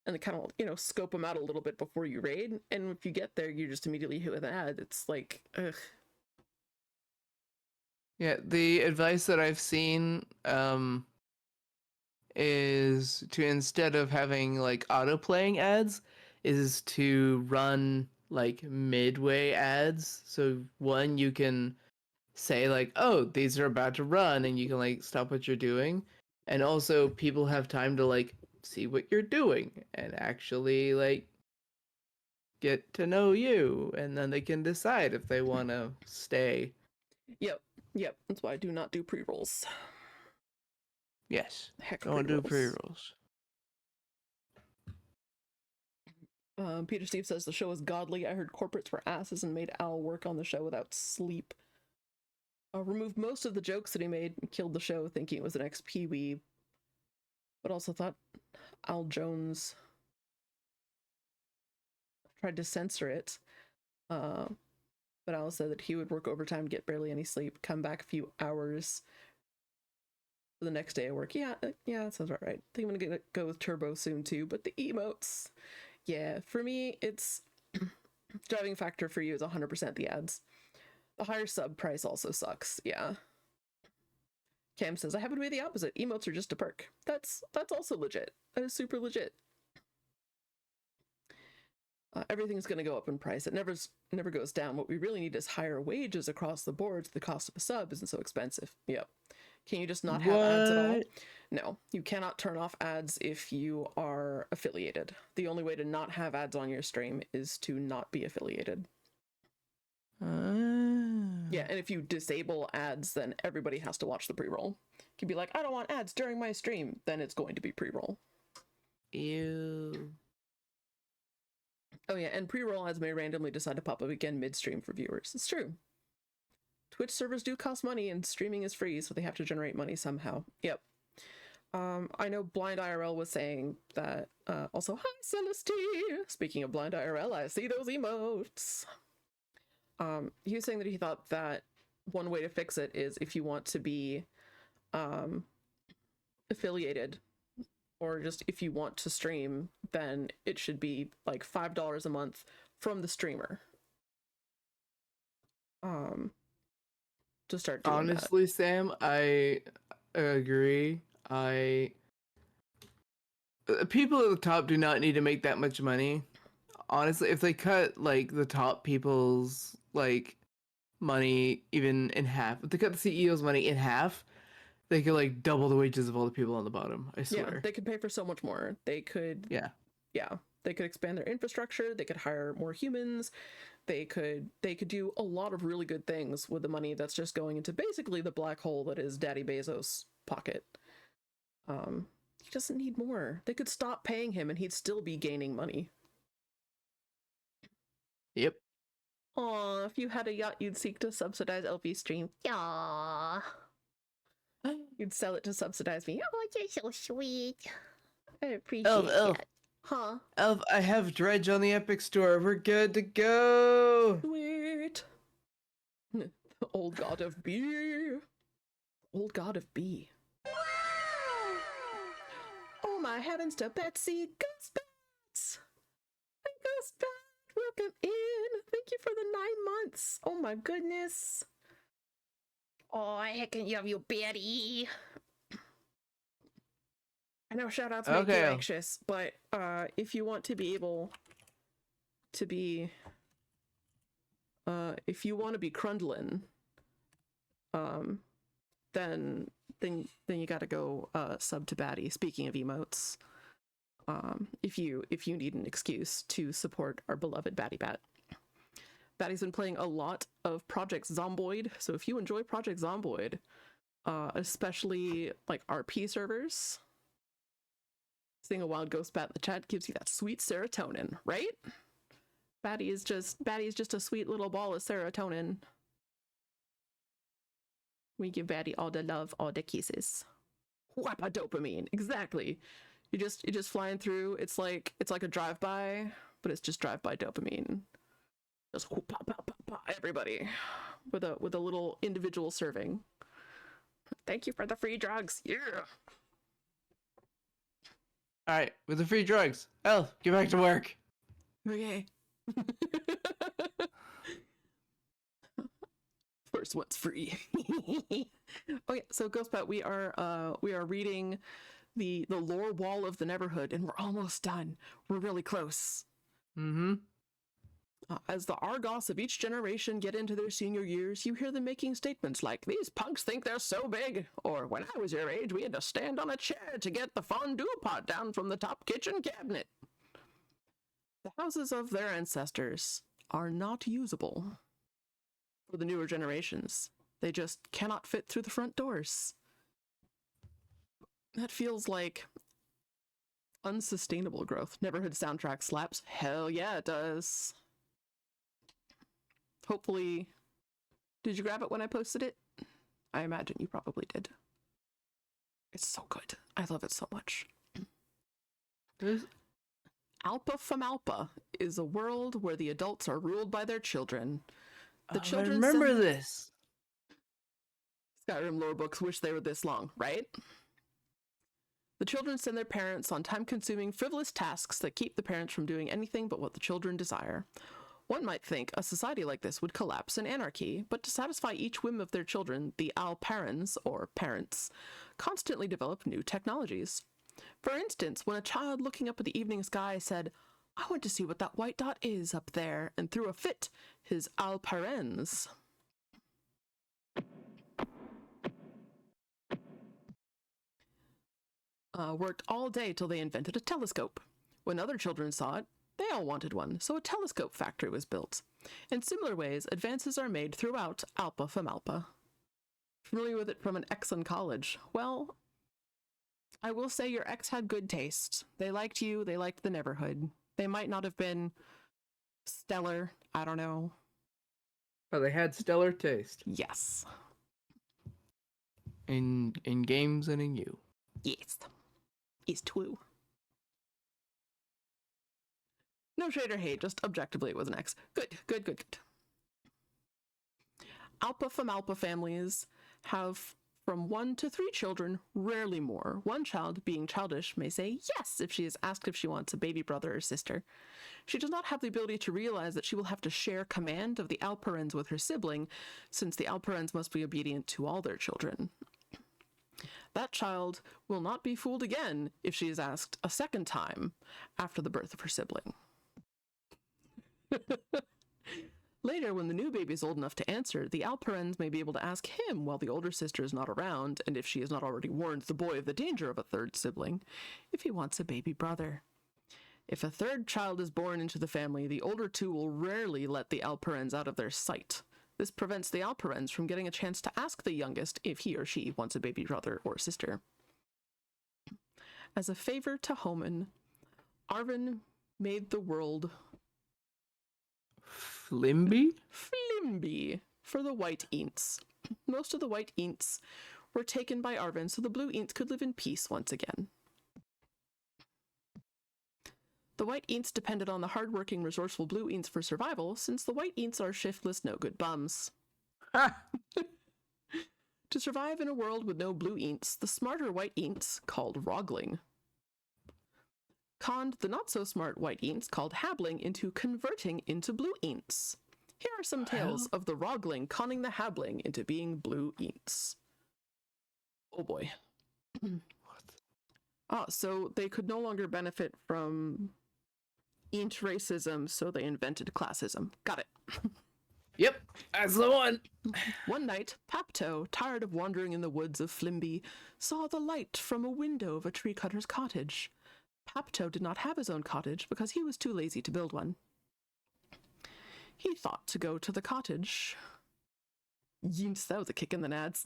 and kind of, you know, scope them out a little bit before you raid. And if you get there, you just immediately hit with an ad. It's like, ugh. Yeah, the advice that I've seen is to, instead of having like auto playing ads, is to run like midway ads. So one, you can say like, oh, these are about to run, and you can like stop what you're doing. And also people have time to like see what you're doing and actually like get to know you, and then they can decide if they want to stay. Yep. That's why I do not do pre-rolls. Yes. Heck, Don't do pre-rolls. pre-rolls. Peter Steve says the show is godly. I heard corporates were asses and made Al work on the show without sleep. Removed most of the jokes that he made and killed the show thinking it was an ex-Pee-wee, but also thought Al Jones tried to censor it. But Al said that he would work overtime, get barely any sleep, come back a few hours for the next day at work. Yeah, that sounds about right. I think I'm gonna go with Turbo soon too, but the emotes, yeah, for me, it's driving factor for you is 100% the ads. The higher sub price also sucks, yeah. Cam says, I happen to be the opposite. Emotes are just a perk. That's also legit. That is super legit. Everything's going to go up in price. It never goes down. What we really need is higher wages across the board so the cost of a sub isn't so expensive. Yep. Can you just not have ads at all? No, you cannot turn off ads if you are affiliated. The only way to not have ads on your stream is to not be affiliated. Yeah, and if you disable ads, then everybody has to watch the pre-roll. You can be like, I don't want ads during my stream, then it's going to be pre-roll. Ew. Oh yeah, and pre-roll ads may randomly decide to pop up again mid-stream for viewers. It's true. Twitch servers do cost money and streaming is free, so they have to generate money somehow. Yep. I know Blind IRL was saying that, also, hi Celestine! Speaking of Blind IRL, I see those emotes. He was saying that he thought that one way to fix it is if you want to be affiliated, or just if you want to stream, then it should be like $5 a month from the streamer. To start doing Honestly, that. Sam, I agree. People at the top do not need to make that much money. Honestly, if they cut like the top people's like money even in half, if they cut the CEO's money in half, they could like double the wages of all the people on the bottom. I swear. Yeah, they could pay for so much more. They could. Yeah. They could expand their infrastructure. They could hire more humans. They could do a lot of really good things with the money that's just going into basically the black hole that is Daddy Bezos' pocket. He doesn't need more. They could stop paying him and he'd still be gaining money. Yep. Aw, if you had a yacht, you'd seek to subsidize LV's stream. Aww. You'd sell it to subsidize me. Oh, you're so sweet. I appreciate that. Huh? Elf, I have Dredge on the Epic Store. We're good to go. Sweet. The old god of B. Old god of B. Oh my heavens to Betsy. Ghost Bats. Hey, Ghost Bat. Welcome in. Thank you for the 9 months. Oh my goodness. Oh, heck, you have you, Betty. I know shoutouts make you anxious, but if you want to be able to be, if you want to be Crundlin, then you gotta go sub to Batty. Speaking of emotes, if you need an excuse to support our beloved Batty Bat. Batty's been playing a lot of Project Zomboid, so if you enjoy Project Zomboid, especially like RP servers, seeing a wild ghost bat in the chat gives you that sweet serotonin, right? Batty is just a sweet little ball of serotonin. We give Batty all the love, all the kisses. Whappa dopamine, exactly. You're just flying through. It's like a drive-by, but it's just drive-by dopamine. Just whoop, pop, pop, pop, pop, everybody with a little individual serving. Thank you for the free drugs. Yeah. All right, with the free drugs. Elle, get back to work. Okay. First one's free. Okay, so Ghostbat, we are reading the lore wall of the Neverhood, and we're almost done. We're really close. Mm-hmm. As the Argos of each generation get into their senior years, you hear them making statements like, "These punks think they're so big," or "When I was your age, we had to stand on a chair to get the fondue pot down from the top kitchen cabinet." The houses of their ancestors are not usable for the newer generations. They just cannot fit through the front doors. That feels like unsustainable growth. Neverhood soundtrack slaps. Hell yeah, it does. Hopefully, did you grab it when I posted it? I imagine you probably did. It's so good. I love it so much. Alpa Famalpa is a world where the adults are ruled by their children. The children I remember send... this. Skyrim lore books wish they were this long, right? The children send their parents on time-consuming, frivolous tasks that keep the parents from doing anything but what the children desire. One might think a society like this would collapse in anarchy, but to satisfy each whim of their children, the Alparans, or parents, constantly develop new technologies. For instance, when a child looking up at the evening sky said, "I want to see what that white dot is up there," and threw a fit, his Alparans worked all day till they invented a telescope. When other children saw it, they all wanted one, so a telescope factory was built. In similar ways, advances are made throughout Alpa Famalpa. Familiar with it from an ex in college? Well, I will say your ex had good taste. They liked you, they liked the Neverhood. They might not have been stellar, I don't know. Oh, they had stellar taste. Yes. In games and in you. Yes. It's true. No shade or hate, just objectively it was an X. Good. Alpa Famalpa families have from 1 to 3 children, rarely more. One child, being childish, may say yes if she is asked if she wants a baby brother or sister. She does not have the ability to realize that she will have to share command of the Alparans with her sibling, since the Alparans must be obedient to all their children. That child will not be fooled again if she is asked a second time after the birth of her sibling. Later, when the new baby is old enough to answer, the Alparans may be able to ask him while the older sister is not around, and if she has not already warned the boy of the danger of a third sibling, if he wants a baby brother. If a third child is born into the family, the older two will rarely let the Alparans out of their sight. This prevents the Alparans from getting a chance to ask the youngest if he or she wants a baby brother or sister. As a favor to Homan, Arvin made the world Flimby for the White Ints. Most of the White Ints were taken by Arvin so the Blue Ints could live in peace once again. The White Ints depended on the hardworking, resourceful Blue Ints for survival, since the White Ints are shiftless, no-good bums. To survive in a world with no Blue Ints, the smarter White Ints, called Rogling, conned the not-so-smart White Ints, called Habling, into converting into Blue Ints. Here are some tales of the Rogling conning the Habling into being Blue Ints. Oh boy. So they could no longer benefit from Int racism, so they invented classism. Got it. Yep, that's the one. One night, Papto, tired of wandering in the woods of Flimby, saw the light from a window of a tree cutter's cottage. Papto did not have his own cottage because he was too lazy to build one. He thought to go to the cottage. Yes, that was a kick in the nads.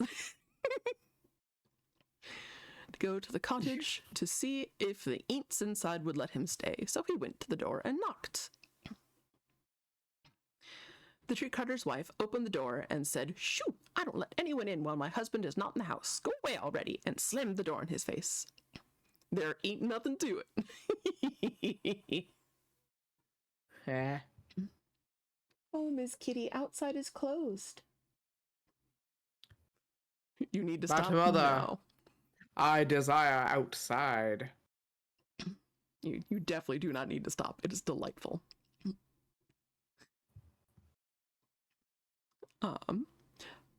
To go to the cottage to see if the aints inside would let him stay, so he went to the door and knocked. The tree cutter's wife opened the door and said, "Shoo, I don't let anyone in while my husband is not in the house. Go away already," and slammed the door in his face. There ain't nothing to it. Eh. Oh, Miss Kitty, outside is closed. You need to Back stop to mother. now. I desire outside. You definitely do not need to stop. It is delightful.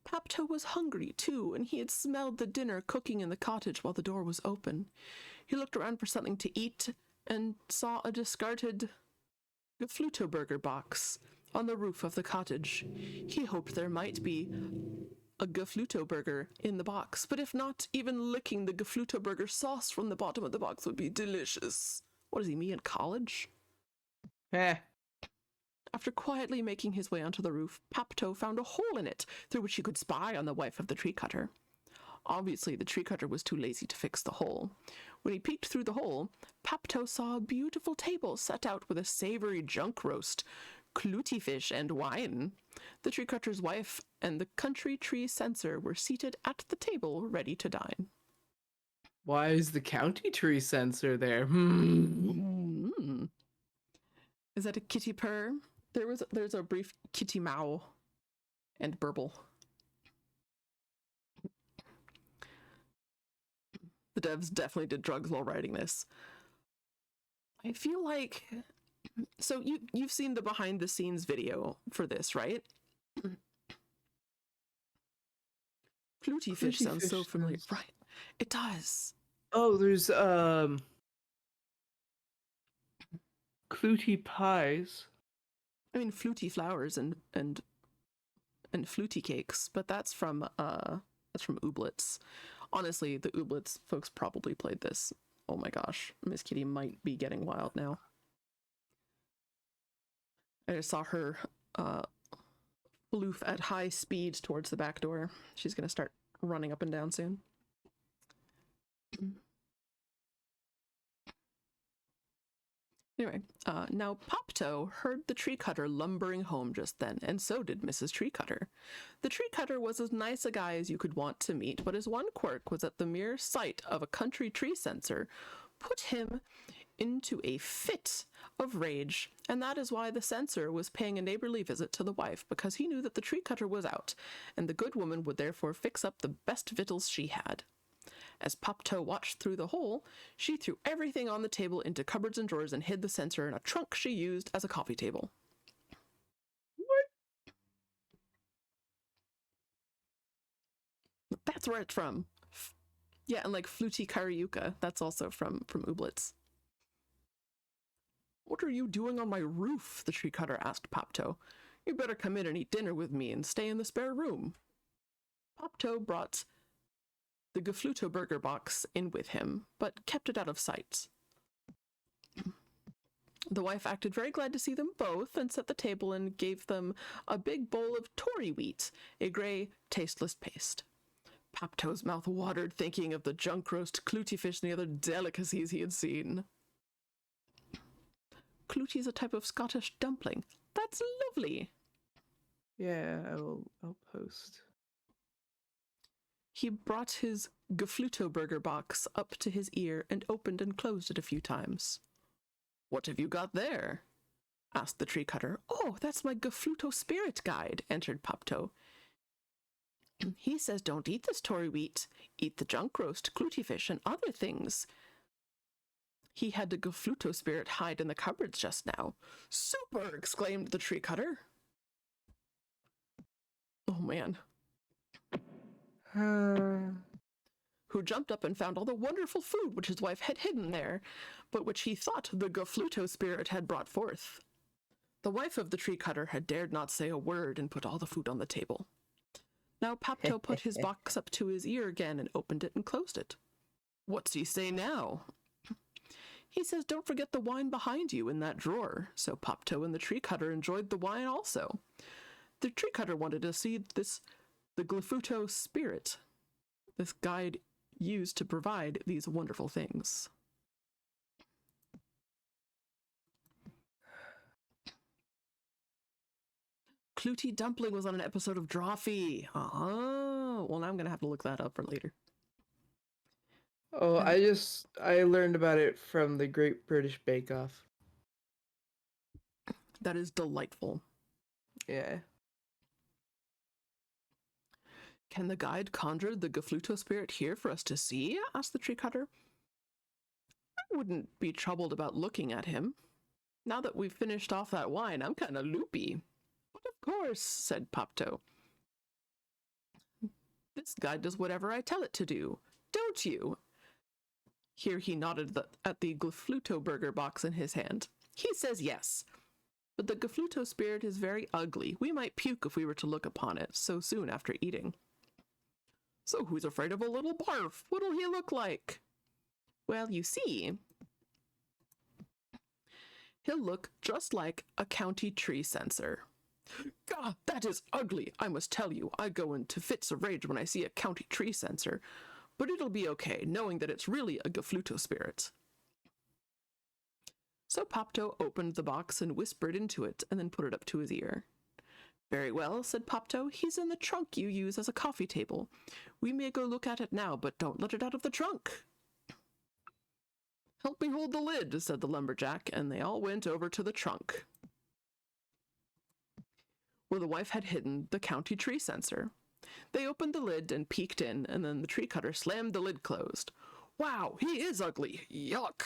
Papto was hungry too, and he had smelled the dinner cooking in the cottage while the door was open. He looked around for something to eat and saw a discarded Gefluto burger box on the roof of the cottage. He hoped there might be a Gefluto burger in the box, but if not, even licking the Gefluto burger sauce from the bottom of the box would be delicious. What is he, me in college? Eh. After quietly making his way onto the roof, Papto found a hole in it through which he could spy on the wife of the tree cutter. Obviously, the tree cutter was too lazy to fix the hole. When he peeked through the hole, Papto saw a beautiful table set out with a savory junk roast, clooty fish, and wine. The tree cutter's wife and the country tree censor were seated at the table, ready to dine. Why is the county tree censor there? Is that a kitty purr? There's a brief kitty meow and burble. The devs definitely did drugs while writing this. I feel like, so you've seen the behind the scenes video for this, right? Fluty fish sounds so familiar. Right. It does. Oh, there's Clutie pies. I mean, fluty flowers and fluty cakes, but that's from Ooblets. Honestly, the Ooblets folks probably played this. Oh my gosh, Miss Kitty might be getting wild now. I just saw her floof at high speed towards the back door. She's gonna start running up and down soon. Anyway, now Papto heard the tree cutter lumbering home just then, and so did Mrs. Tree Cutter. The tree cutter was as nice a guy as you could want to meet, but his one quirk was that the mere sight of a country tree censor put him into a fit of rage, and that is why the censor was paying a neighborly visit to the wife, because he knew that the tree cutter was out, and the good woman would therefore fix up the best victuals she had. As Papto watched through the hole, she threw everything on the table into cupboards and drawers and hid the censor in a trunk she used as a coffee table. What? That's where it's from. Yeah, and like Fluty Kariuka, that's also from Ooblets. "What are you doing on my roof?" the tree cutter asked Papto. "You better come in and eat dinner with me and stay in the spare room." Papto brought the Gefluto burger box in with him, but kept it out of sight. The wife acted very glad to see them both and set the table and gave them a big bowl of tory wheat, a grey, tasteless paste. Papto's mouth watered thinking of the junk roast, clooty fish, and the other delicacies he had seen. Clooty is a type of Scottish dumpling. That's lovely. Yeah, I'll post. He brought his Gefluto burger box up to his ear and opened and closed it a few times. "What have you got there?" asked the tree cutter. "Oh, that's my Gefluto spirit guide," answered Papto. "He says don't eat this tory wheat. Eat the junk roast, clooty fish, and other things. He had the Gefluto spirit hide in the cupboards just now." "Super!" exclaimed the tree cutter. Oh man. Who jumped up and found all the wonderful food which his wife had hidden there, but which he thought the Gefluto spirit had brought forth. The wife of the tree cutter had dared not say a word and put all the food on the table. Now Papto put his box up to his ear again and opened it and closed it. What's he say now? He says, don't forget the wine behind you in that drawer. So Papto and the tree cutter enjoyed the wine also. The tree cutter wanted to see the Glyphuto spirit, this guide used to provide these wonderful things. Clutie Dumpling was on an episode of Drawfee. Oh, well, now I'm going to have to look that up for later. Oh, I learned about it from the Great British Bake Off. That is delightful. Yeah. Can the guide conjure the Glyphuto spirit here for us to see? Asked the tree cutter. I wouldn't be troubled about looking at him. Now that we've finished off that wine, I'm kind of loopy. But of course, said Papto. This guide does whatever I tell it to do. Don't you? Here he nodded at the Glyphuto burger box in his hand. He says yes. But the Glyphuto spirit is very ugly. We might puke if we were to look upon it so soon after eating. So who's afraid of a little barf? What'll he look like? Well, you see, he'll look just like a county tree censer. Gah, that is ugly. I must tell you, I go into fits of rage when I see a county tree censer. But it'll be okay, knowing that it's really a Glyphuto spirit. So Papto opened the box and whispered into it, and then put it up to his ear. Very well, said Papto. He's in the trunk you use as a coffee table. We may go look at it now, but don't let it out of the trunk. Help me hold the lid, said the lumberjack, and they all went over to the trunk, where the wife had hidden the county tree censer. They opened the lid and peeked in, and then the tree cutter slammed the lid closed. Wow, he is ugly. Yuck.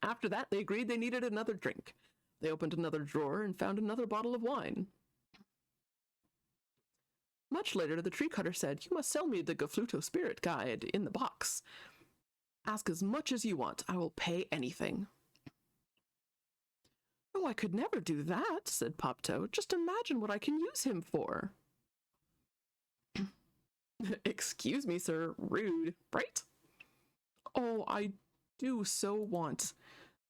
After that, they agreed they needed another drink. They opened another drawer and found another bottle of wine. Much later, the tree cutter said, you must sell me the Glyphuto spirit guide in the box. Ask as much as you want. I will pay anything. Oh, I could never do that, said Papto. Just imagine what I can use him for. Excuse me, sir. Rude, right? Oh, I do so want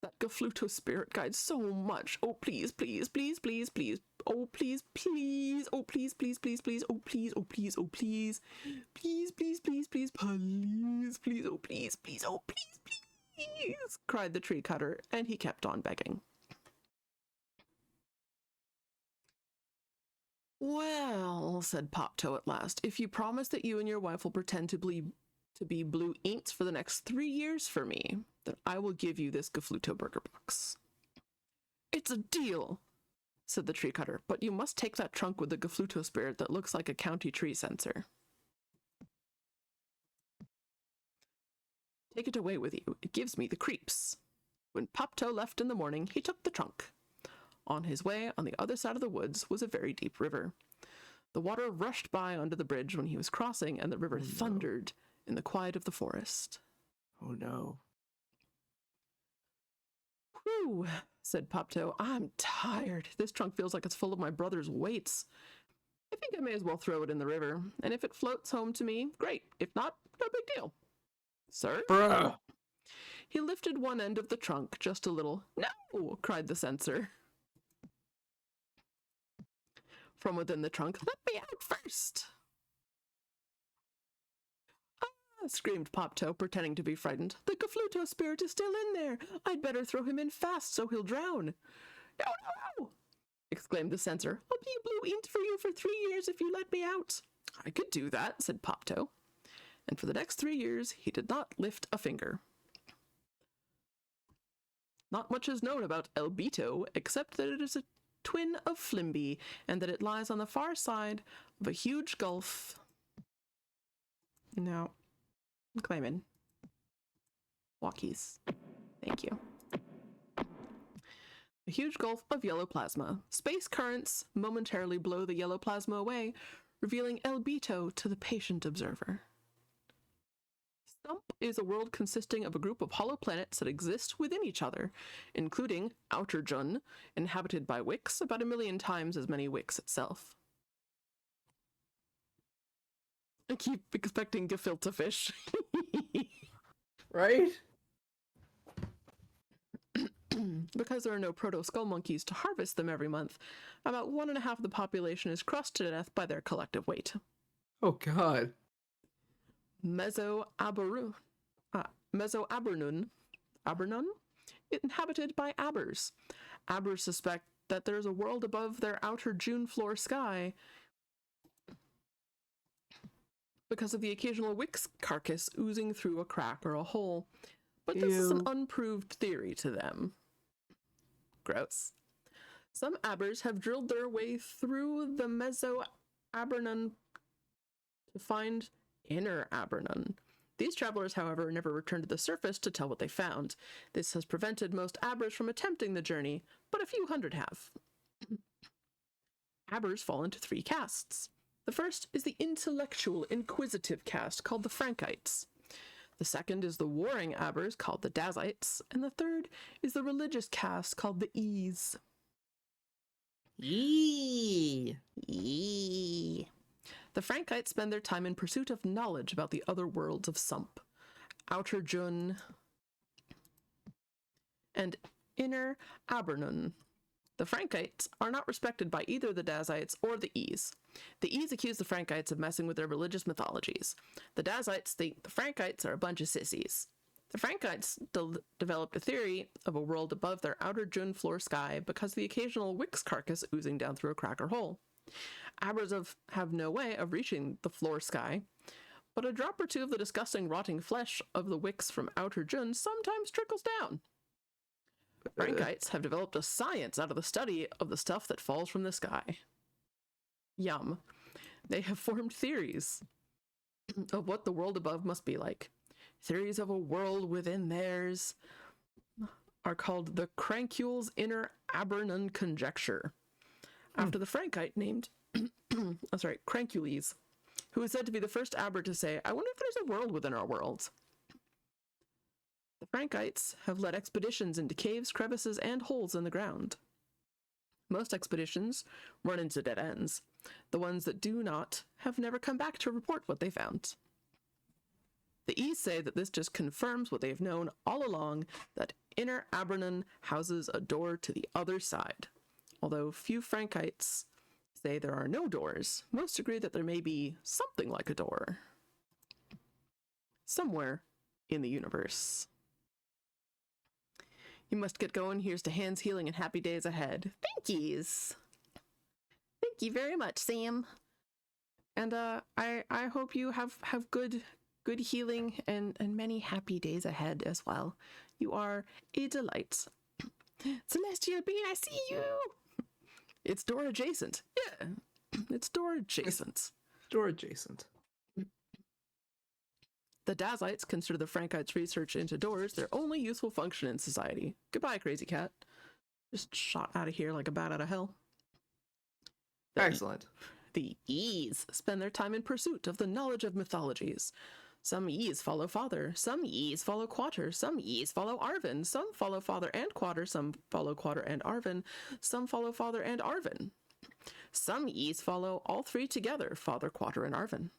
that Glyphuto spirit guide so much. Oh, please, please, please, please, please. Oh, please, please. Oh, please, please, please, please. Oh, please, oh, please, oh, please. Please, please, please, please, please, please, oh, please, please, oh, please, please, cried the tree cutter, and he kept on begging. Well, said Papto at last, if you promise that you and your wife will pretend to be blue inks for the next 3 years for me, then I will give you this Glyphuto burger box. It's a deal, said the tree cutter, but you must take that trunk with the Glyphuto spirit that looks like a county tree censer. Take it away with you. It gives me the creeps. When Papto left in the morning, he took the trunk. On his way, on the other side of the woods, was a very deep river. The water rushed by under the bridge when he was crossing, and the river thundered in the quiet of the forest. Oh no. Whew, said Papto. I'm tired. This trunk feels like it's full of my brother's weights. I think I may as well throw it in the river, and if it floats home to me, great. If not, no big deal. Sir? Bruh. He lifted one end of the trunk just a little. No, cried the censor. From within the trunk, let me out first. Ah, screamed Papto, pretending to be frightened. The Glyphuto spirit is still in there. I'd better throw him in fast so he'll drown. No, no, no, exclaimed the censor. I'll be a blue int for you for 3 years if you let me out. I could do that, said Papto. And for the next 3 years, he did not lift a finger. Not much is known about Elbito, except that it is a twin of Flimby, and that it lies on the far side of a huge gulf. No. Claiming. Walkies. Thank you. A huge gulf of yellow plasma. Space currents momentarily blow the yellow plasma away, revealing Elbito to the patient observer. Sump is a world consisting of a group of hollow planets that exist within each other, including Outer Jun, inhabited by wicks, about 1 million times as many wicks itself. I keep expecting gefilte fish. Right? Because there are no proto-skull monkeys to harvest them every month, about 1.5 of the population is crushed to death by their collective weight. Oh god. Mesoabernun, inhabited by abbers. Abbers suspect that there is a world above their outer June floor sky because of the occasional Wix carcass oozing through a crack or a hole. But this is an Ew. unproved theory to them. Gross. Some abbers have drilled their way through the Mesoabernun to find inner Abernun. These travelers, however, never returned to the surface to tell what they found. This has prevented most abbers from attempting the journey, but a few hundred have. Abbers fall into 3 castes. The first is the intellectual, inquisitive caste called the Frankites. The second is the warring abbers called the Dazites, and the third is the religious caste called the Ease. Yee. The Frankites spend their time in pursuit of knowledge about the other worlds of Sump, Outer Jun, and Inner Abernun. The Frankites are not respected by either the Dazites or the Ease. The Ease accuse the Frankites of messing with their religious mythologies. The Dazites think the Frankites are a bunch of sissies. The Frankites developed a theory of a world above their outer June floor sky because of the occasional Wix carcass oozing down through a crack or hole. Abbers have no way of reaching the floor sky, but a drop or two of the disgusting rotting flesh of the Wix from outer June sometimes trickles down. Frankites have developed a science out of the study of the stuff that falls from the sky. Yum. They have formed theories of what the world above must be like. Theories of a world within theirs are called the Crankule's Inner Abernun Conjecture, after the Frankite named Crankules, who is said to be the first Abber to say, "I wonder if there's a world within our worlds." The Frankites have led expeditions into caves, crevices, and holes in the ground. Most expeditions run into dead ends. The ones that do not have never come back to report what they found. The East say that this just confirms what they have known all along, that Inner Abernun houses a door to the other side. Although few Frankites say there are no doors, most agree that there may be something like a door somewhere in the universe. You must get going. Here's to hands healing and happy days ahead. Thank yous. Thank you very much, Sam. And I hope you have good healing and many happy days ahead as well. You are a delight. Celestial Bean, I see you. It's door adjacent. Yeah, it's door adjacent. Door adjacent. The Dazites consider the Frankites' research into doors their only useful function in society. Goodbye, crazy cat. Just shot out of here like a bat out of hell. Excellent. The Ees spend their time in pursuit of the knowledge of mythologies. Some Ees follow Father, some Ees follow Quater, some Ees follow Arvin, some follow Father and Quater, some follow Quater and Arvin, some follow Father and Arvin. Some Ees follow all 3 together, Father, Quater, and Arvin.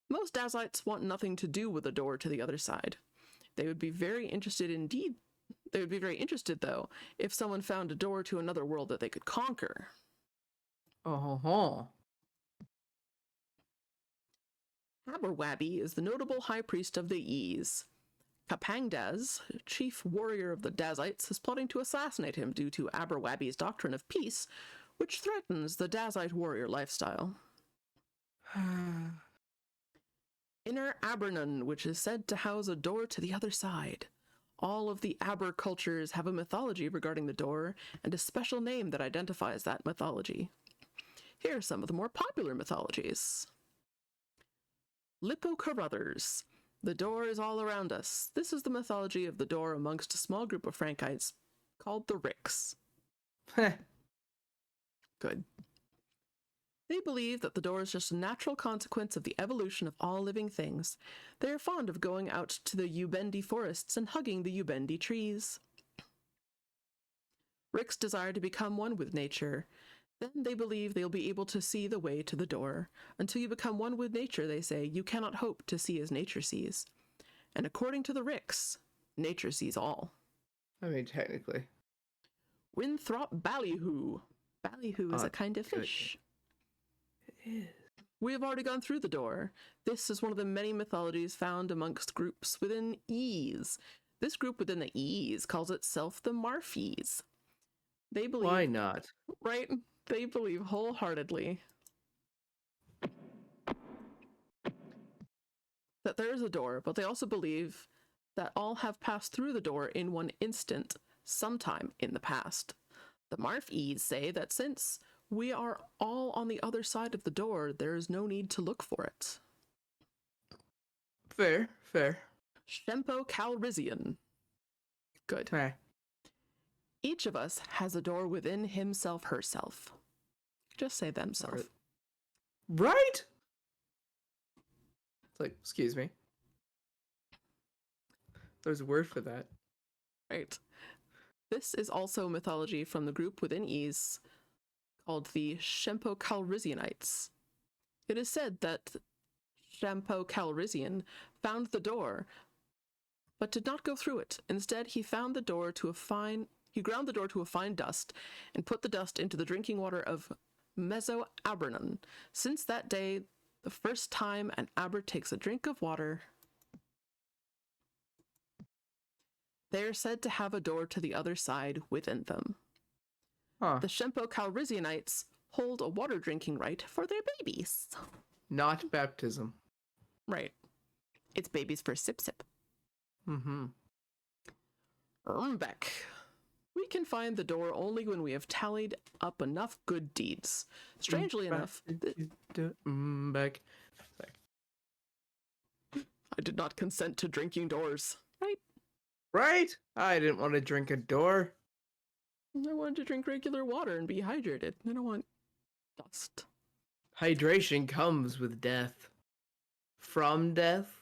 Most Dazites want nothing to do with a door to the other side. They would be very interested though, if someone found a door to another world that they could conquer. Oh. Aberwabby is the notable high priest of the Ease. Kapangdaz, chief warrior of the Dazites, is plotting to assassinate him due to Aberwabby's doctrine of peace, which threatens the Dazite warrior lifestyle. Inner Abernun, which is said to house a door to the other side. All of the Aber cultures have a mythology regarding the door, and a special name that identifies that mythology. Here are some of the more popular mythologies. Lippo-Carruthers. The door is all around us. This is the mythology of the door amongst a small group of Frankites called the Ricks. Good. They believe that the door is just a natural consequence of the evolution of all living things. They are fond of going out to the Ubendi forests and hugging the Ubendi trees. Ricks desire to become one with nature. Then they believe they'll be able to see the way to the door. Until you become one with nature, they say, you cannot hope to see as nature sees. And according to the Ricks, nature sees all. I mean, technically. Winthrop ballyhoo. Ballyhoo is a kind of goodness. fish. It is. We have already gone through the door. This is one of the many mythologies found amongst groups within Ease. This group within the Ease calls itself the Marfies. They believe... Why not? Right? They believe wholeheartedly that there is a door, but they also believe that all have passed through the door in one instant, sometime in the past. The Marfies say that since we are all on the other side of the door, there is no need to look for it. Fair, fair. Shempo Calrissian. Good. Eh. Each of us has a door within himself, herself. Just say themself. Right? It's like, excuse me. There's a word for that. Right. This is also mythology from the group within Ease called the Shempo Calrissianites. It is said that Shempo Calrissian found the door, but did not go through it. Instead, he ground the door to a fine dust and put the dust into the drinking water of Meso-Abranon. Since that day, the first time an Aber takes a drink of water, they are said to have a door to the other side within them. Huh. The Shempo Calrissianites hold a water drinking right for their babies. Not baptism. Right. It's babies for sip-sip. Mm-hmm. Ermbeck. We can find the door only when we have tallied up enough good deeds. Strangely enough, Back. I did not consent to drinking doors. Right? Right? I didn't want to drink a door. I wanted to drink regular water and be hydrated. I don't want dust. Hydration comes with death. From death?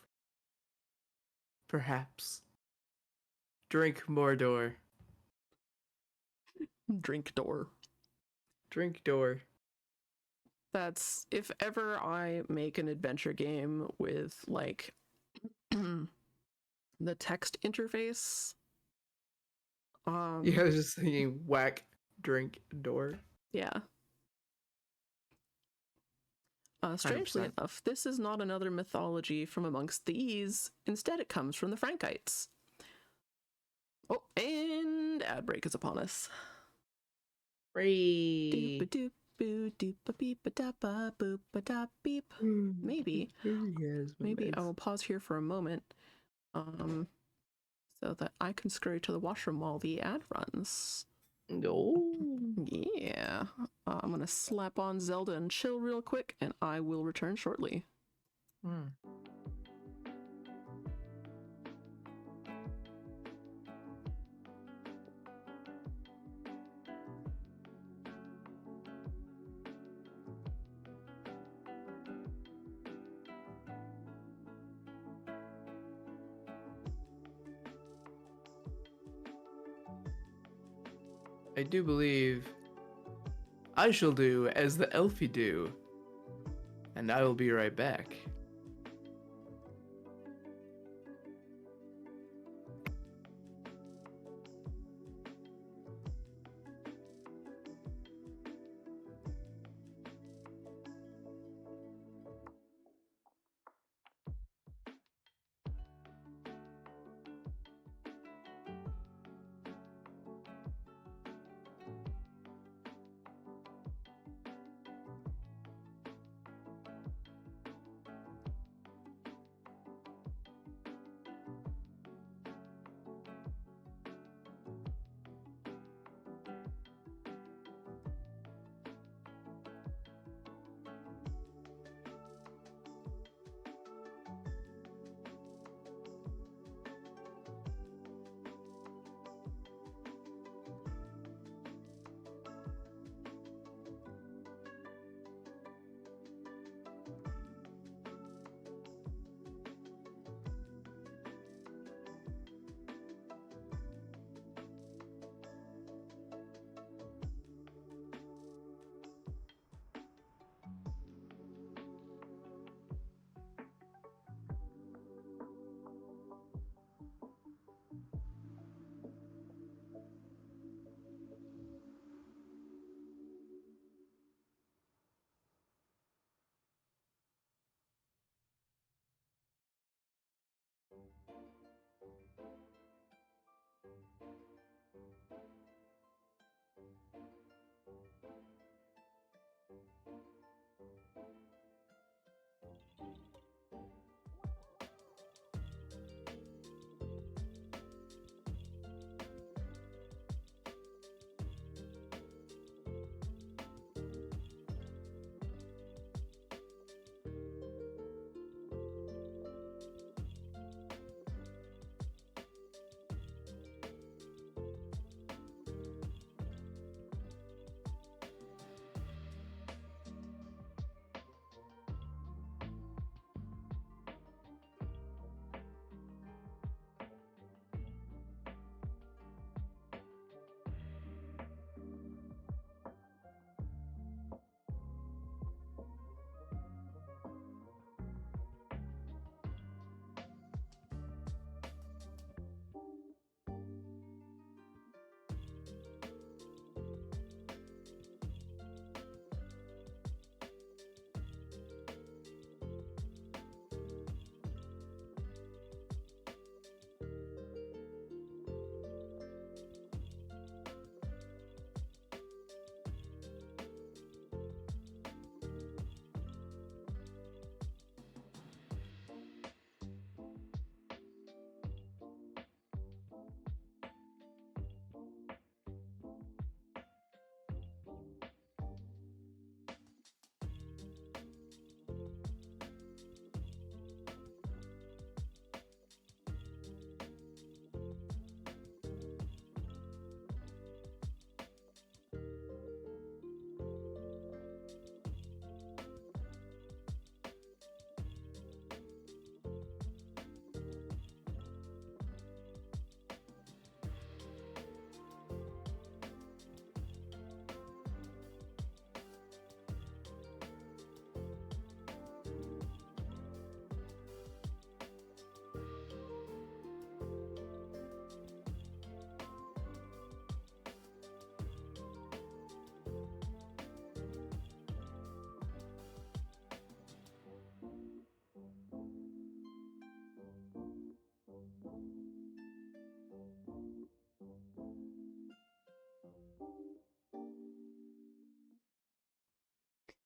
Perhaps. Drink more door. Drink door. Drink door. That's if ever I make an adventure game with like the text interface. Yeah, I was just thinking whack, drink, door. Yeah. Strangely 100%. enough, this is not another mythology from amongst these. Instead, it comes from the Frankites. Oh, and ad break is upon us. Free. Maybe I will pause here for a moment, so that I can scurry to the washroom while the ad runs. No. Yeah, I'm gonna slap on Zelda and chill real quick, and I will return shortly. I do believe I shall do as the elfie do, and I will be right back.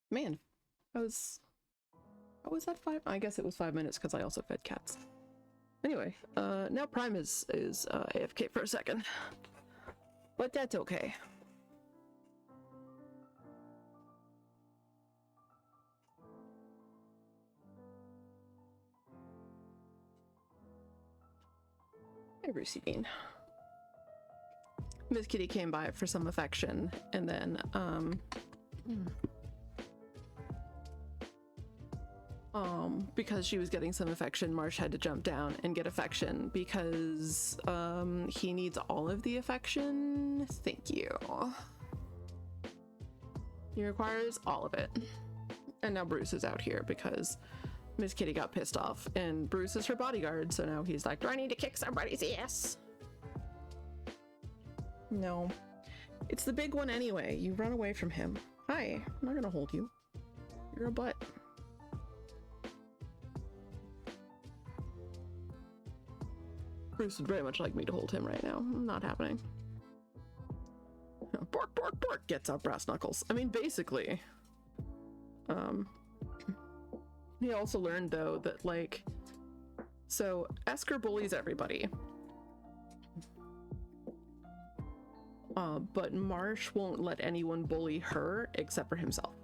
Man, how was that 5? I guess it was 5 minutes because I also fed cats. Anyway, now Prime is AFK for a second. But that's okay. Hey, Brucey Bean. Miss Kitty came by for some affection, and then, because she was getting some affection, Marsh had to jump down and get affection because, he needs all of the affection. Thank you. He requires all of it. And now Bruce is out here because Miss Kitty got pissed off, and Bruce is her bodyguard, so now he's like, do I need to kick somebody's ass? No. It's the big one anyway. You run away from him. Hi, I'm not gonna hold you. You're a butt. Bruce would very much like me to hold him right now. Not happening. Bork, bork, bork, gets out brass knuckles. I mean, basically. He also learned, though, that, like... So, Esker bullies everybody. But Marsh won't let anyone bully her except for himself.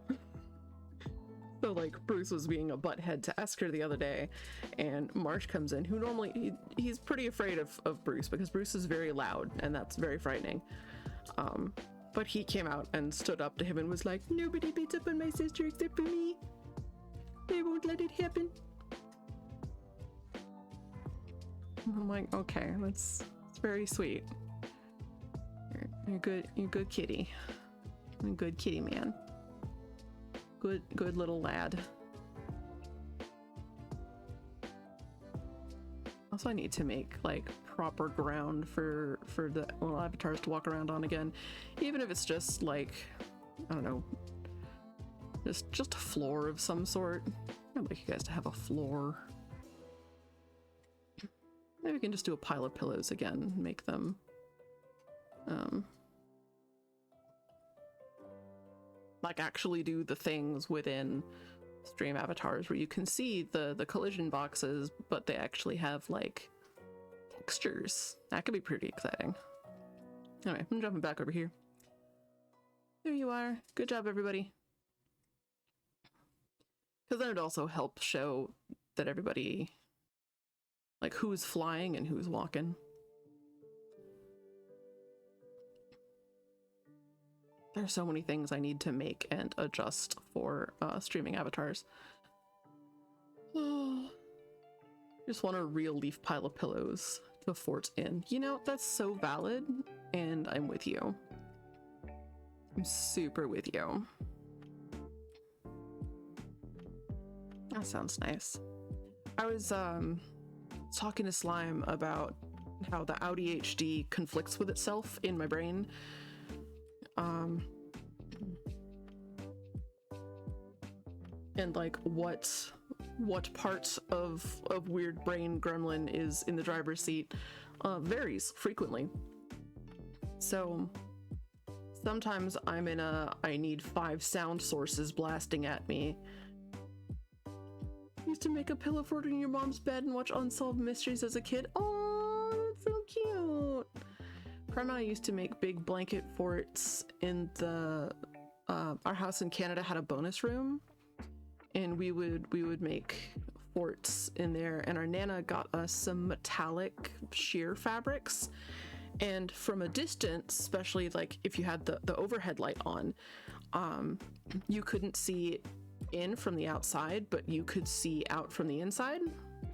So, like, Bruce was being a butthead to Esker the other day, and Marsh comes in, who normally... He's pretty afraid of Bruce, because Bruce is very loud, and that's very frightening. But he came out and stood up to him and was like, nobody beats up on my sister except for me. They won't let it happen. I'm like, okay, that's very sweet. You're good kitty. You're a good kitty man. Good little lad. Also, I need to make like proper ground for the little avatars to walk around on again, even if it's just like, I don't know, just a floor of some sort. I'd like you guys to have a floor. Maybe we can just do a pile of pillows again, make them like actually do the things within stream avatars where you can see the collision boxes, but they actually have like textures. That could be pretty exciting. Anyway, I'm jumping back over here. There you are. Good job, everybody. Because then it also helps show that everybody, like, who's flying and who's walking. There's so many things I need to make and adjust for streaming avatars. Oh, just want a real leaf pile of pillows to fort in. You know, that's so valid, and I'm with you. I'm super with you. That sounds nice. I was talking to Slime about how the ADHD conflicts with itself in my brain. And like what part of weird brain gremlin is in the driver's seat varies frequently. So sometimes I'm in I need 5 sound sources blasting at me. Used to make a pillow fort in your mom's bed and watch Unsolved Mysteries as a kid. Oh, that's so cute. Priam and I used to make big blanket forts in the our house in Canada had a bonus room, and we would make forts in there, and our Nana got us some metallic sheer fabrics, and from a distance, especially like if you had the overhead light on, you couldn't see in from the outside, but you could see out from the inside,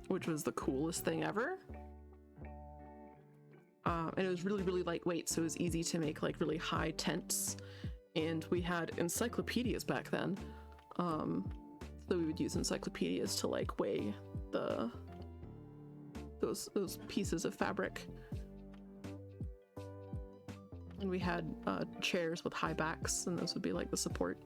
which was the coolest thing ever. And it was really, really lightweight, so it was easy to make like really high tents. And we had encyclopedias back then. So we would use encyclopedias to like weigh those pieces of fabric. And we had chairs with high backs, and those would be like the support.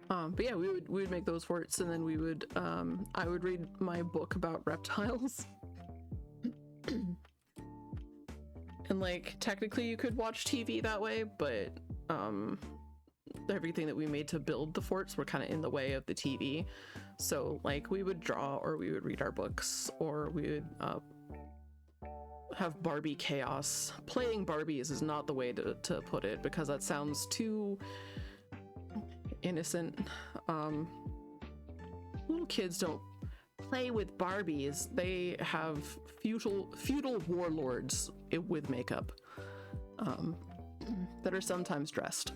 But yeah, we would make those forts, and then we would I would read my book about reptiles. And like technically you could watch TV that way, but everything that we made to build the forts were kind of in the way of the TV. So like we would draw, or we would read our books, or we would have Barbie chaos. Playing Barbies is not the way to put it, because that sounds too innocent. Little kids don't play with Barbies. They have feudal warlords with makeup that are sometimes dressed.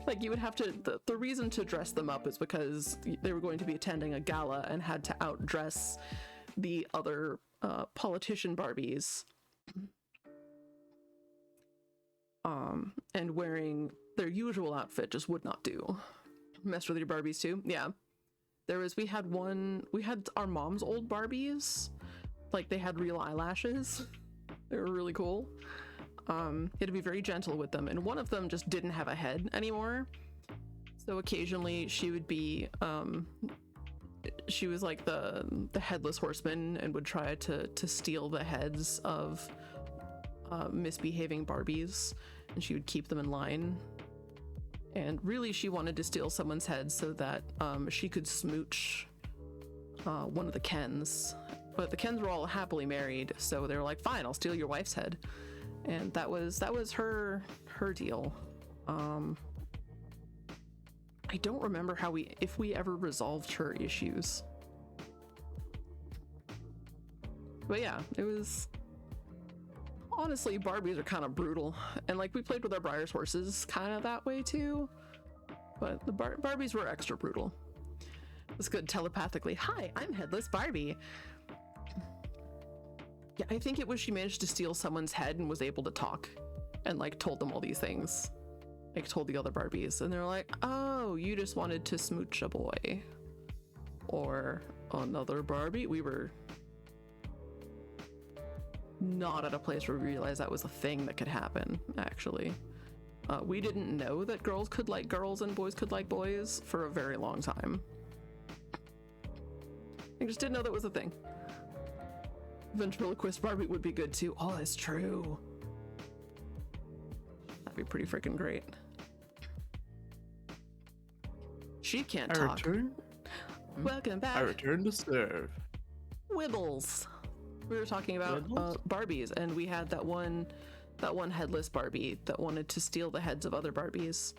Like you would have to, the reason to dress them up is because they were going to be attending a gala and had to outdress the other politician Barbies. And wearing their usual outfit just would not do. Messed with your Barbies too? Yeah. We had our mom's old Barbies. Like they had real eyelashes. They were really cool. You had to be very gentle with them, and one of them just didn't have a head anymore. So occasionally she would be, she was like the headless horseman and would try to steal the heads of misbehaving Barbies, and she would keep them in line. And really she wanted to steal someone's head so that she could smooch one of the Kens. But the Kens were all happily married, so they were like, fine, I'll steal your wife's head. And that was her deal. I don't remember if we ever resolved her issues. But yeah, it was, honestly, Barbies are kind of brutal. And like we played with our Briar's horses kind of that way too. But the Barbies were extra brutal. It was good telepathically. Hi, I'm Headless Barbie. Yeah, I think it was she managed to steal someone's head and was able to talk and like told them all these things. Like told the other Barbies, and they're like, oh, you just wanted to smooch a boy. Or another Barbie. We were not at a place where we realized that was a thing that could happen, actually. We didn't know that girls could like girls and boys could like boys for a very long time. I just didn't know that was a thing. Ventriloquist Barbie would be good too. Oh, that's true. That'd be pretty freaking great. She can't talk. Welcome back. I return to serve. Wibbles. We were talking about Barbies, and we had that one headless Barbie that wanted to steal the heads of other Barbies.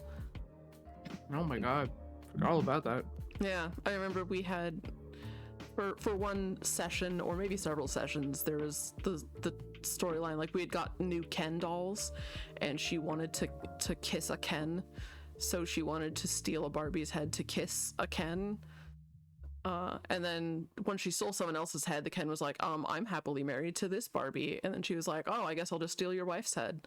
Oh my god, forgot all about that. Yeah, I remember we had for one session, or maybe several sessions, there was the storyline, like we had got new Ken dolls, and she wanted to kiss a Ken, so she wanted to steal a Barbie's head to kiss a Ken. And then when she stole someone else's head, the Ken was like, I'm happily married to this Barbie. And then she was like, oh, I guess I'll just steal your wife's head.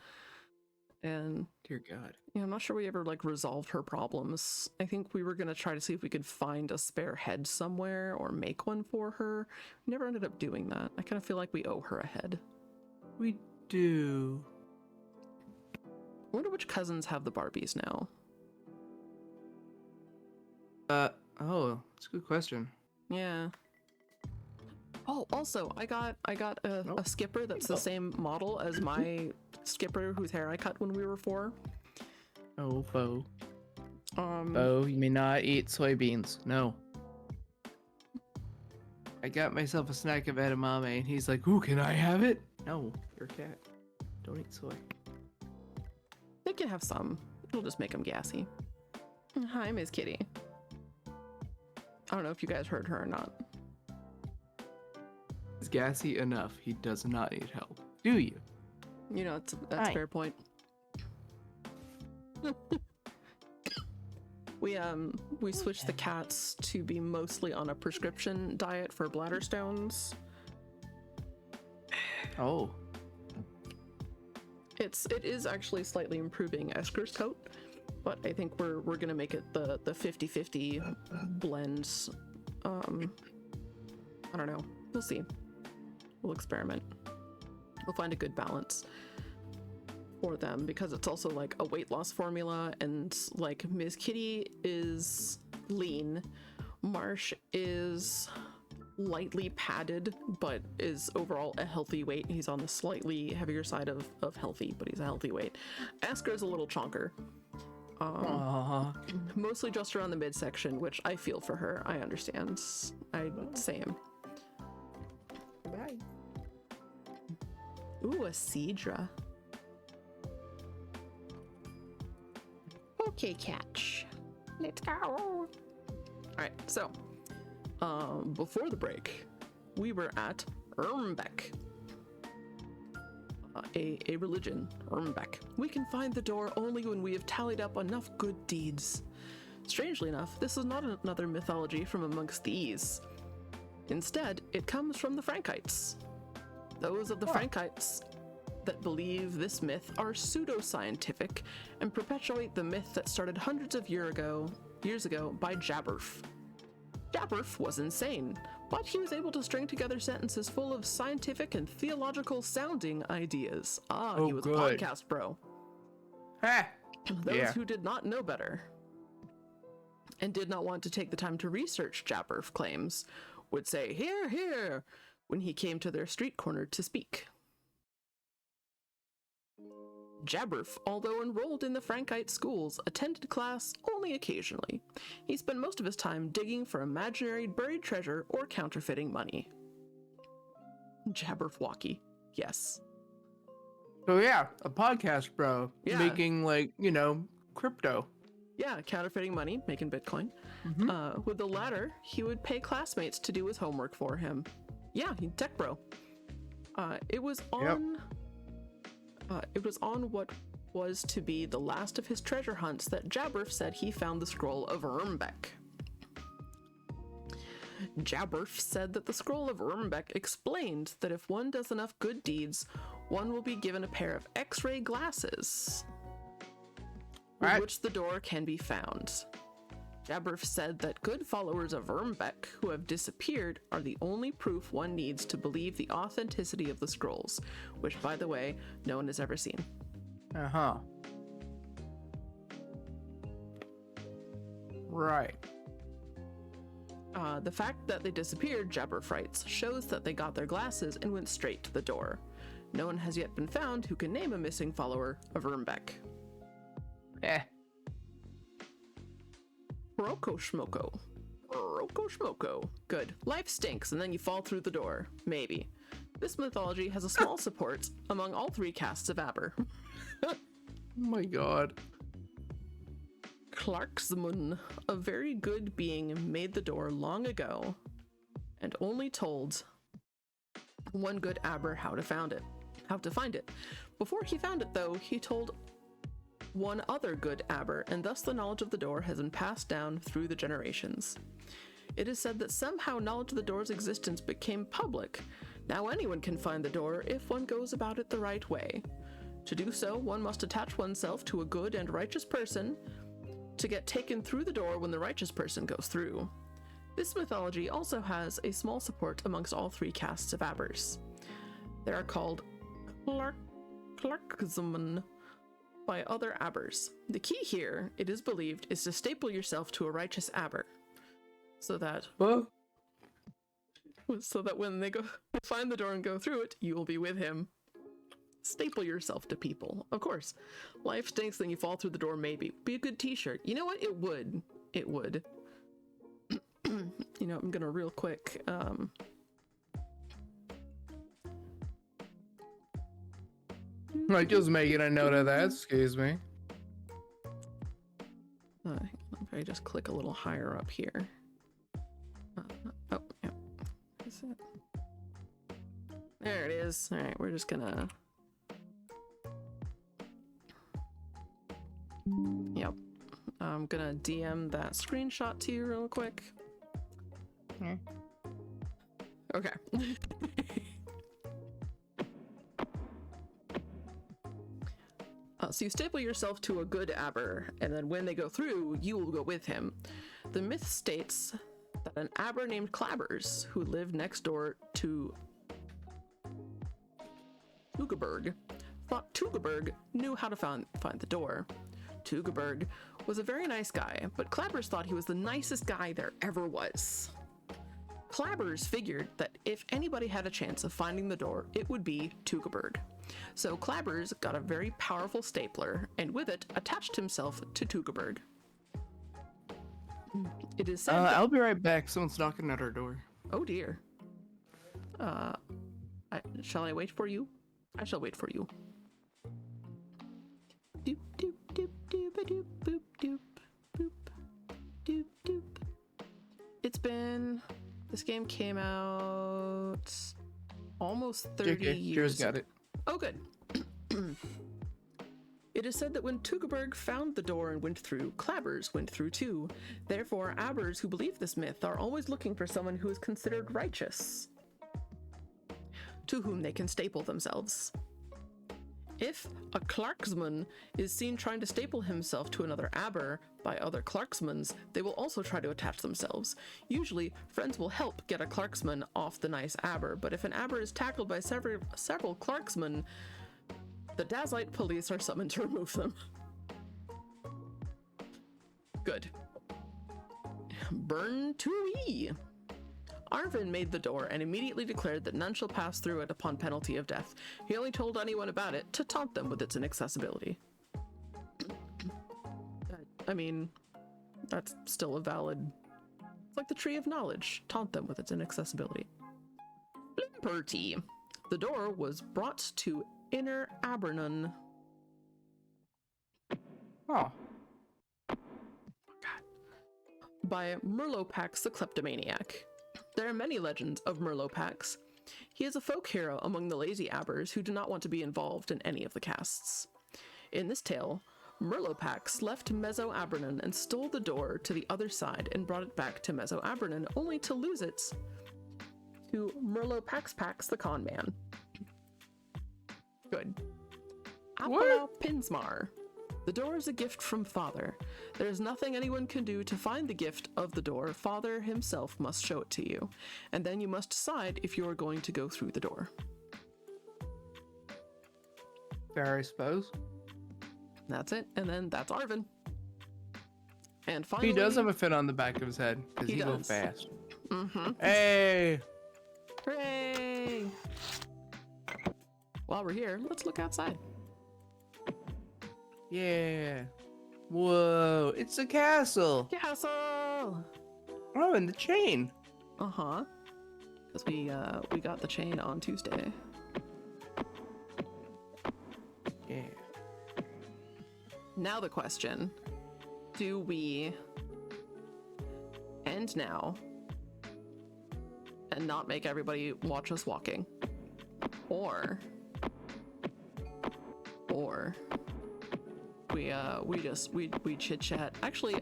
And dear God, yeah, I'm not sure we ever like resolved her problems. I think we were gonna try to see if we could find a spare head somewhere or make one for her. We never ended up doing that. I kind of feel like we owe her a head. we do. I wonder which cousins have the Barbies now. Oh, that's a good question. Yeah. Oh, also, I got a skipper that's the same model as my skipper whose hair I cut when we were 4. Oh, Bo. Bo, you may not eat soybeans. No. I got myself a snack of edamame, and he's like, ooh, can I have it? No, you're a cat. Don't eat soy. They can have some. It'll just make them gassy. Hi, Miss Kitty. I don't know if you guys heard her or not. He's gassy enough. He does not need help. Do you? You know, that's a fair point. We switched the cats to be mostly on a prescription diet for bladder stones. Oh. It is actually slightly improving Esker's coat, but I think we're gonna make it the 50-50 blends. I don't know. We'll see. We'll experiment. We'll find a good balance for them, because it's also like a weight loss formula, and like Miss Kitty is lean, Marsh is lightly padded, but is overall a healthy weight. He's on the slightly heavier side of healthy, but he's a healthy weight. Asker's a little chonker. Mostly just around the midsection, which I feel for her. I understand. Same. Bye. Ooh, a Cedra. Okay, catch. Let's go. All right, so before the break, we were at Ermbeck. A religion, Ermbeck. We can find the door only when we have tallied up enough good deeds. Strangely enough, this is not another mythology from amongst these. Instead, it comes from the Frankites. Those of the Frankites that believe this myth are pseudoscientific and perpetuate the myth that started hundreds of years ago by Jabberf. Jabberf was insane, but he was able to string together sentences full of scientific and theological sounding ideas. He was good. a podcast bro. Ha! Those who did not know better and did not want to take the time to research Jabberf claims would say, "Hear, hear," when he came to their street corner to speak. Jabberf, although enrolled in the Frankite schools, attended class only occasionally. He spent most of his time digging for imaginary buried treasure or counterfeiting money. Jabberwocky, yes. So yeah, a podcast bro. Yeah. Making crypto. Yeah, counterfeiting money, making Bitcoin. With the latter, he would pay classmates to do his homework for him. Yeah, tech bro. It was on what was to be the last of his treasure hunts that Jabberf said he found the scroll of Ermbeck. Jabberf said that the scroll of Ermbeck explained that if one does enough good deeds, one will be given a pair of X-ray glasses, with which the door can be found. Jabberf said that good followers of Ermbeck who have disappeared are the only proof one needs to believe the authenticity of the scrolls, which, by the way, no one has ever seen. Right. The fact that they disappeared, Jabberf writes, shows that they got their glasses and went straight to the door. No one has yet been found who can name a missing follower of Ermbeck. Rokoshmoko. Good. Life stinks and then you fall through the door. Maybe. This mythology has a small support among all three castes of Aber. Oh my god. Clarksmun, a very good being, made the door long ago and only told one good Aber how to find it. Before he found it, though, he told one other good Aber, and thus the knowledge of the door has been passed down through the generations. It is said that somehow knowledge of the door's existence became public. Now anyone can find the door if one goes about it the right way. To do so, one must attach oneself to a good and righteous person to get taken through the door when the righteous person goes through. This mythology also has a small support amongst all three castes of Abers. They are called Clarksmun by other Abers. The key here, it is believed, is to staple yourself to a righteous Aber, so that when they go find the door and go through it, you will be with him. Staple yourself to people. Of course, life stinks, then you fall through the door. Maybe be a good T-shirt. You know what? It would. I'm gonna real quick. Like, just making a note of that, excuse me. If I just click a little higher up here. Yeah. Is it? There it is. All right, we're just gonna. Yep. I'm gonna DM that screenshot to you real quick. Okay. So you staple yourself to a good Aber, and then when they go through, you will go with him. The myth states that an Aber named Clabbers, who lived next door to Tugaberg, thought Tugaberg knew how to find the door. Tugaberg was a very nice guy, but Clabbers thought he was the nicest guy there ever was. Clabbers figured that if anybody had a chance of finding the door, it would be Tugabird. So Clabbers got a very powerful stapler, and with it attached himself to Tugabird. It is said that- I'll be right back. Someone's knocking at our door. Oh dear. Shall I wait for you? I shall wait for you. Doop doop doop doop a doop boop doop boop doop doop. This game came out almost 30 JK, years Jared's got it. Oh, good. It is said that when Tugaberg found the door and went through, Clabbers went through too. Therefore, Abbers who believe this myth are always looking for someone who is considered righteous, to whom they can staple themselves. If a Clarksman is seen trying to staple himself to another Aber by other Clarksmans, they will also try to attach themselves. Usually, friends will help get a Clarksman off the nice Aber, but if an Aber is tackled by several Clarksmen, the Dazite police are summoned to remove them. Good. Burn to E. Arvin made the door and immediately declared that none shall pass through it upon penalty of death. He only told anyone about it to taunt them with its inaccessibility. I mean, that's still a valid... It's like the Tree of Knowledge. Taunt them with its inaccessibility. Blimperty. The door was brought to Inner Abernon. Oh. By Merlopax the Kleptomaniac. There are many legends of Merlopax. He is a folk hero among the lazy Abbers who do not want to be involved in any of the casts. In this tale, Merlopax left Mezzo Abernon and stole the door to the other side and brought it back to Mezzo Abernon, only to lose it to Merlopax the con man. Good. Apollo Pinsmar. The door is a gift from Father. There is nothing anyone can do to find the gift of the door. Father himself must show it to you. And then you must decide if you are going to go through the door. Fair, I suppose. That's it. And then that's Arvin. And finally... He does have a fin on the back of his head, because He he goes does. fast. Mm-hmm. Hey! Hooray! While we're here, let's look outside. Yeah. Whoa, it's a castle. Castle! Oh, and the chain. Uh-huh. Because we got the chain on Tuesday. Yeah. Now the question, do we end now and not make everybody watch us walking? Or we chit chat. Actually,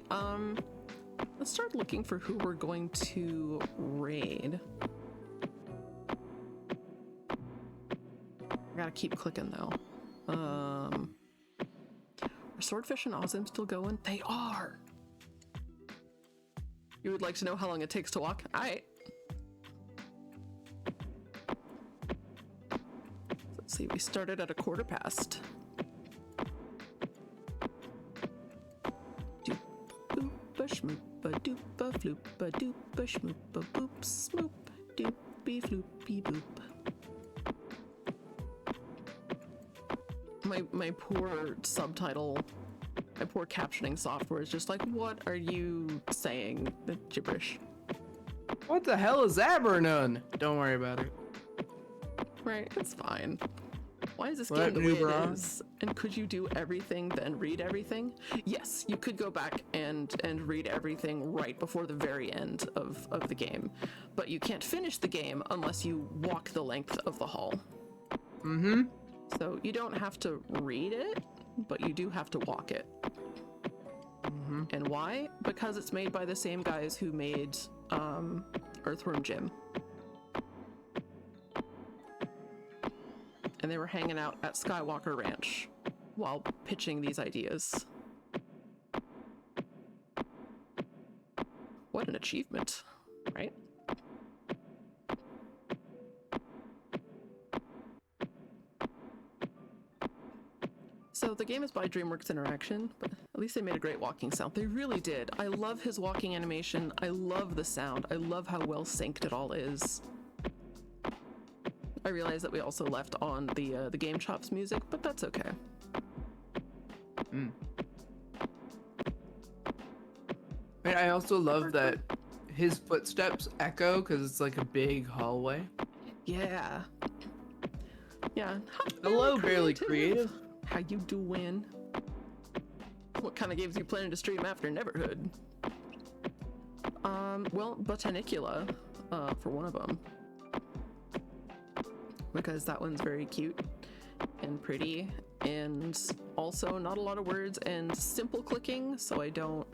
let's start looking for who we're going to raid. I gotta keep clicking though. Are Swordfish and Ozim still going? They are! You would like to know how long it takes to walk? Alright. Let's see, we started at 1:15. Doopa schmoopa doopa floopa doopa schmoopa boop smoop doopy floopy boop. My poor subtitle, my poor captioning software is just like, what are you saying? The gibberish. What the hell is Abernon? Don't worry about it. Right, it's fine. Why is this What, game the way it Nubron? is? And could you do everything, then read everything? Yes, you could go back and read everything right before the very end of the game. But you can't finish the game unless you walk the length of the hall. Mm-hmm. So you don't have to read it, but you do have to walk it. Mm-hmm. And why? Because it's made by the same guys who made Earthworm Jim. And they were hanging out at Skywalker Ranch while pitching these ideas. What an achievement, right? So the game is by DreamWorks Interaction, but At least they made a great walking sound. They really did. I love his walking animation. I love the sound. I love how well synced it all is. I realize that we also left on the Game Chops music, but that's okay. I also love that his footsteps echo because it's like a big hallway. Yeah. Yeah. Hello, Barely Creative. How you doing? What kind of games are you planning to stream after Neverhood? Well, Botanicula, for one of them. Because that one's very cute and pretty, and also not a lot of words and simple clicking, so I don't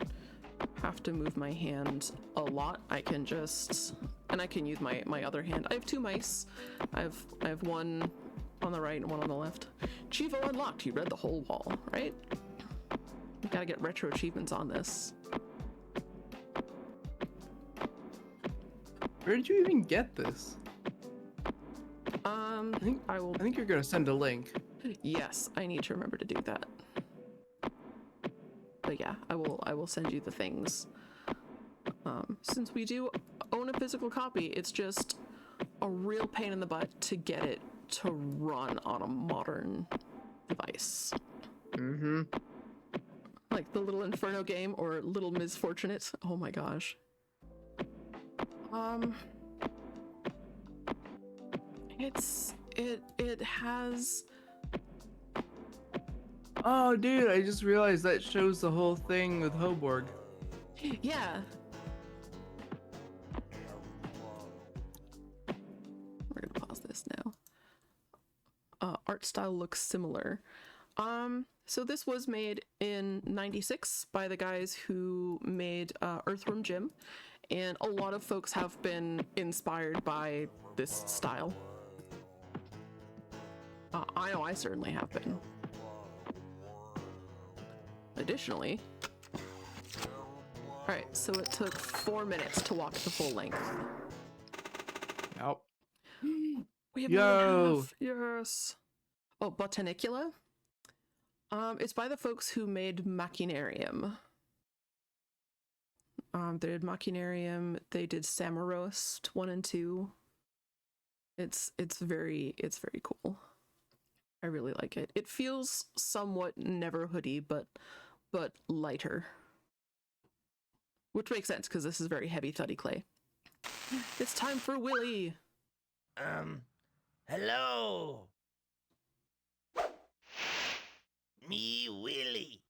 have to move my hand a lot. I can just, and I can use my other hand. I have two mice. I have one on the right and one on the left. Chivo unlocked. You read the whole wall, right? Gotta get retro achievements on this. Where did you even get this? I I think you're gonna send a link. Yes, I need to remember to do that. But yeah, I will send you the things. Since we do own a physical copy, it's just a real pain in the butt to get it to run on a modern device. Mm-hmm. Like the Little Inferno game or Little Misfortunate. Oh my gosh. It has. Oh, dude, I just realized that shows the whole thing with Hoborg. Yeah. We're gonna pause this now. Art style looks similar. So this was made in '96 by the guys who made Earthworm Jim, and a lot of folks have been inspired by this style. I know I certainly have been. Additionally, all right, so it took 4 minutes to walk the full length. Yep. We have Yo. half. Yes. Oh, Botanicula. It's by the folks who made Machinarium. They did Machinarium. They did Samarost 1 and 2. It's very cool. I really like it. It feels somewhat Neverhoody, but lighter. Which makes sense because this is very heavy, thuddy clay. It's time for Willy. Hello. Me Willie.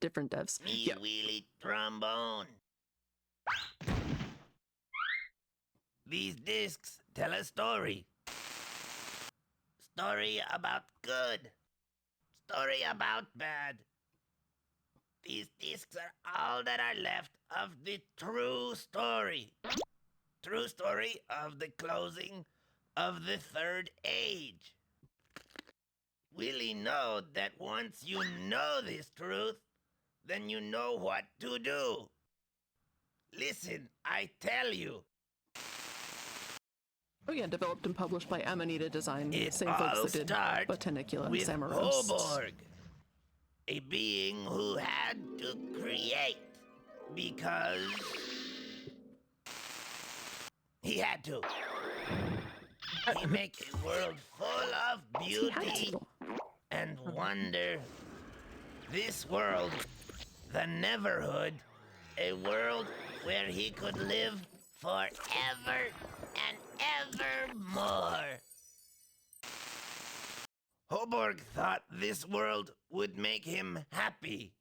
Different devs. Me Yeah. Willie trombone. These discs tell a story. Story about good. Story about bad. These discs are all that are left of the true story. True story of the closing of the Third Age. Willie know that once you know this truth, then you know what to do. Listen, I tell you. Oh yeah, developed and published by Amanita Design, It same folks all that did starts Botanicula and with Samarost. Hoborg, a being who had to create because he had to. He make a world full of He had beauty to. and wonder. This world, the Neverhood, a world where he could live forever and evermore. Hoborg thought this world would make him happy,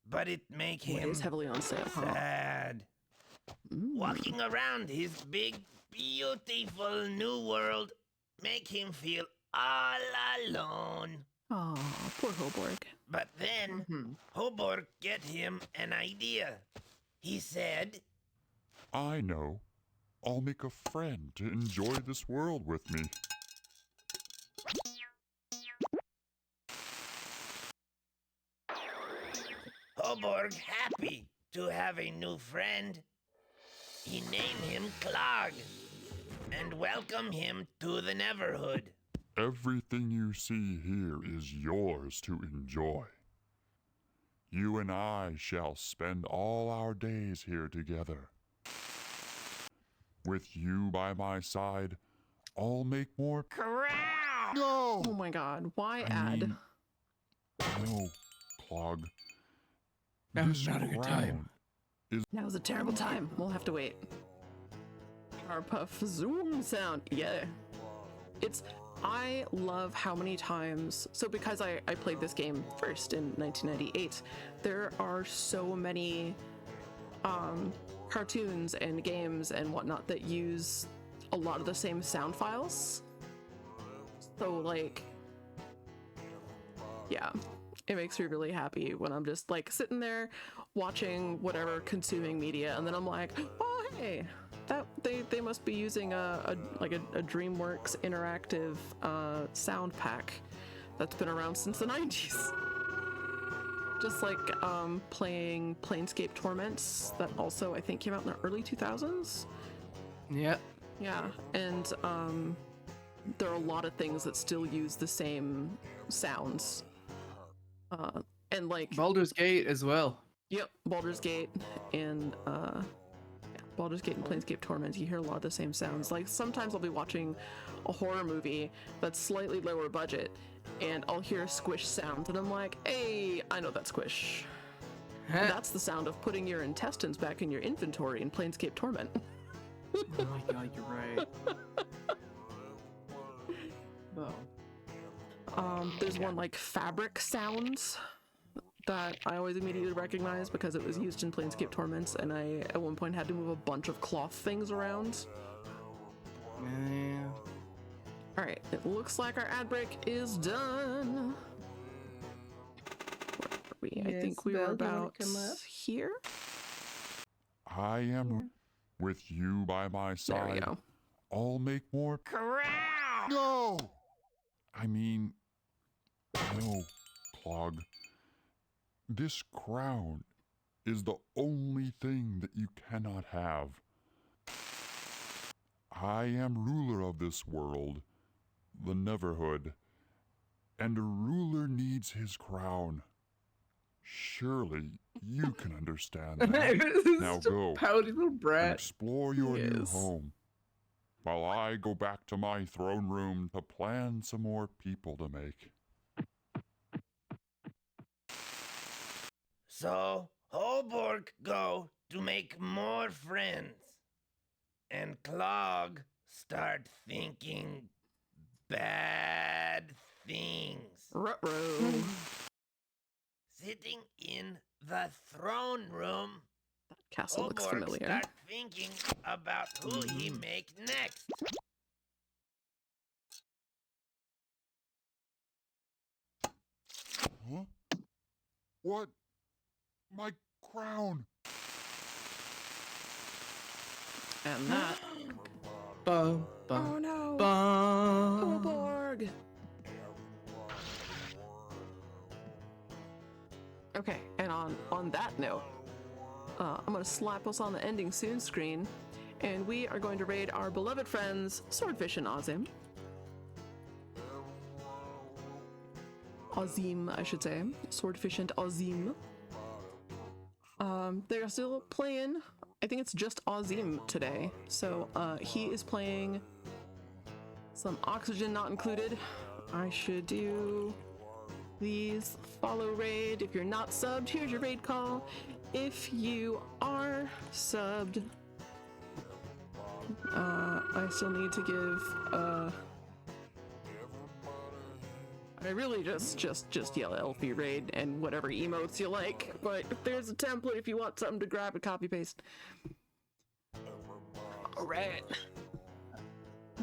but it make It him is heavily on sale, huh? sad. Walking around his big, beautiful new world make him feel all alone. Oh, poor Hoborg. But then Hoborg get him an idea. He said, I know. I'll make a friend to enjoy this world with me. Hoborg happy to have a new friend. He named him Clog and welcome him to the Neverhood. Everything you see here is yours to enjoy. You and I shall spend all our days here together. With you by my side, I'll make more. No! Oh my god, why I add? mean, no, Clog. That was This not a good time. crown Now's a terrible time. We'll have to wait. Powerpuff Zoom sound. Yeah. I love how many times, so because I played this game first in 1998, there are so many cartoons and games and whatnot that use a lot of the same sound files. So like, yeah, it makes me really happy when I'm just like sitting there watching whatever, consuming media, and then I'm like, oh hey, that they must be using a DreamWorks interactive sound pack that's been around since the 90s. Just like playing Planescape Torments, that also I think came out in the early 2000s. Yeah. Yeah, and there are a lot of things that still use the same sounds. And like Baldur's Gate as well. Yep, Baldur's Gate and Baldur's Gate and Planescape Torment, you hear a lot of the same sounds. Like sometimes I'll be watching a horror movie that's slightly lower budget and I'll hear squish sounds and I'm like, hey, I know that squish. That's the sound of putting your intestines back in your inventory in Planescape Torment. Oh my god, you're right. Oh. There's one like fabric sounds that I always immediately recognize because it was used in Planescape Torments, and I at one point had to move a bunch of cloth things around. Yeah. Alright, it looks like our ad break is done. Where are we? I Yes, think we Belle, were you wanna about come up? here? I am with you by my There we side. go. I'll make more. No! I mean, no, Clog. This crown is the only thing that you cannot have. I am ruler of this world, the Neverhood, and a ruler needs his crown. Surely you can understand that. Now go Pouty little and brat. explore your new Yes. home, while I go back to my throne room to plan some more people to make. So Holborg go to make more friends, and Clog start thinking bad things. Ruh-roh. Sitting in the throne room, Castle looks Holborg familiar. start thinking about who he make next. Huh? What? My crown! And that. Bum, bum, Oh no! bum. Holborg! Okay, and on that note, I'm gonna slap us on the ending soon screen, and we are going to raid our beloved friends Swordfish and Azim. Azim, I should say. Swordfish and Azim. They're still playing. I think it's just Azim today. So he is playing some Oxygen Not Included. I should do these follow raid. If you're not subbed, here's your raid call. If you are subbed, I still need to give I really just yell Elfie raid and whatever emotes you like, but there's a template if you want something to grab and copy paste. Alright.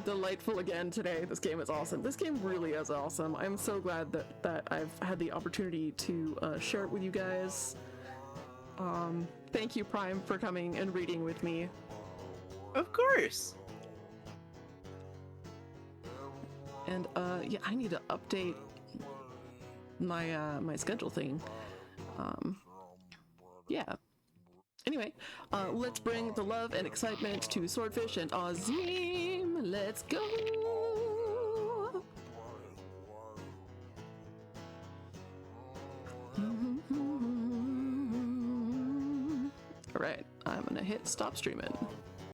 Delightful again today. This game is awesome. This game really is awesome. I'm so glad that I've had the opportunity to share it with you guys. Thank you, Priam, for coming and reading with me. Of course. And yeah, I need to update my my schedule thing. Yeah. Anyway, let's bring the love and excitement to Swordfish and Azim. Let's go. All right, I'm gonna hit stop streaming.